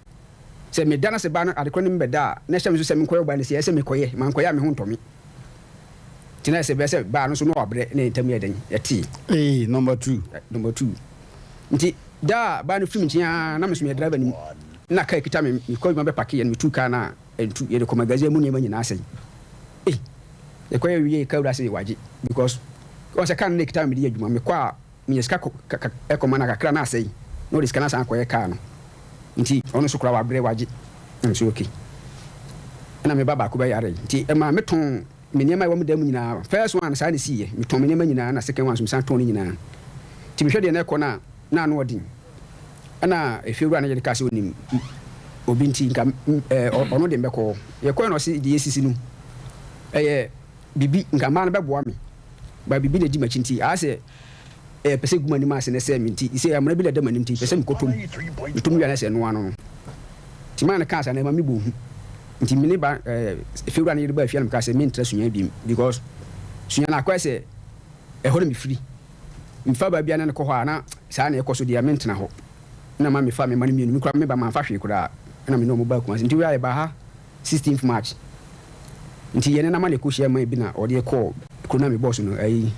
se me dana se ba no ade ko ne me da na hye me so se me ko ba ne se me koye man koye me ho ntomi tina se be se ba no so no obre na entam ye den eti number 2 nti da ba no film tia na me so me driver ni na kai kita me ko me be pake ye me tu ka na entu ye de ko magazine mu ne ma nyina asen e ko ye wie ka wura se waje because o se kan ne kita me di adwuma me kwa me yeska e ko mana kakra na asen no risk na san ko ye ka no nti ono so kura wa bre waje nso okay na me baba ko be yare nti e ma me ton me niema wo me dam nyina first one sa ne siye me ton me niema nyina na second one so me san ton nyina nti me hwe de na ko na no odin ana efiwura na ye ka se onim obi nti nka ono de mbeko ye ko no se di esisi nu bibi nka ma na beboa me ba bibi na di machi nti a se pese guma ni ma se ne se mi nti ise amra bi le da manim nti pese mi kotom mitum ya na se no ano ti ma na ka sa na ma mi bo hu nti mi ne ba efiwura na ye ba afia na ka se mi ntra sunya bi because sunya na kwa se ho mi free mfa ba bia na ko ho ana sa na ye ko so dia mi ntena ho na ma me fa me ma ni mi kura me ba ma fa hwe kura na me no mo ba kuma nti wi aye ba ha 16th March nti yene na ma le ko hye ma bi na ode ko kuna me boss no ai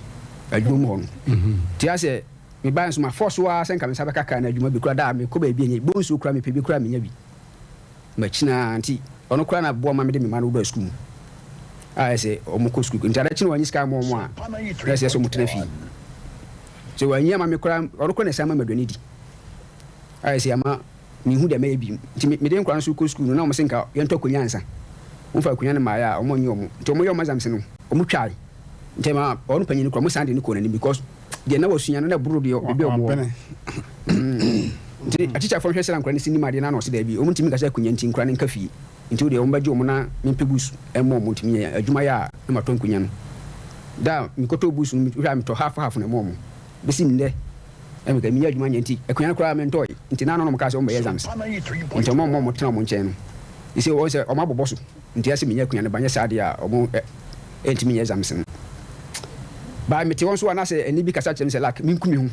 adwum ho no ti ase me ba nso ma force wa sen ka me sabaka ka na adwuma bi kura da me ko ba bi enye bonsu kura me pe bi kura me nya bi ma china nti ono kura na bo ma me de me ma no ba school a ese o mo ko school nti ada china wanyi ska mo mo a ese so mutena fi so wanyi ma me kura ono ko na sama madoni di a ese ama mi hu de me bi nti me de nkura so ko school no na mo senka yento kunyansa mo fa kunya na ma ya o mo nyi o mo nti o mo yo mazam se no o mo twai nti ma onu panyi ni kura mo sande ni ko na ni because de na wasunya no na buru de obi o mo nti aticha fo hwese na nkura ni sinima de na no se da bi o mo ntimi ka sa kunya nti nkura ni nka fi nti o de o mo baje o mo na mempe bus e mo mo ntimi adwuma ya na ma ton kunya no da mi koto bus no mi hwa mi to half na mo mo besi nde e mi ka mi adwuma nyanti e kunya kura me ntoy nti na no no mo ka se o mo exams nti mo tena mo nchen no ise o se o ma boboso nti ase mi nya kunya ne banya sa de a o mo ntimi exams no ba mi ti won so na se eni bi kasa chem se lak mi nkumi hu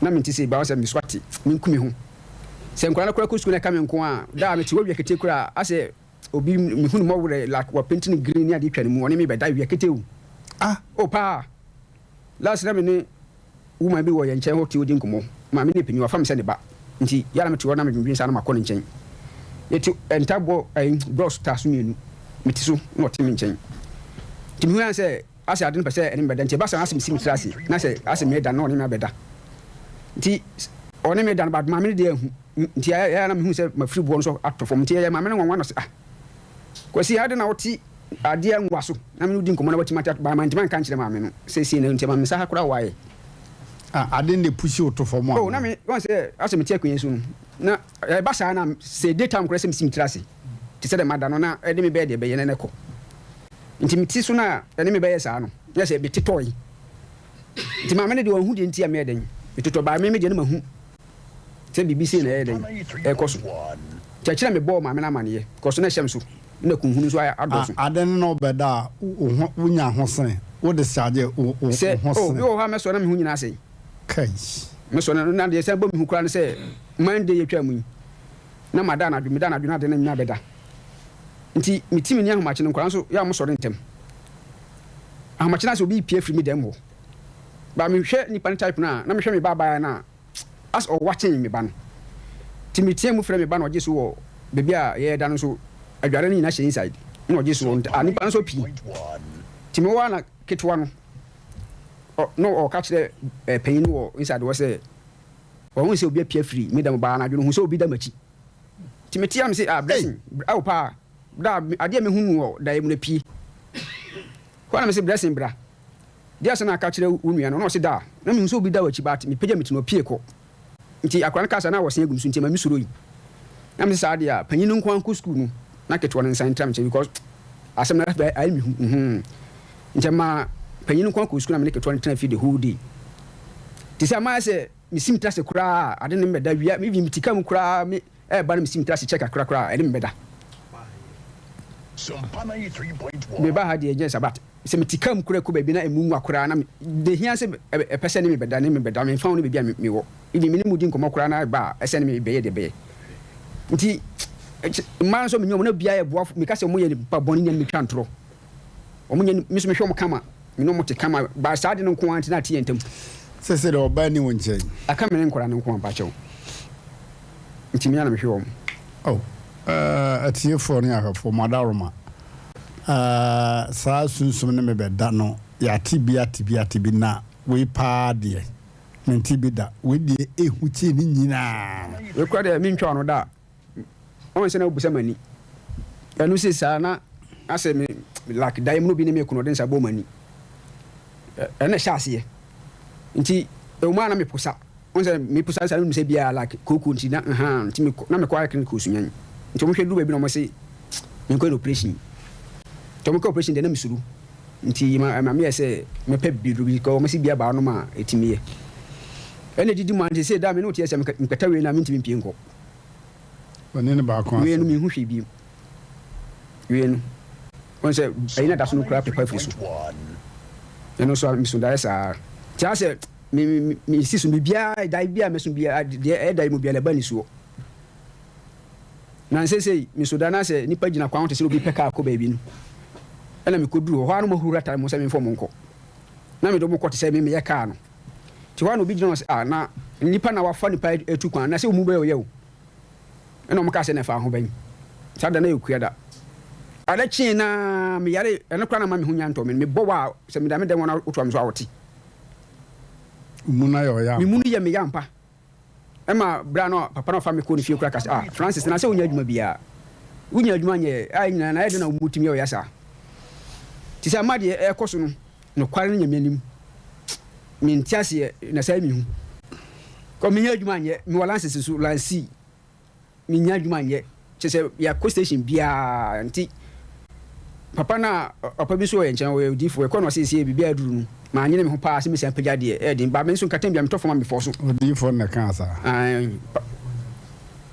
na mi ti se ba o se mi swati mi nkumi hu se nkura na kura ku school na ka mi nko a da mi ti wo wiekete kura ase obi mi hu no mo wure like wa painting green ni ade twa ne mu oni mi be da wiekete wu o pa last na mi ni woman bi wo ye nchen ho ti odi nkomo ma mi ni penyi wa fam se ne ba nti yara mi ti wo na mi dwin sa na ma ko ne nchen yeti entabo bros ta so mienu mi ti so no ti mi nchen ti mi hu an se ase ade no pese ene beda nti ba sa asim sim trasi na se asim me da no ne me beda nti one me da no ba ma me de hu nti ya na me hu se ma free bo no so atofom nti ya ma me no nwa no se kwasi ade na woti ade anwa so na me di nkomo na wati mata ba ma nti man kan kire ma me no se na nti ma me sa hakura wae ade ne pushi otofom oh na me won se asim ti akwenye so na ba sa na se data am kure se sim trasi ti se de ma da no na ede me be de be ye ne ko nti miti so na ene me beye saa no ya se be titoy nti ma me de won hu de nti ya me den tito ba me de na ma hu se BBC na eden e koso chachira me bo ma me na mane koso na hyem so na kun hunu so adoso aden no beda unya hosen wo de sade hosen oh yo ha me so na me hu nyina sei kai me so na de se bo me hu kura ne se Monday yetwa mu na madana du me dana du na de na beda nti mitimi ni ahomache no nkora so ya mo sore ntem ahomache na so bi pie free me dem ho ba me hwe nipa ni type na me hwe me baba na as or watching me ban timitie mu frɛ me ban oje so wo bebi a ye da no so adware ni na hye inside na oje so nipa no so pi timi wa na ketwa no no o ka kire panyin wo inside wo se wo hu se obi pie free me dem ba na dwo hu se obi da machi timeti am say blessing aw pa da ade me hunu wo da yem na pie ko na me say blessing bra dia se na ka kire unua no se da na me nso obi da wachi ba me pagya me tino pie ko nti akran ka sa na wo se egum so nti ma mi suro yi na me say ade a panyin nko anko school no na ketwa no nsan tram che because asem na ai mi nti ma panyin nko anko school na me ketwa no tram fi the whole day ti say ma say mi sim trase kura ade ne mbeda wia mi mi tika mu kura mi ba na mi sim trase check kura ade mbeda Sompa 93.1 me ba ha de agent sabat se mi tika mu kura ko ba bi na emu akura na de hia se e pese ne mi beda ne mi beda me fa no be bia mi wo ibi mi ne mu di nkomo kura na ba ese ne mi be ye de be nti man so mi nyom na bia ye boa mi ka se mo ye pa boni nya mi twantro o mo nya mi so mi hwe mo kama mi no mo te kama ba sa de no nko anti na tie ntam sese de oba ni wonche aka me nkora ne nko ampa chew nti mi ana me hwe wo oh atie for ne akafo madaroma saa sunsum ne me beda no ya tibi na we pa de nti bi da we de ehu tie ni nyina we kwa de mi ntwa no da o se na obusa mani enu se sa na ase me like dai mu no bi ne me kuno den sa bo mani ene sha ase nti e ma na me posa onse me posa sa no se bia like koku nti na nti me na me kwa clinic osunyan nti mo hwe du ba bi no mo se me ko operation to mo ko operation de na me suru nti ma me se me pe bi du bi ko mo se bia ba no ma etimiye ene didi man de se da me no tie se me kata we na me ntimi pie nko woni ne ba ko we no me hu hwe bi we no onse ayina da so no kra pepa fusu eno so mi so da esa tia se mi sisu mi bia dai bia me so bia de dai mo bia le bani so na se mi so da na se nipa gina kwa ho te se obi peka ko ba bi no ena mi koduru ho anu mo hura ta mo se mi fo mo nko na mi do mo ko te se mi ye ka no ti ho anu bi gina na nipa na wafa nipa etu kwan na se mu ba ye o ena mo ka se na fa ho ban sa da na ekua da ada chi na mi yare ena kwa na ma mi hu nyanto mi bo wa se mi da me de wona oto am so awoti muna yo ya mi munu ye mi yampa ema bra no papa no fa me ko ni fie kura ka Francis na se onya adwuma bia unya adwuma nye ai nyina na yede na mutimi yo ya sa ti sa ma de e koso no kware nya mi anim mi ntiase na sa mi hu ko mi nya adwuma nye mi wala nsese su lansi mi nya adwuma nye chese ya co station bia nti papa na papa bi so ye nchen we difo e ko no se bibia duru nu ma nyene me ho pa se me se pagya de e din ba me so katam bia me tofo ma me fo so difo na kansa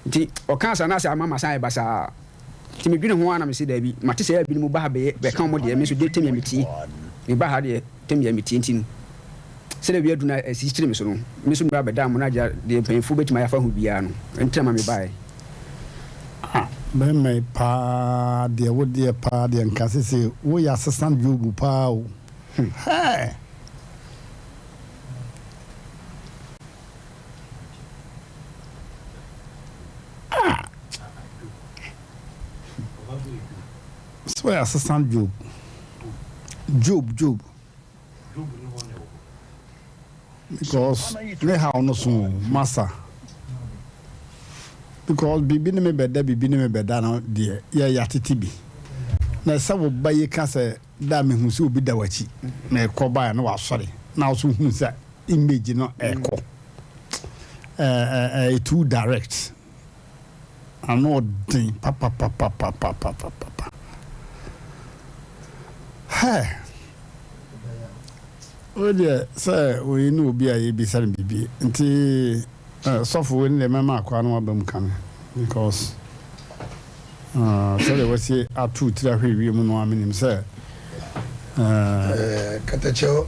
nti o kansa na se amama san e basa ti me dwene ho ana me se da bi mate se ya bi mu ba ha be kan mo de me so de tem ya meti me ba ha de tem ya meti nti se da bia du na asistire me so no me so ba da mo na ja de penfu betima ya fa ho bia no entra ma me ba me pa de wo de pa de nkase se wo ya assistant job pa o hey so ya assistant job because me how no so master because bibi ne me beda no de ya titi bi na sa wo baye ka se da me hu se obi da wachi na ekoba na wa sori na so hu se image no eko too direct ano din papa hey oje say we no obi aye bi sare bibi nti sofo we ne mama akwa no abam kan because so they was atu tira hwe mu no aminim say katacho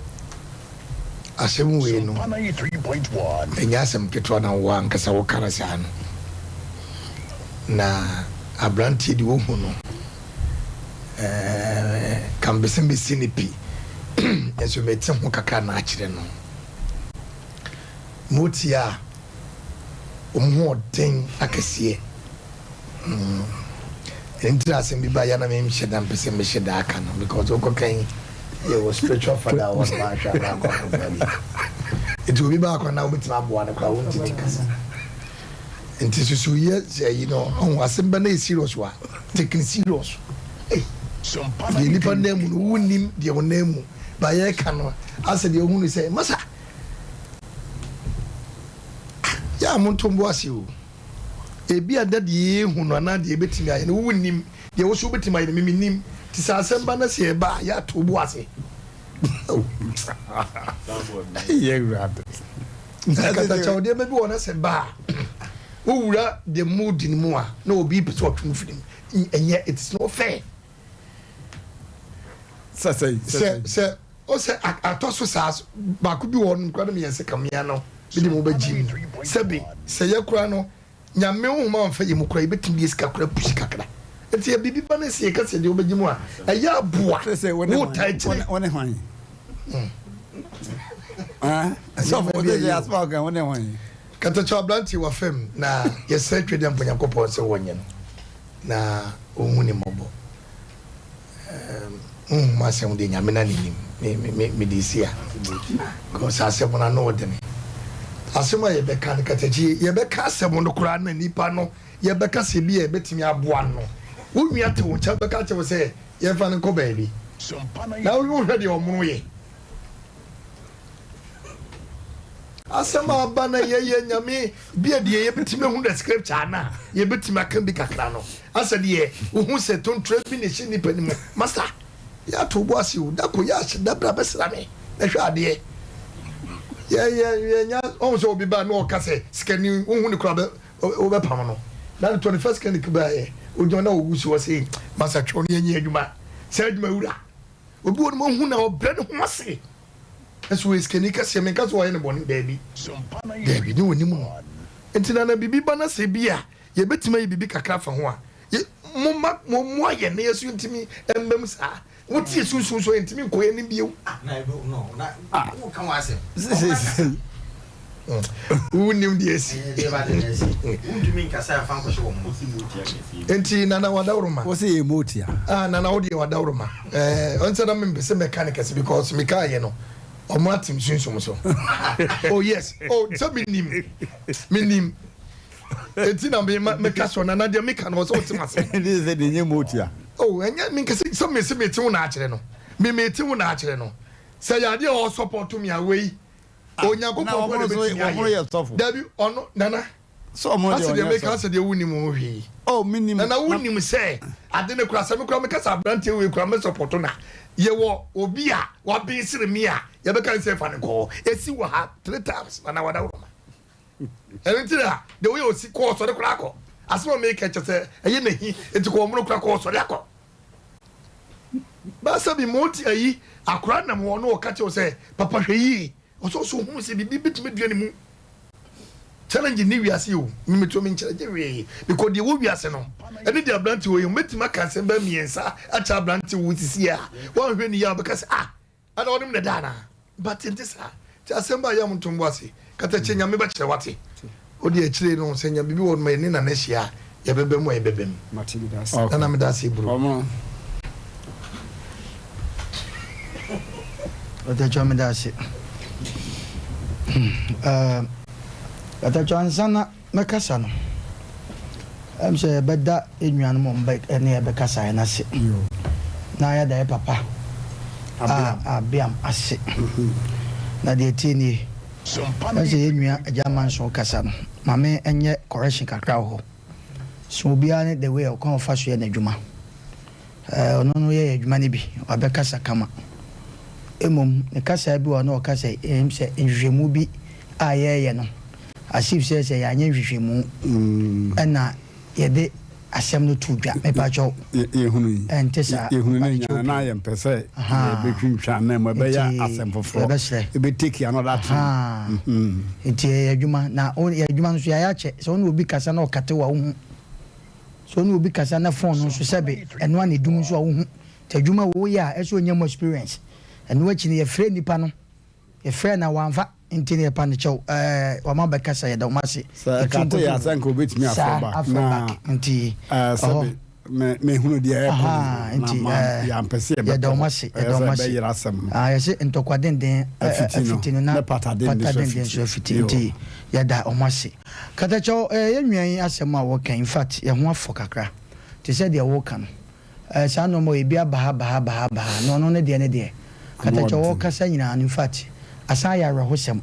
asem we no 93.1 enya asem ketwa na wa nkasa wo karasa no na abranti di wo hu no kambesem be sinipi enso meti ho kaka na akire no motia omho den akese entra asem bi ba ya na me msheda mpese me sheda aka no because oko kan ye was spiritual father was my shada ko it will be back on now with my boy na kwa wonti tikasa nti susu ye you know on asemba na serious wa taking serious eh the nipa name no wunim de wonam ba ye ka no ase de ohunu say masa ya montombo ase o ebi adade ye hu no na de betimi aye no wunim de wo so betimi aye me nim ti sa asemba na se ba ya to bo ase yeah grab kata chawo de be wona se ba owura the mood in mu a na obi pese otun film enye it's not fair say o say atoso sas ba ku bi won kwado me yese kamia no bi de mo ba jim sebi say yakura no nyame hu ma mfa yemu kura ibetim bi esika kura pushi kakra enti ya bibi ba na se ka se de oba jimu a eya boa wo tai one hwan so for the last part one hwan kata cha blanti wa fem na yese twede mponya kopon se wonye no na ohuni mobo ma se unde nyame na nim me disia ko sa se bona no de me asema ye be kan kata ji ye be ka se mo no kura na nipa no ye be ka se bi e betimi aboa no wo nua te wo cha be ka che wo se ye fa no ko baabi na wo hwede omo ye asema bana ye nyame bia de ye betime hu the scripture na ye betime aka bi kakra no asa de wo hu se ton trabi ne shi nipa ni mu master ya to bo ase wo da ko ya shi da bra besra me na hwa de ye nya on so bi ba no ka se skani wo hu ne kura be o be pam no na 21st skani ku ba ye o jona wo gusi wo se master chwo ne nya adwuma se adwuma wura obi wo mo hu na o bre ne ho ase eso skani ka se me ka so ye ne boni baby baby ni woni mu entina na bibi bana se bia ye betima ye bibi kakra fa ho a mo aye na yesu ntimi embem sa wo tie sunsun so ntimi ko ye ni biu na no na wo kan wa se unim die si undimi nkasa fa nko so mo enti nana wadawroma wo se emotia nana wo die wadawroma onse na me se mechanics because me ka ye no o matim sunsun so oh yes so minim enti na me ka so nana de me ka no so timase this is the new motia enya me kase so me se me ti wo na akere no me ti wo na akere no say ya de o support me away onyankopon ko de beti dabi ono nana so mo de make us de wunim mo hwi minim nana wunim say ade ne kura se me kura me kasa brante we kura me support na ye wo obi a wa bin sire mi a ye be kan say fa ne ko esi wo ha 3 times nana wada wo entira de we osi ko so de kura ko asema me ka chese eye na hi enti ko mo kura ko so de akọ ba sabi moti ayi akura na mo no ka che say papa hweyi oso so hu se bibi bitime duane mu challenge ni wiase o mimeto me nkyerege we because de wo wiase no ene de abranti wo metima ka se ba miensa acha abranti wo sisi a wo hwe ni ya because ana onim na dana but ntisa ti asemba ya mtombo ase kata chenya me ba kire wate odi a kire no senya bibi wo ma ni na na hia ya bebe mu ya bebe mu matini das ana me das bro ota chama das ata chansana makasa no se beda enwan mo mba ene be kasa na se na ya da papa abiam ase na de tini Sompa se enwa ajaman so kasa no mame enye correction kakra ho so bia ne the way o kon fa so ye na dwuma ono no ye dwuma ne bi obe kasa kama emom ne kasa bi wo no kasa em se nhwehwemu bi ayeye no asif se ya anya nhwehwemu na ye de asem no tudwa me pa cho ye hunu entesa ye hunu na ye mpese ye betwintwa na mo be ya asem foforo e be take another time enti ye adwuma na ye adwuma no so ya che so no obi kasa na okate wa hu so no obi kasa na phone no so sebe eno na edum so wo hu tadwuma wo ya eso nyam experience eno achi ne ye frɛ nipa no ye frɛ na wanfa enti ne pa ne chew wa ma be kasa ye da ma se kate ya san ko betimi afoba na enti me hunu dia ya mpese ya da omase ya se ntokwa denden afitino na patadenden so afitino ya da omase katacho ya nwan asem a wo kan in fact ya ho afọ kakra te se de wo kan sa no mo ebi abaha no ne de katacho wo kasa nyina in fact asa ya rahosem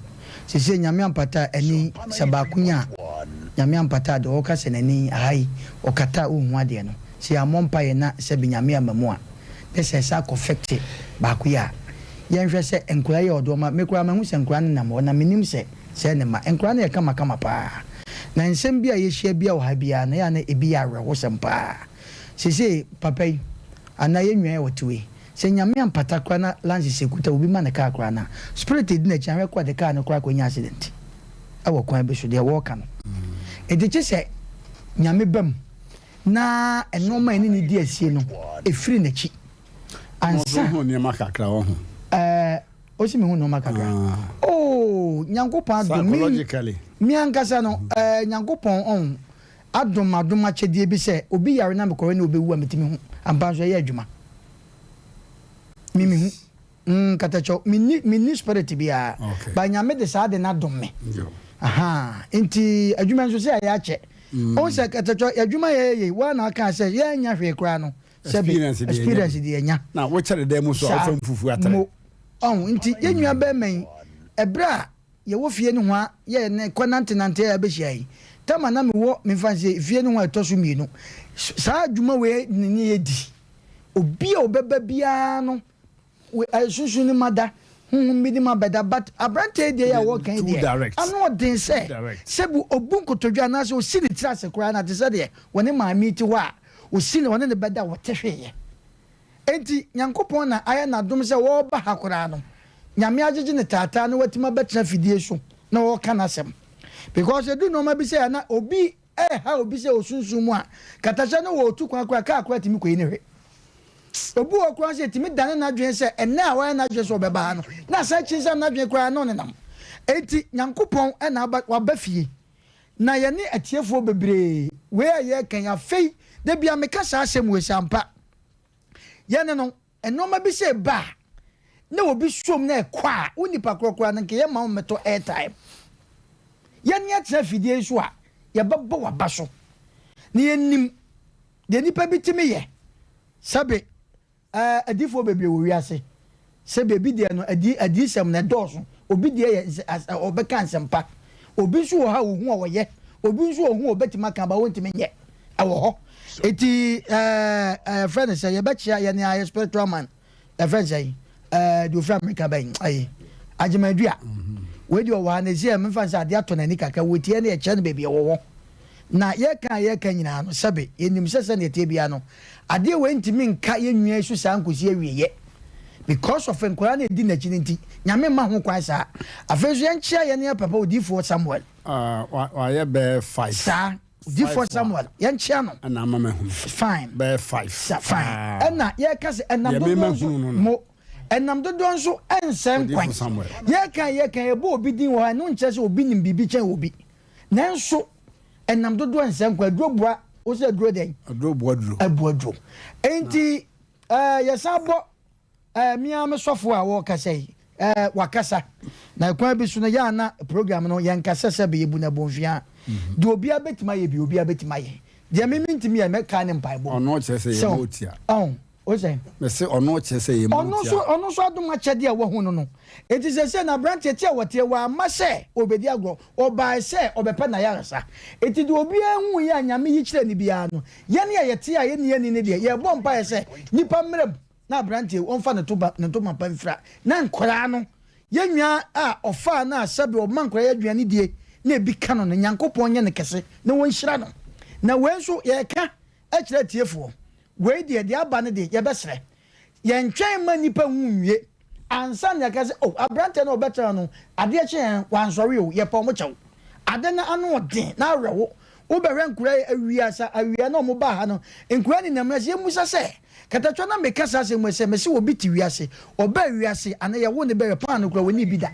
se nyame ampata ani sabakunya nyame ampata de wo kasa nani ai okata ohun ade no si amompa ye na se binyame amamu a se sa confect ba ku ya ye nhwe se enkura ye odoma mekura mahu se enkura na mo na minim se ne ma enkura na ye kama pa na nsem bia ye hia bia wo ha bia na ya na ebi ya rewo sempa se papa yi ana ye nwa ye wotiwe se nyame ampata kura na lansi sekuta obi ma na ka kura na spirit di na chanwe kwa de ka na kura ko nya accident awo kwan be so de wo ka no ediche se nyame bam na enoma ni di asie no efiri nachi ansa ho ne makakra ho o si me hu no makakra oh nyankopon adom mi ankasa no nyankopon on adom achedie bi se obi yare na mekore na obewu ametimi hu ambanso ye adwuma mimi hu katacho mini spirit bia ba nyame de sa de na dom me aha enti adwuma nso se ya che o se katacho adwuma ye wa na aka se ye nya hwe kra no experience de nya na wo chere de mu so afam fufu atare on nti ye nwa ba men ebra ye wo fie ne ho a ye ne konantenante ya be hia tama na me wo me fanse fie ne ho etoso mienu sa adwuma we ni ye di obi obeba bia no we asusu ni mada midi ma beda but abrante de ya wo kan de anu odin se sebu obun kotodwa na se o sini trase kura na te se de woni ma miti wa o sini woni ne beda wo tehweye enti nyankopon na aya na dum se wo ba hakura no nyame agege ne tata na watima betra fidie so na wo kana sem because edu no ma bi se na obi ha obi se osunsun mu a katacha no wo tu kwa ka akwa timi ko ni hwe obu okwa se timi dane na dwen se enne a wa na dwen so beba no na sa chinsam na dwen kwa no ne nam enti nyankopon na wa ba fie na ye ne atiefo bebre we ye kan ya fei de bia me kasa asem we sampa ye ne no enoma bi se ba na obi som na ekwa unipa krokra na nke ye ma meto airtime ye ne atra fidie so a ye baba wa ba so ne ye nim de nipa bi timi ye sabe adifo bebe wo wiase se bebi de no adi sem na doso obi de ye obeka nsempa obi so ha wo hu wo ye obi so hu obetima kan ba wontime nye awo ho eti friend say ye betcha ye ne aye spiritual man friend say do from America ben aye ajemadua we de wo na zi am fansa ade ato na ni kaka wotie na ye che no bebi wo na ye kan nyina no sabe enim sese na tie bia no ade we ntimi nka ye nwia su sa nkosi awieye because of nkora na edi na chinenti nyame ma ho kwan sa afezu ye nchia ye ne papa odifo Samuel wa ye be 5 sa odifo Samuel ye nchia no na mama hu fine be 5 fine na ye ka se enam mo enam dodo nso ensem kwan ye kan ye bo obi din wo ha no nche se obi nim bibi chen obi nanso enam dodo ensem kwa drobua o se dro den adro enti yesabo mia me sofo a wo kasa wakasa na kwa bi so na ya na program no yan kasa se be yebu na bonfia de obi abetima ye bi obi abetima ye de me mintimi ye me ka ne mpaibo ono che se ye motia o se me se ono che se ye motia ono so aduma chede a wo hu no enti se na branch tie wote wa ma se obedi agro oba se obepa na yaresa enti de obi hu ye anyame yi kire ni bia no ye ne ye tie a ye ne ni de ye bo mpa ye se nipa mrem na branch on fa ne to mpa mfra na nkora no ye nwa a ofa na asabe o mankora ye duane die na ebi ka no nyankopon ye ne kese na won hyira no na wenso ye ka a kire tiefo we de aba ne de ye besre ye ntwen ma nipa hu nwie ansa na ka se abrante na obetra no ade a chen wansori o ye pa mo chew ade na anu odin na arewo wo be nkura awia na mo ba ha no nkura ni namra se musa se katatwa na mekasa se mo se mesi obi ti wiase oba wiase ana ye wo ne be pan no kura woni bi da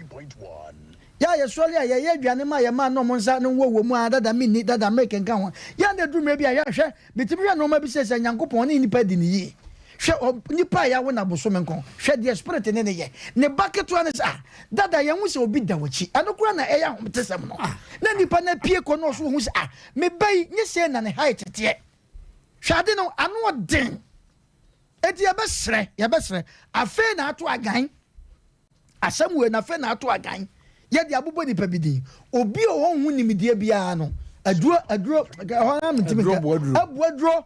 ya ye sole ya ye aduane ma ye ma no mo nsa no wo mu dada minni dada American kan ho ya na drum bia ya hwe bitimi hwe no ma bi se Nyankopon ne nipa di ni yi hwe nipa ya wo na boso menkon hwe the spirit ne ne ye ne bucket one sa dada ye hu se obi da wachi anokura na eya homtesem no na nipa na pie ko no so hu se me bai nye se na ne height tie hwe ade no ano den eti ya besre afe na ato agan asem we na afe na ato agan ye de abubo nipa bidin obi o won hu nimdie bia no aduro ho na mtimi abuaduro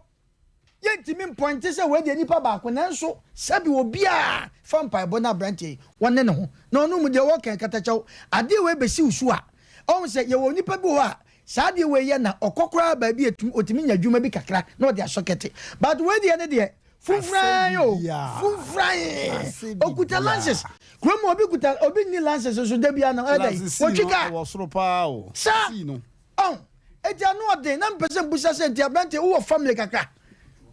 ye ntimi point se we de nipa ba ko nanso sabi obi a fampa ebo na branche wonne ne ho na onu mu de wo kan katachaw ade we besi usu a on se ye wo nipa bi ho a saade we ye na okokora ba bi etum otimi nya dwuma bi kakra na o de asokete but we de ne de Fufran okuta lances kromo obi ni lances so da bia na edai wochika wosoro pa o si no on eja no ode na mpese busa se ntia brante wo family kakra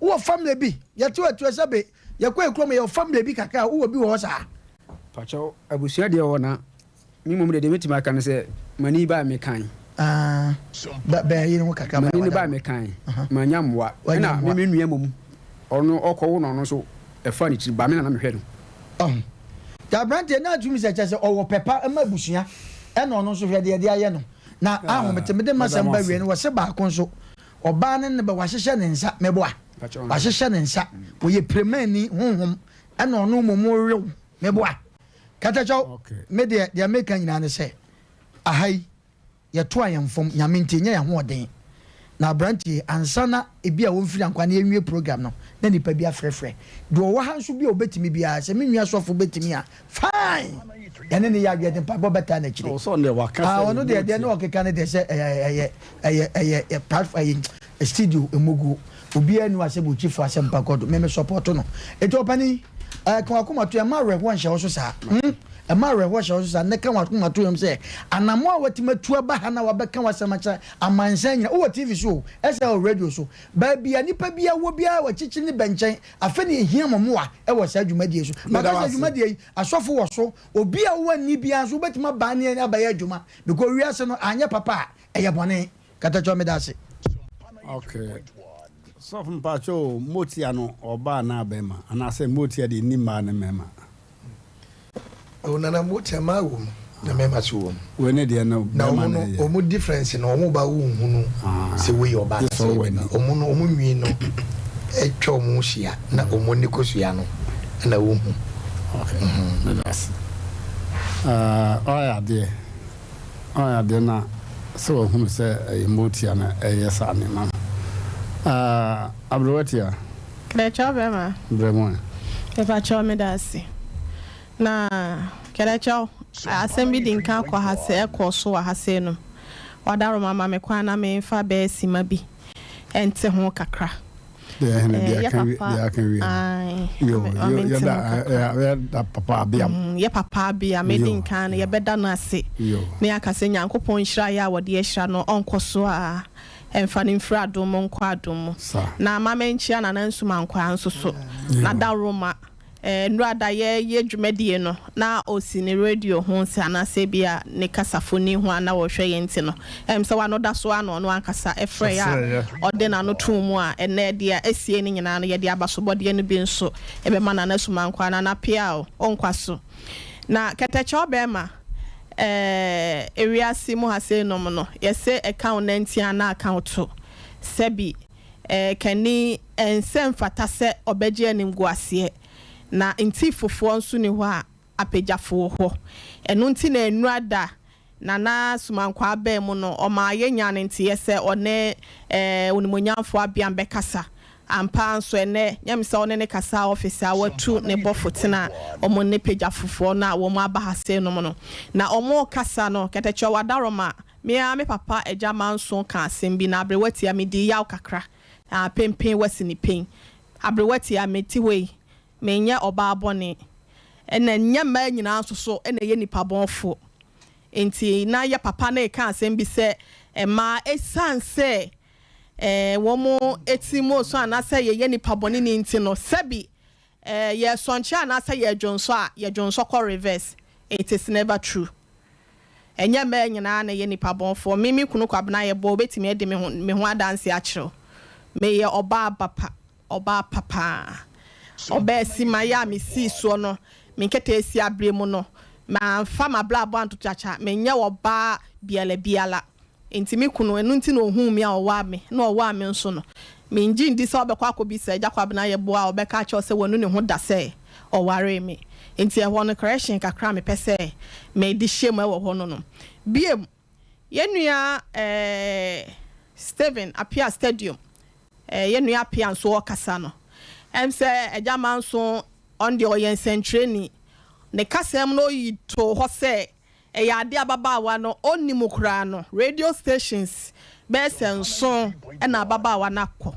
wo family bi ye to atu sabe ye kwa kromo ye family bi kakra wo bi wo sa pacho abusua de wo na mi mum de metima kan se mani ba me kan ba yi no kakra mani ba me kan manyamwa na me nua mum ono okowo no so efa ni ti ba me na mehwe no da brante na tumi se chese owo pepa ma busua e no no so hwe de aye no na ahomete de masam ba wie no wo se ba kon so oba ne ba wahehye ne nsa meboa wahehye ne nsa wo ye premani honhom e no no momo rew meboa katacho me de America nyina ne se ahai ye to ayemfom nyame ntenye ya ho oden na branti ansana ebi a wonfiri ankwa na enwie program no na nipa bi afrefre do wo ha nso bi obetimi bia se menua sofo betimi a fine yane ne ya gede pa bobeta na chire so ne waka ono de na okeka ne de se studio emugu obi anu ase bo chief Asem Mpe me support no eto pani kwa kuma to e ma reho nche wo so sa e ma reho nche wo so sa ne kan wa kuma to yam se anamo a watimatu aba ha na wabeka wasamacha amansan nyina wo TV show esa radio so ba bia nipa bia wo bia wa chichi ne benchen afa ne ehia momo a e wo sa adwumadie so ba sa adwumadie asofo wo so obi a wo ni bia so betima ba ne abaye adwuma because we ase no anya papa e ye bone katacho me dase okay so from pacho motia no oba na bema ana say motia de nimba na mema ona na motia ma wo na mema so wo we ne de na bema na o mu difference no o ba wo hunu se we oba se o mu no o mu nwi no etwa mu hia na o mu nikosua no na wo hu okay that's oya de na so hunu se motia na yesa ne ma Abrowatia. Kelecha bema. Bremo. Epacho medasi. Na kelecha asem bi dinka kwa hase ekoso wa hase no. Wadaro mama me kwa na me mfa be sima bi. Ente ho kakra. They can da papa biam. Ye papa bia me dinka na ye beda no ase. Me akase Nyankopon hira ya wode ye hira no onkoso a emfani mfra domo nkwa adomo na mama nchia na nansuma nkwa nsoso na da roma nrada ye dwumadie no na osi ne radio ho se anase bia ne kasafoni ho ana wo hwe yenti no se wa no da so ano no ankasa efre ya ode na no tumu a ene dia esie ne nyina no ye dia basobode no bi nso ebe mana na suma nkwa na pia o onkwaso na ketecho bema ewiase mu hase no no yese account nantia na account sebi kani ensem fata se obeje animguase na nti fofo nso ni ho a apejafo ho eno nti na enurada na sumankwa ba mu no o ma yenya ne nti yese one onimonyamfo abiam bekasa ampa nso ene nyamisa one ne kasa office a watu ne bofotena omo ne page afufo na wo mo abahase no no na omo kasa no ketecho wadaroma me papa eja manso ka asembi na abrewati ya medi yaw kakra pempen wasini pen abrewati ya metiwe menya oba abone ena nyama nyina so ena ye nipa bonfo enti na ya papa na ka asembi se ema esanse womo etimo so anase ye nipa boni ni nti no sebi ye sonche anase ye jonso a ye jonso ko reverse it is never true enye me nyina na ye nipa bonfo mimi kunu kwabna ye bo betimi ede me ho adanse akiro me ye oba papa oba sima ya me si so no me nkete esi abre mu no ma fa ma bla bo anto chacha me nye oba biala enti me kunu enu nti no hu me a owa me na owa me nso no me nji ndi so obekwa akobi se ja kwabna ye bo a obeka cha se wonu ne ho da se oware me enti e ho no correction kakra me pese me di shame e wo ho no biem yenua Steven apia stadium yenua apia nso okasa no em se ejama nso on the oyensen training ne kasem no yito ho se ya ade ababaawa no onimukura no radio stations bese nso na ababaawa nakọ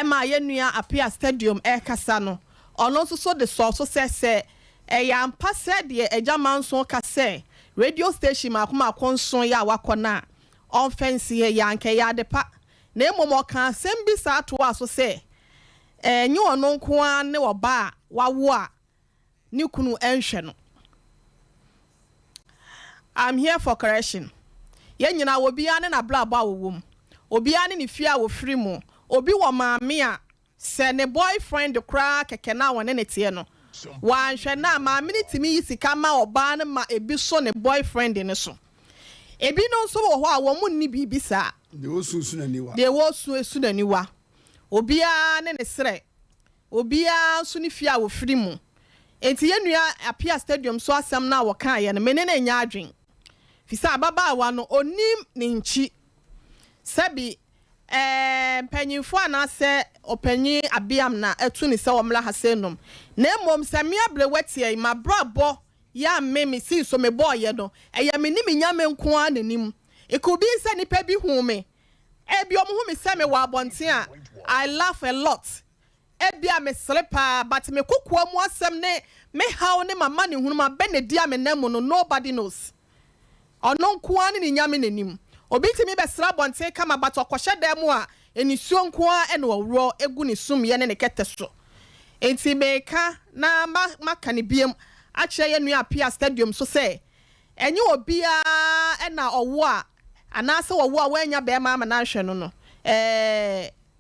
ema yenua apia stadium kasa no ono so de so se ya mpa se de ejama nso kase radio station makoma konso ya wakọ na offense ya nke ya depa na emomo kan sembi sa to aso se nyi ono nko an ne oba wawo a ni kunu enhwe no. I'm here for correction. Ye nyina obi ane na bla ba wowom. Obi ane ni fia wo free mu. Obi wo maame a se ne boyfriend kra keke na wone ne tie no. Wanhwe na maame ni timi yisika ma oba ne ma ebi so ne boyfriend ne so. Ebi no so wo ho a wo mu ni bibi sa. De wo sunsu na niwa. De wo sunsu na niwa. Obi ane ne sre. Obi a so ni fia wo free mu. Enti yenua apia stadium so asem na wo kan ye no menene nya adwen. Fisa ababaawa no onim ne nchi sabi panyinfo anase opanyi abiam na etu ni se womla hasenum na emom samia brewati ma brabo ya memi si so me boye no eya me ni nyame nko ananim it could be se nipa bi hu me ebi omhu me se me wa abonten a I laugh a lot ebia me slepa but me kokua mu asem ne me haw ne mama ne hunu ma benedia me namu no nobody knows ono nko ani ni nyame nanim obi timi be sra bonten kama but okwohye demu a enisuo nko a ene woro egu ne sum ye ne kete so enti meka na maka ne biem a kire ye nua apia stadium so se enye obi a na owo a anase owo a wanya be ma na hwe no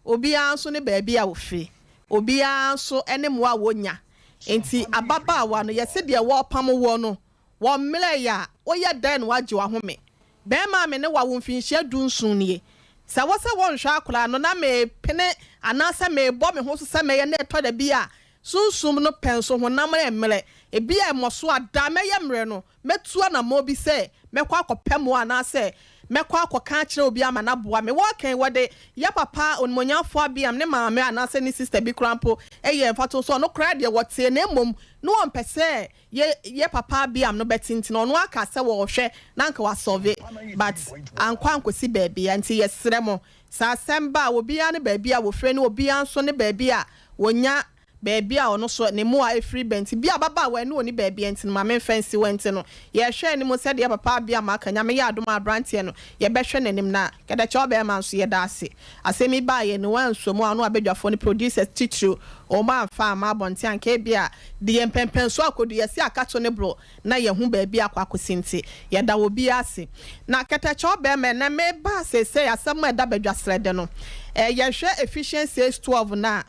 obi a nso ne ba bia wo fi obi a nso ene mo a wonya enti ababa no yese de wo pam wo no wo mle ya oye dan waje wa home be ma me ne wa wo mfinhia dunsun nie sa wo se wo nhwa akora no na me pene anasa me bo me ho so se me ye na eto da bia sunsum no penso ho na mre e bia emoso ada me ye mre no metua na mo bi se mekwa akopem anase mekwa akoka kire obi ama na boa me wo kan wode ya papa onmonyafo abiam ne maame anase ni sister bi krampo eye mfato so no kra de wote na emom no won pese ye papa abiam no betinti no no aka se wo hwe na nka wa solve but ankwa ankosi baby anti yesre mo sa semba obi a ne baby a wo frɛ ne obi anso ne baby a wonya baby a ono so ne mo a free bent bia baba wa ne oni baby enti ma me fancy went no ye hwe ne mo se de papa bia ma kanya me ya adoma brantie no ye be hwe nanim na kada cha oba ma nso ye da ase asemi ba ye ne wan so mo anu abedwafo ne producers titru o ma fa ma bonte anka bia de empempen so akodu ye se akato ne bro na ye hu baby akwakosinti ye da obi ase na kada cha oba me na me ba se asem e da bedwasrede no ye hwe efficiency 12 na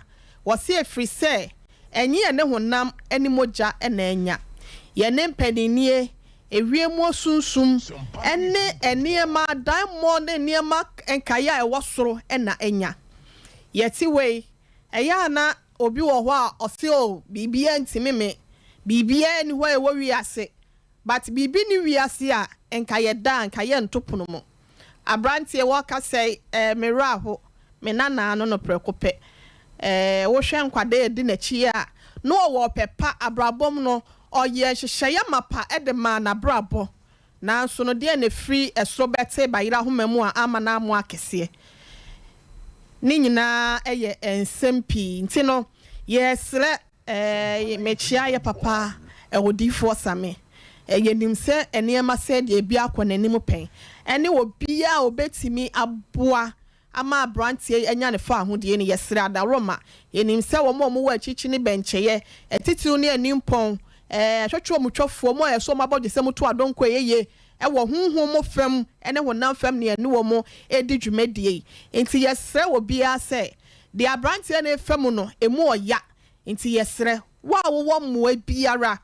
wasi efri se enyi ene honam eni moja ena enya ye ne mpanini ewiemu osunsum ene eniema diamond eniema enkaya e wosoro ena enya yeti we eya na obi wo ho a ose o bibia ntimi me bibia ni ho e wo wiase but bibi ni wiase a enkaye da enkaye ntopono mo abrantie wo ka sei mera ho me nana no prekope wo hwe nkwade edi na chi a no wo pepa abrabom no oye hyehyɛ mapa edema na brabo na so no de na free esro bete bayira homamu a ama na amu akese ni nyina eye ensempi nti no yesre mechia ye papa ewodifo same eye nimse eniema se de bi akɔnanim pen ene obi a obetimi aboa ama brantie enya ne fa ho de ne yesre ada roma enim se wo mo wa chichi ne bencheye etitiru ne animpon twetwe mu twofo mo so mabodje se mu to adonko yeye ewo honhom mo fam ene honam fam ne ene wo mo edi dwumadie enti yesre wo bia se de abrantie na fam no emu oya enti yesre wa wo mo biara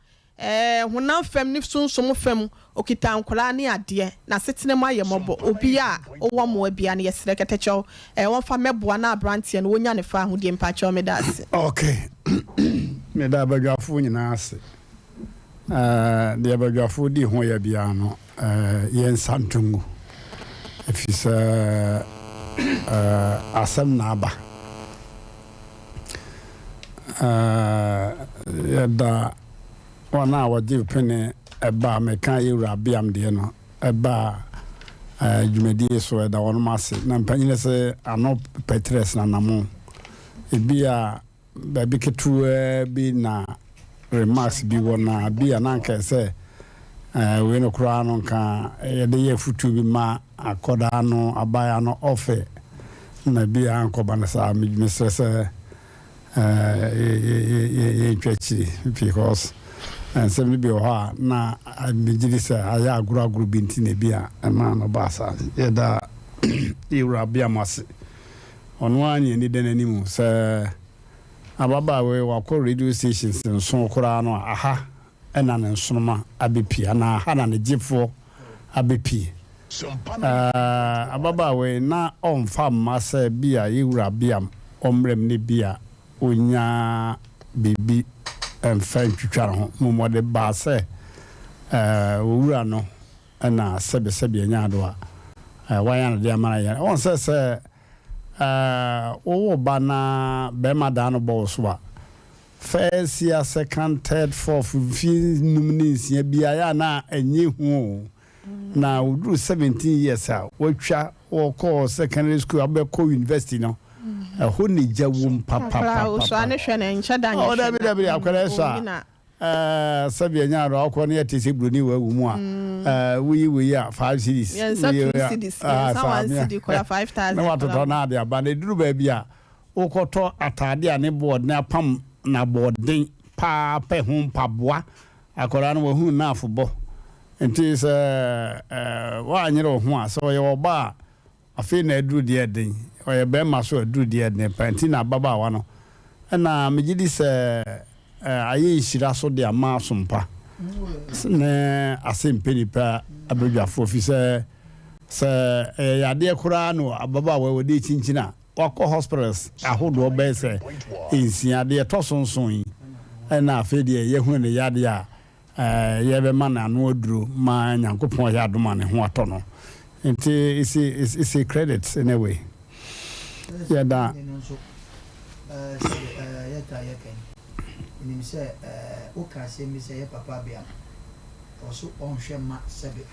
honam fam ni sunsun fam okita nkola ne ade na setene mo ayemobo obi a wo mo bia na yesre ketecho won fa meboa na abrantie no wonya ne fa hodie mpacho me dase okay me da bagafo nyina ase de bagafo di ho ya bia no yen santungu efisa asem na aba ya da wana wadi pene eba meka yura biam de no eba dwumadi so da wono mase na mpanyine se ano petres na namo ebia baby ketu bi na remarks bi wona bi ananka se we no kura no nka ye de ye futu bi ma akoda no abaya no ofe na bi anko banasa me se ye twachi because and some be ha na mijiri se aya aguru binti na bi a ma no basa ye da iwra bia mase ono anye ni denanimu se ababa we wakọ radio stations nso kura no aha ena ne nsonoma abepi ana aha na ne gifo abepi ababa we na onfa masa bia yewura biam omrem ne bia onya bibi emfa twitwa ho momode ba se owura no na sebe nya do a wayan de amara ya on se bana bema dano boswa first year second third fourth nominees ya biya na enye hu na udru 17 years a watwa woko secondary school abeko university no ho ni jawum papa so ane hwe na ncha da nya dabi akwara so sabia nya ro akọ na yetese broni wa mu a we a 5 cities yes 2 cities someone city call 5000 na watoto na ade aba na duru ba bia ukoto atade a ne board na pam na boarding pa pe hu paboa akora na hu na afobọ enti se wa anyere ho a so ye oba afi na duru de den oye be ma so duru de den panti na baba wa no na megidi se aye shira so de ama Sompa ne Asem Mpe Nipa abadwafo fi se yade kura no ababa we wodi chinchina wakọ hospitals ahodo be se ensia de tosonson na afi de ye hu ne yade a ye be ma na no aduro ma nyankopon ya adoma ne ho ato no enti is a credit in a way yeah da ni se o ka se mi se papa bia o so on hwe ma sebe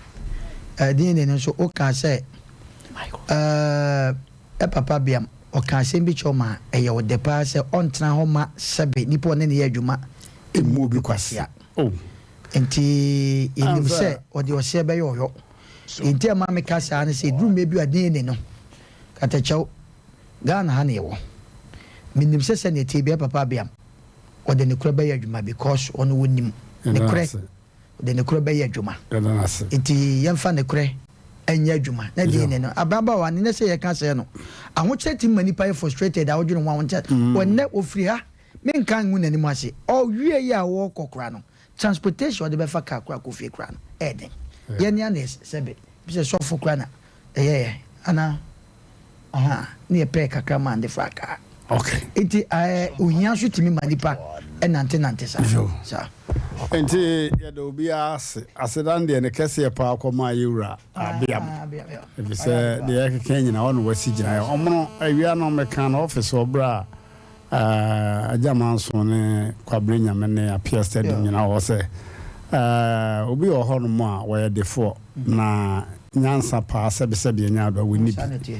din ne so o ka se papa bia o ka se bi choma ye o de pa se on tena ho ma sebe nipo ne ye adwuma emu bi kwasia enti ni se o de o se be yo enti ma me ka sa ne se drum me bi adin ne no kata chaw Ghana ha ne wo minim se ne ti bia papa bia o de ne kura be adwuma because ono wonim ne kura de ne kura be adwuma enti yemfa ne kura anya adwuma na de ne no ababa wa ne se ye ka se no ahoche tim manipa ye frustrated a wodwene wa wonche wonne ofiri ha me nkan hu nanim ase o wie ya wo kokora no transportation de be fa ka kura ko fie kura no eden ye ne ana sebe bi se sofo kura na ana ne pe kakra man de fa ka okay enti ohia so timi manipa enante sa enti ya do bi asedan de ne kese pa akoma yura abiam ebi se de ya kenyi na ono wasi gina ya omono awia no meka na office obra ajama so ne kwabre nyame ne apia stadium nyina wo se obi o ho no mo a wo ye defo na nyansa pa sebe nya do woni bi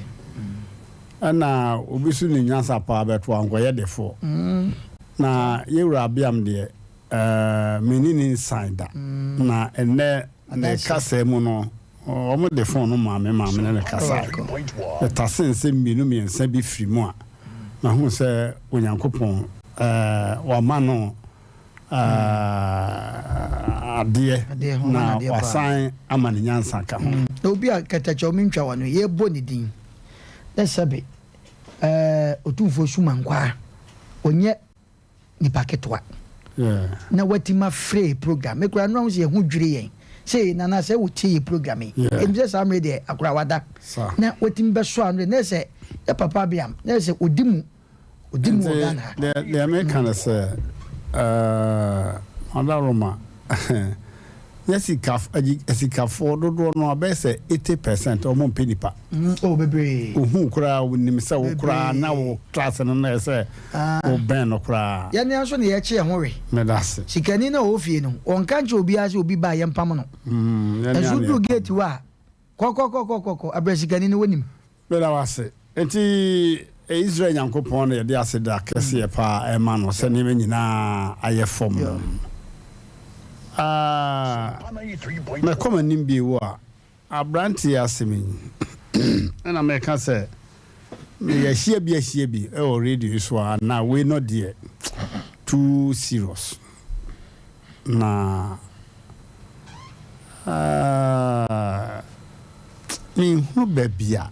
ana obi su ni nyansa pa beto anko ye defo na yewura abiam de menini inside na ene ne kasa mu no omo defo no maame ne kasa e tasense minu miensa bi firi mu a na hu se onyankopon wa ma no adeɛ na wasan ama ne nyansa ka ho obi a katacho mentwa wano ye bo ne din na sabe otumfo suma nkwa onye nipa ketwa na watima free program me kura no se hu dwire yen say na na say wuti program em say sam ready akura wada na watim be so anu na say e papa biam na say odimu Ghana the American say Roma yes for do no abese 80% o Mmrantehene nipa oh bebre ohu kura wonim se wo kura na wo class no na se o ben no kura ya ne so ne ye che ho we me das sikani na o fie no on kan che obi ase obi ba ye mpam no ezudu gate wa koko abrasikani no wonim me da wase enti Israel Yankopon na ye de ase da kese pa e ma no se ne nyina aye fom me come nimbi wo abranti asemi na me ka say me yahia bi e already so na we no there too serious na mi hu babia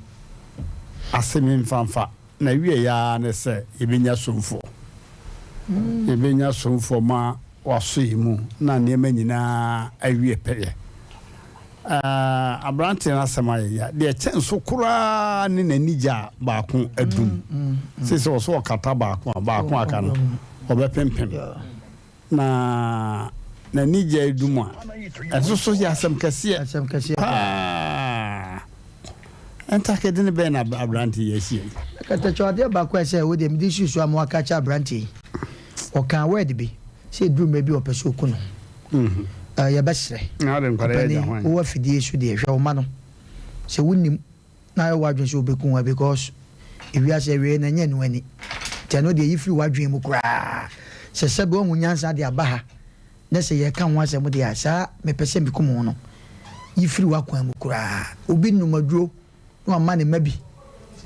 asemi mfanfa na wie ya ne say ebenya somfo ma waso yimu na niema nyina awie peye abrante na samaye ya de chenso kura ne nanija baako adum sese wo so kata baako aka no obepempem na nanija adum a eso so ya asem kase enta de ne be na abrante yesi kata chwade baako ese wo de mdi susu am waka cha abrante o kan word bi se drum be bi o peso ku no ya basre na dem kware ya hwan wo afidie su de hwa o ma no se wonnim na ya wadwen se obekun wa because ewia se we na nya no ani tano de yifri wadwen mu kura se sebe o nyansa de abaha na se ye kan ho asem de asa me pese bi kumo no yifri wakwan mu kura obi numaduro no ama ne mabi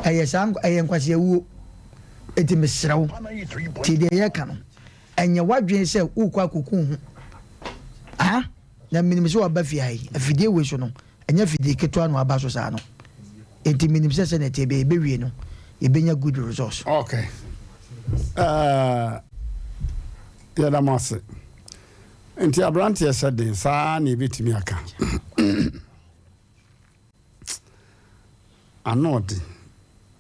ayesa ayenkwase awuo eti mesrawo ti de ye kan no enye wadwen se ukwa kokun hu na minim se waba fi ai afidie we so no enye fidie keto anu aba so sa no enti minim se na te be wie no e benya good results okay ya da mase enti abrante ya sade sa na ebetimi aka anodi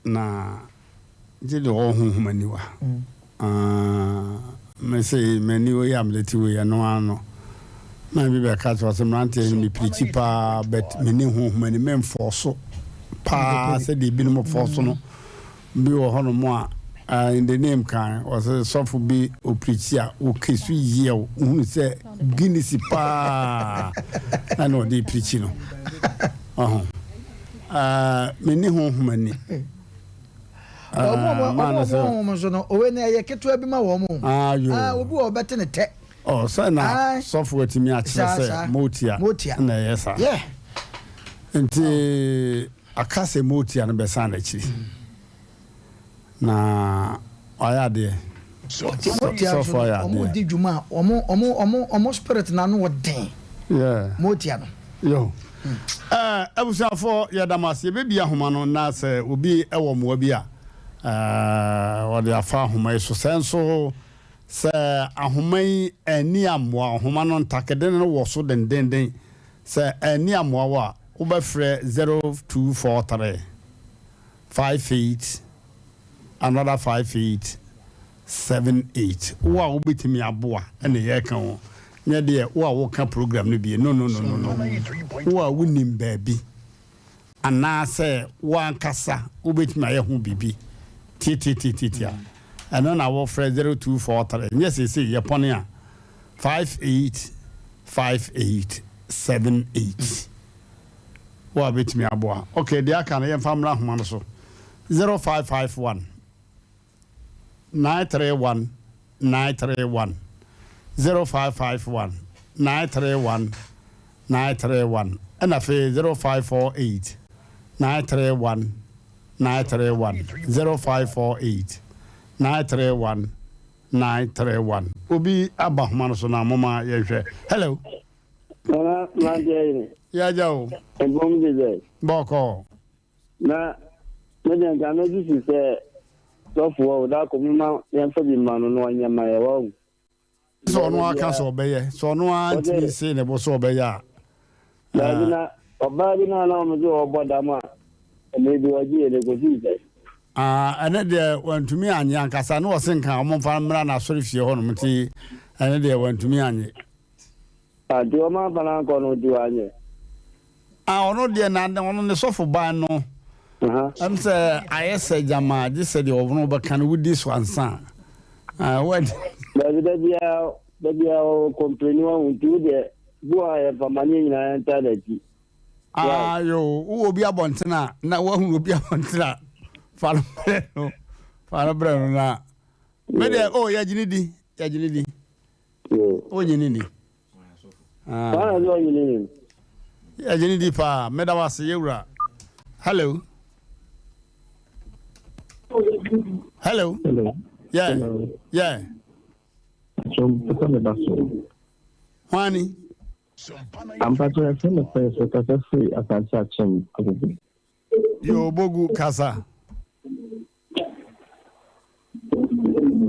na jide ohunhumaniwa me say many we am leti we no ano na bi be ka so Mmrantehene mi preach pa but many honhumani men force pa say de bi no force no bi wo hono mo in the name kan was so for be o preach a o kesu ye o hu say Guinness pa na no de preach no many honhumani no owe na ye keto bi ma wo mo obi wo bete ne te so na software timi a kire say motia na yes enti akase motia no be san na chi na aya de software ya omo di djuma omo spirit na no den motia no yo abusafo ya damase be bia homa no na se obi ewo mo bi a what the afa homa so senso se ahomai ani amwa homa no ntakede no wo so den se ani amwa wa wo ba frɛ 0243 58 another 5878 wo betimi aboa ene ye kan wo nye de wo ka program no bi no wo wonim baabi ana se wo ankasa wo betimi aye ho bibi tititia and na wo frɛ 0243 yes say ye pone a 585878 wo betimi aboa okay de aka na ye famra homa no so 0551 931 931 0551 931 931 and afi 0548 931 931 0548 931 931 obi abahoma so na mama yehwe hello Mmrantehene ya jawo ebom de boko na medan ga no disi se sofo da ko mama yan fa bi manu no anyama ye wa so no aka so obeye so no anti se ne bo so obeye a na oba bi na na mo do oboda ma e bi waji ele ko si se ane de wantumi anye ankasa no wosenka omfa mra na sori fie ho no mti ane de wantumi anye di o ma bana ko no di anye ono de na ono ne sofo ban no am se ayese jama ji se de ovno ba kan wudi so ansa what da bia o kompreni wa unti de bua e pa mani na internet yo wo obi abontena na wo hu obi abontena fala breno na mede ya jinidi o jinidi lo jinidi ya jinidi pa meda wase yewura hello yeah so pesa me baso wani ampato ya sema pesa kasa free akancha achem abubu yo bogu kasa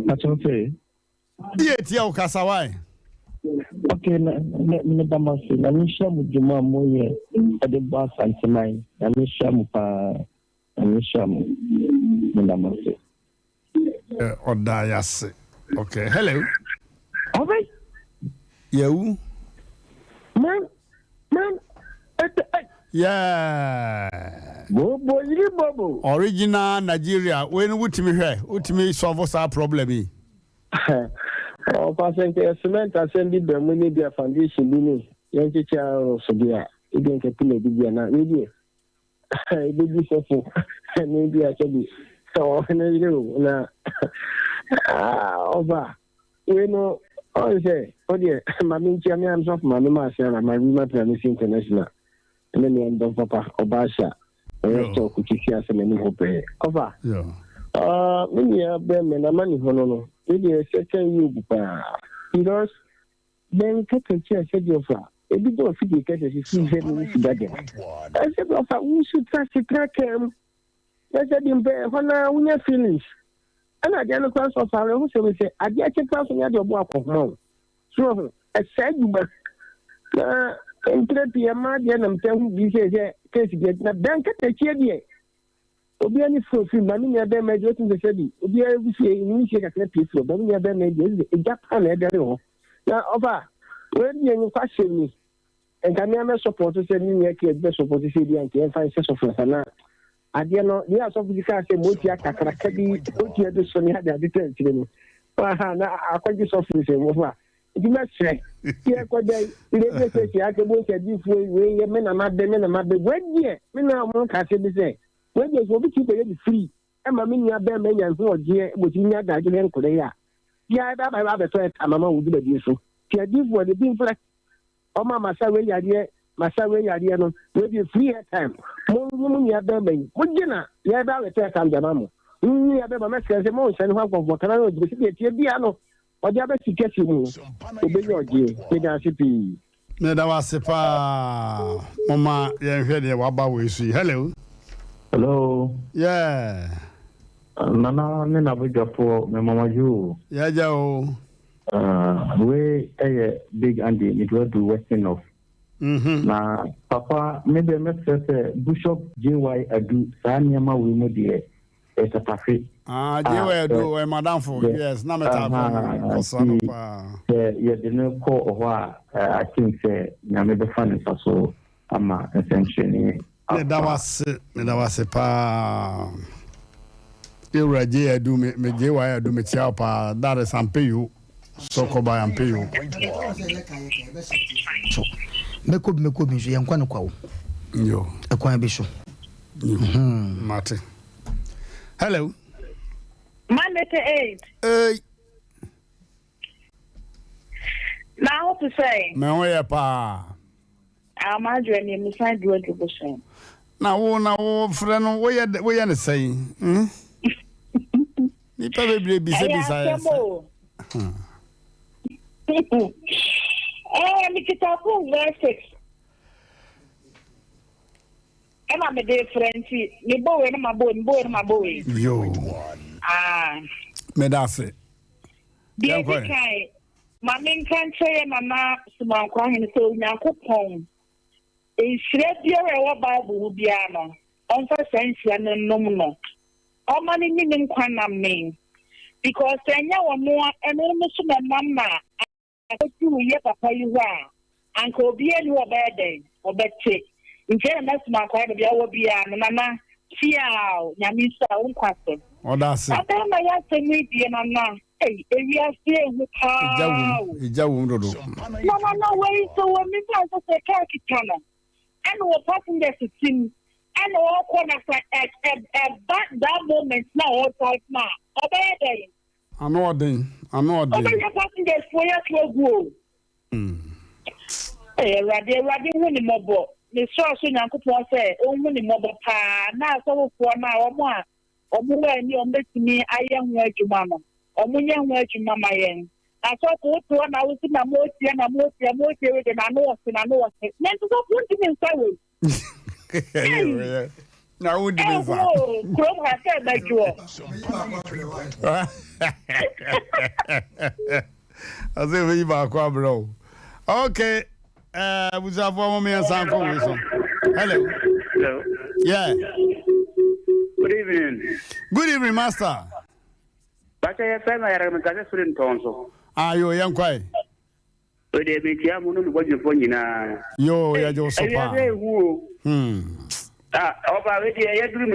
Achonfe. Tia ukasa wai. Okay, na damasi na nisha mujuma moye ade ba santimai na nisha mu pa na nisha mu damasi. Odayase. Okay, hello. Okay. You? Man. Yeah. Bobo. Original Nigeria. When utimi solve our problem yi. Passing the cement and send it the money their foundation bini. Yanti cha so dia. Even ke pile bi na maybe. Maybe so maybe actually. So na over. We know all say, dear, mami chami am so mami ma say na my woman promise international. And then the end of Papa Obasha. I talk with you as a many hope. Over. Yeah. Many of them and a money hono. Really a second you because then take a chair said your father. A bit of figure cases you see him with that. I said, we should try to track him. I said, in bed, when we have feelings. And I didn't cross of our own, so we say, I get a class on your walk of mom. So I said, you but. Entrepreneur Madian and tell me case get na bank at the chedia. Obi any for free, money near them major in the city. Obi every say you shake a piece of money near them major a Japan at the now over when you question me and can never support to send me a best support to see the anti find sense of Lana. I dare not, yes, of the car say Motia Kakaki, Motia the Sonia the details. I quite this office over. You must say, here, what they say, I can work at this way, men are mad, men are mad. When ye, men are more casted to say, when they will be keeping free, and my mini are bare men and so, dear, with you not that you can Korea. Yeah, that I rather threat, and Mamma would do the issue. Here, this was the being flat. Oh, Mamma, Saturday idea, my Saturday idea, no, will be free at time. More woman, you have bare men. What dinner? You have a threat on the mamma. You have a message, and most, and half of what can I do? Piano. Ojabe siketi mu obeyo oje keda sipi me da wase pa mama ye hwe de waba we su hello yeah nana ne na bujafo me mama ju ya jao we big Andy it was do western of na papa maybe me say Bishop JY Adu sa nyama we mo de tafi JY Adu madam for yes na meta ko so pa yeah didn't call or I think say nyame be fan so ama essentially me da was pa Ewra JY Adu me JY Adu me tia pa that is ampeyu so ko ba ampeyu meko bi so yankwa no kwawo yo akwan bi so mate hello Monday 8. Now what to say? Me hoye pa. I'm adwene me side do education. Na wo friend no we ya ne say. Ni pa be bisa. Mikita phone verse 6. Emma me different. Me boy na my boy. Yo. Me that's it. Dear Kai, my main country and Mama Suman Kwan so Yankopon. In Shred Bible will be ano. On for sense and no. All money meaning Kwanam name. Because Senya or more and almost my mamma. I do yet papa you are. Uncle be any bad day or bad chick. In fairness, my quite of your be Nana. Fiao, Yamisa, unquestion. Oh, that's it. I tell my young media, Nana. Hey, we are still with how. No, wait, so when we pass a khaki channel, and we're passengers to sing, and all corners at that moment now, all time now. Obey day. I know the passengers for your go. Hey, Raddy winning mobile. The source in Uncle say, oh, winning mobile pa, now so for now or more. Or more, and you're making me, I am where you mamma. Omunya nweju mama yen asoko to na wusi na moti and I know nento so punti me nsawe na wudi me fa krom ha se bajuo aze we ba kwa bro okay vous avez un moment ensemble hello yeah good evening master. Bacha ya fema ya ramikaze suri ntonso. Ayo yankwai. Ode metia munu mboje fonyina. Yo ya jo sopa. Oba wedi ya drum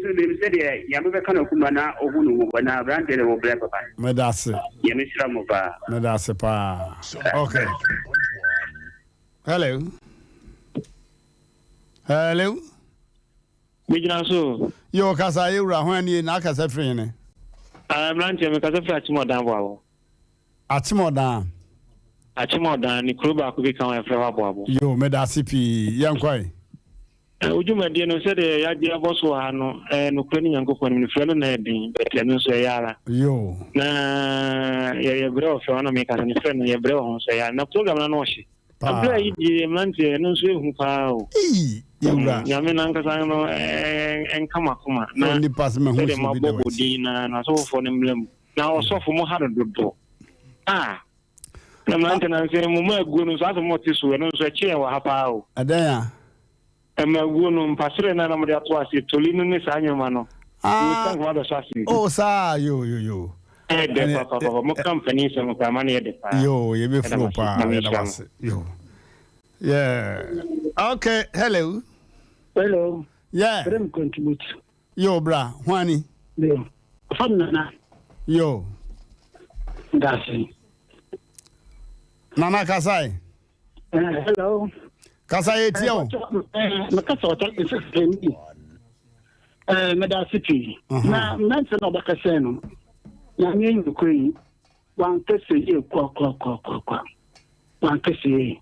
suri be sede ya mbe kana kuma na ohunu mo na brandele mo bre papa. Medase. Ya misira mo ba. Medase pa. Okay. Hello. Hello. Mijina so. Yo kasa yura hwani na kasa free ne. Mmrantehene me kasa fra Achimodan boabo. Achimodan ni kruba ko bi kan wa fra boabo. Yo me da CP yankwai. Ujumadi no se de ya dia boso ha no no kura ni Yankopon ni fra no na edin bete no so yara. Yo. Na ya bro fra no me kasa ni fra no ya bro ho so ya na program na no hye. Abla yi di Mmrantehene no so ehu pa o. Yura. Nyame na nkasa no enkama kuma na ni pass me ho so bi de na so fo ne mlem na osofo mo ha dodo na Mmrantehene se mo ma aguo no so aso mo ti so no so che wa ha pa o adan ya ma aguo no mpasere na mo de ato ase toli no ne sa anyoma no ni kan wa do so ase oh sa yo de papa mo company se mo pa mane de pa yo ye be flow pa ya da wase yo yeah okay hello. Yeah. Let me contribute. Yo, bra, Juani. Yo. Nana. Yo. That's it. Nana Kasai. Hello. Kasai Etio. Makasa is Splendid. Meda City. Na mention of the casino. Na name the queen. One kese ye kwa. One kese.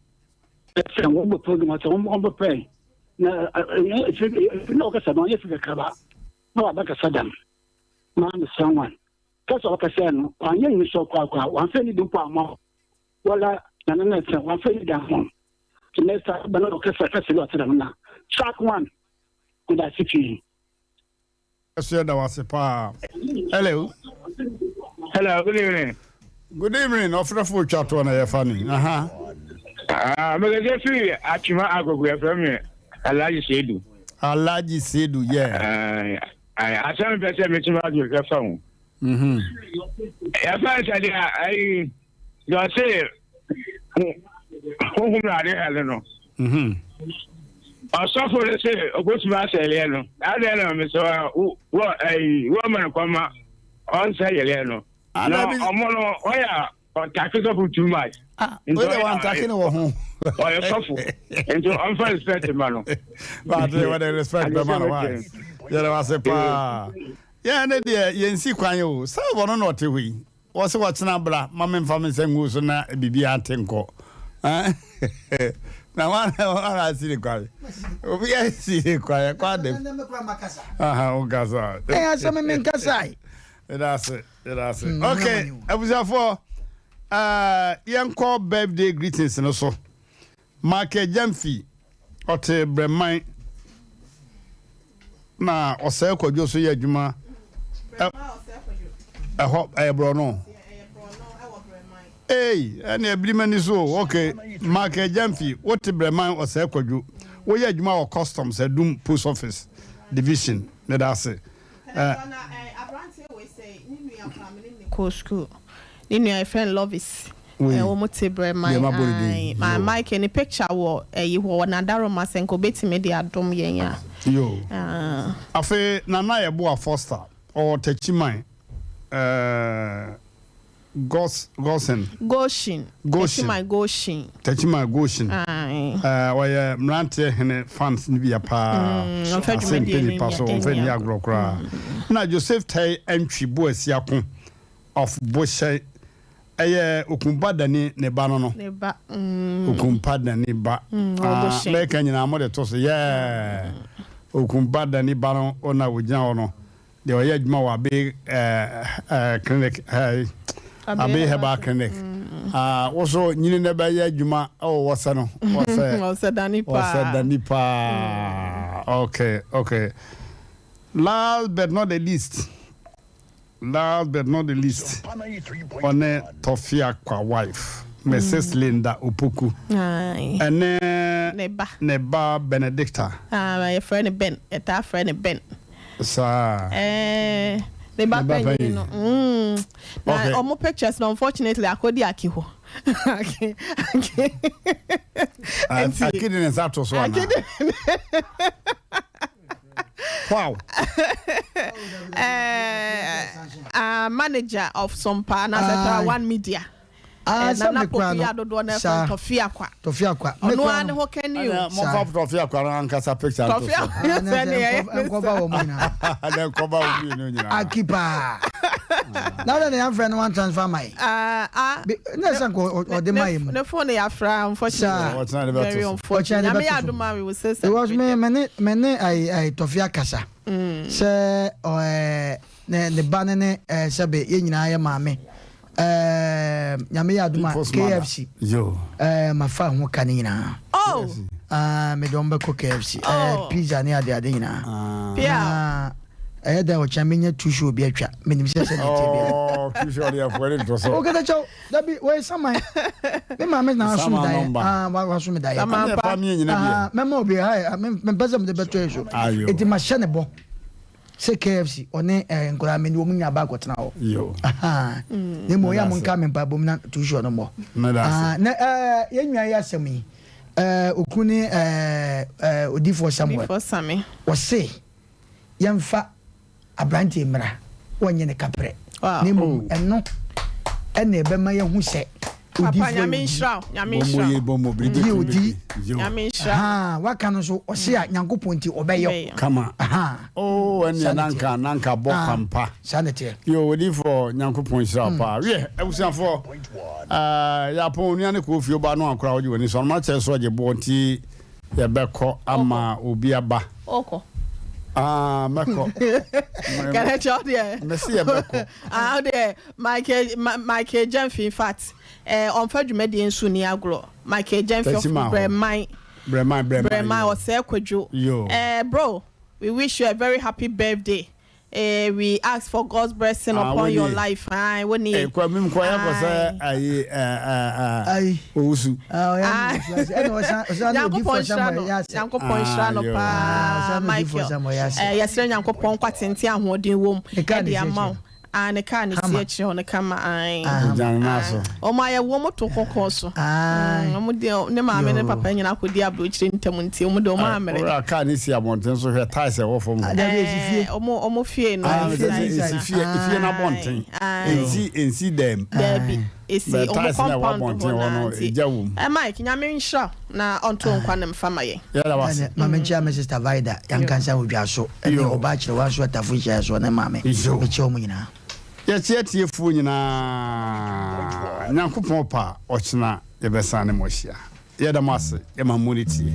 It's a one program at one pay. Na no kasa no yesu kaba no abaka sadam ma someone kasa okasa no anye ni so kwa wan fe ni dumpo amo wala na tse wan fe ni da hon kinesa bana okasa kasa lo sadam na track 1 could I see you da wase pa hello good evening ofrefo chato na ye fani me ge fi achima agogo e from me Alaji Sedu, yeah. Asem Mpe Nipa you get from. I don't say who rather no. Also for the say a good master Leno. I don't know, Mr. What a woman come on say Leno. I'm on or tackles up too much. One talking home. Oh, you're so into unfair man. But they were respect the man wise. There was a pa. Yeah, and dear, Yensi Quayo, so one or not we. Was what's Nabra, Mamma Family Sangusona, Bibi Antenco. Now, I see the quiet. We see the quiet. Oh, Gaza. Hey, Asem Mpe Nipa. That's it. Okay, I was for. Yanko birthday greetings no so. Marke Jamfi ote Breman na osel kwadwo so ye adwuma. Bro no. Hey, and a brimani so okay. Marke Jamfi ote Breman osel kwadwo. Wo ye adwuma o customs Adum post office division. Na da say. School. In friend Lovis. My Mike any picture war you were another mass and go beti media dom yenya. Yo. Afe nana ye boa Foster or Techimai. Goshen. Techimai Goshen. Why Mmrantehene fans nibia pa. Asem Mpe Nipa so on fe ni agro kra. Na Joseph Tai entry bo asiakon of Boshe okumpada ni ne ba no. Ne ba. Okumpada ni ba. Make nyina mo de to so okumpada ni ba no ona wogyan ono. De oye adwuma wa be clinic abe heba clinic. Also nyine ne ba ye adwuma wose no. Wose Danipa. Okay. Last but not the least. On a Tofia kwa wife, Mrs. Linda Upuku. And Neba Benedicta. My friend Ben, a friend Ben. Sir. Neba Ben, almost pictures, unfortunately, I could Yakiho. Okay. I couldn't that was one. Wow. Manager of Sompa na One Media. Na kopia do do na Tofia kwa. No an ho can you? Mo fa Tofia kwa na nkasa picture. Tofia. Enkoba wo mina. Na enkoba wo mi no nyina. Akipa. Now that the friend want transfer my. Na sanko o de my. The phone ya fra unfortunately. Very unfortunate. Me aduma we will say. It was me I Tofia kasa. Se ne banene sebe ye nyina ya maame. Nyame ya aduma KFC. Yo. Mafa ho kanina. Oh. Me dombe ko KFC. Pizza ne ade nyina. Pia. Da o chamenya tushu obi atwa. Me nim se oh, tushu ori afore to so. Okay da chow. Da bi we samai. Me maame na asu me dai. Wa asu me dai. Sama pa mi nyina bi. Me ma obi ha me bazam de beto eso. Eti ma hye ne bo. Se KFC one nkora me ni wo munya ba kwetena ho. Yo. Aha. Ne mo ya mo nka me pa bom na tushu no mo. Na ye nwa ya asemi. Okuni Odifo Samuel. O se yemfa Abranti mra wonye ne kapre ne mu eno ene ebe ma ye hu se Papa nyame nshra waka no so o se a Nyankopon ti obeyo kama ene nanka bo kampa sanete yo Odifo Nyankopon nshra pa we ebusiafo ya pon nua ne ko fie ba no akora wo je woni so ma che so je bo nti ye beko ama obi aba oko Meko. Can I tell you? Merci, Meko. There, Michael Jamfi, in fact, on February Median Sunni Agro, Michael Jamfi of Bremai or Selquajo. Bro, we wish you a very happy birthday. We ask for God's blessing upon your life. When you and a can is on the camera. Oh, my woman to Cocoso. No, mamma and papa, and I could be a butcher in Tamunti, I can't see a mountain, so her ties are off from almost fear. If you're not wanting, and see them. Is the compound. Mike, Yamin Shaw, now on to Quantum family. Mamma Mrs. Vida, young cancer with Yaso, and your bachelor was what of which has one, mammy. It's your mina. Yes, yet you fool in a Nyankopon pa, or China, the best animal. Yadamasi, Emma Munity.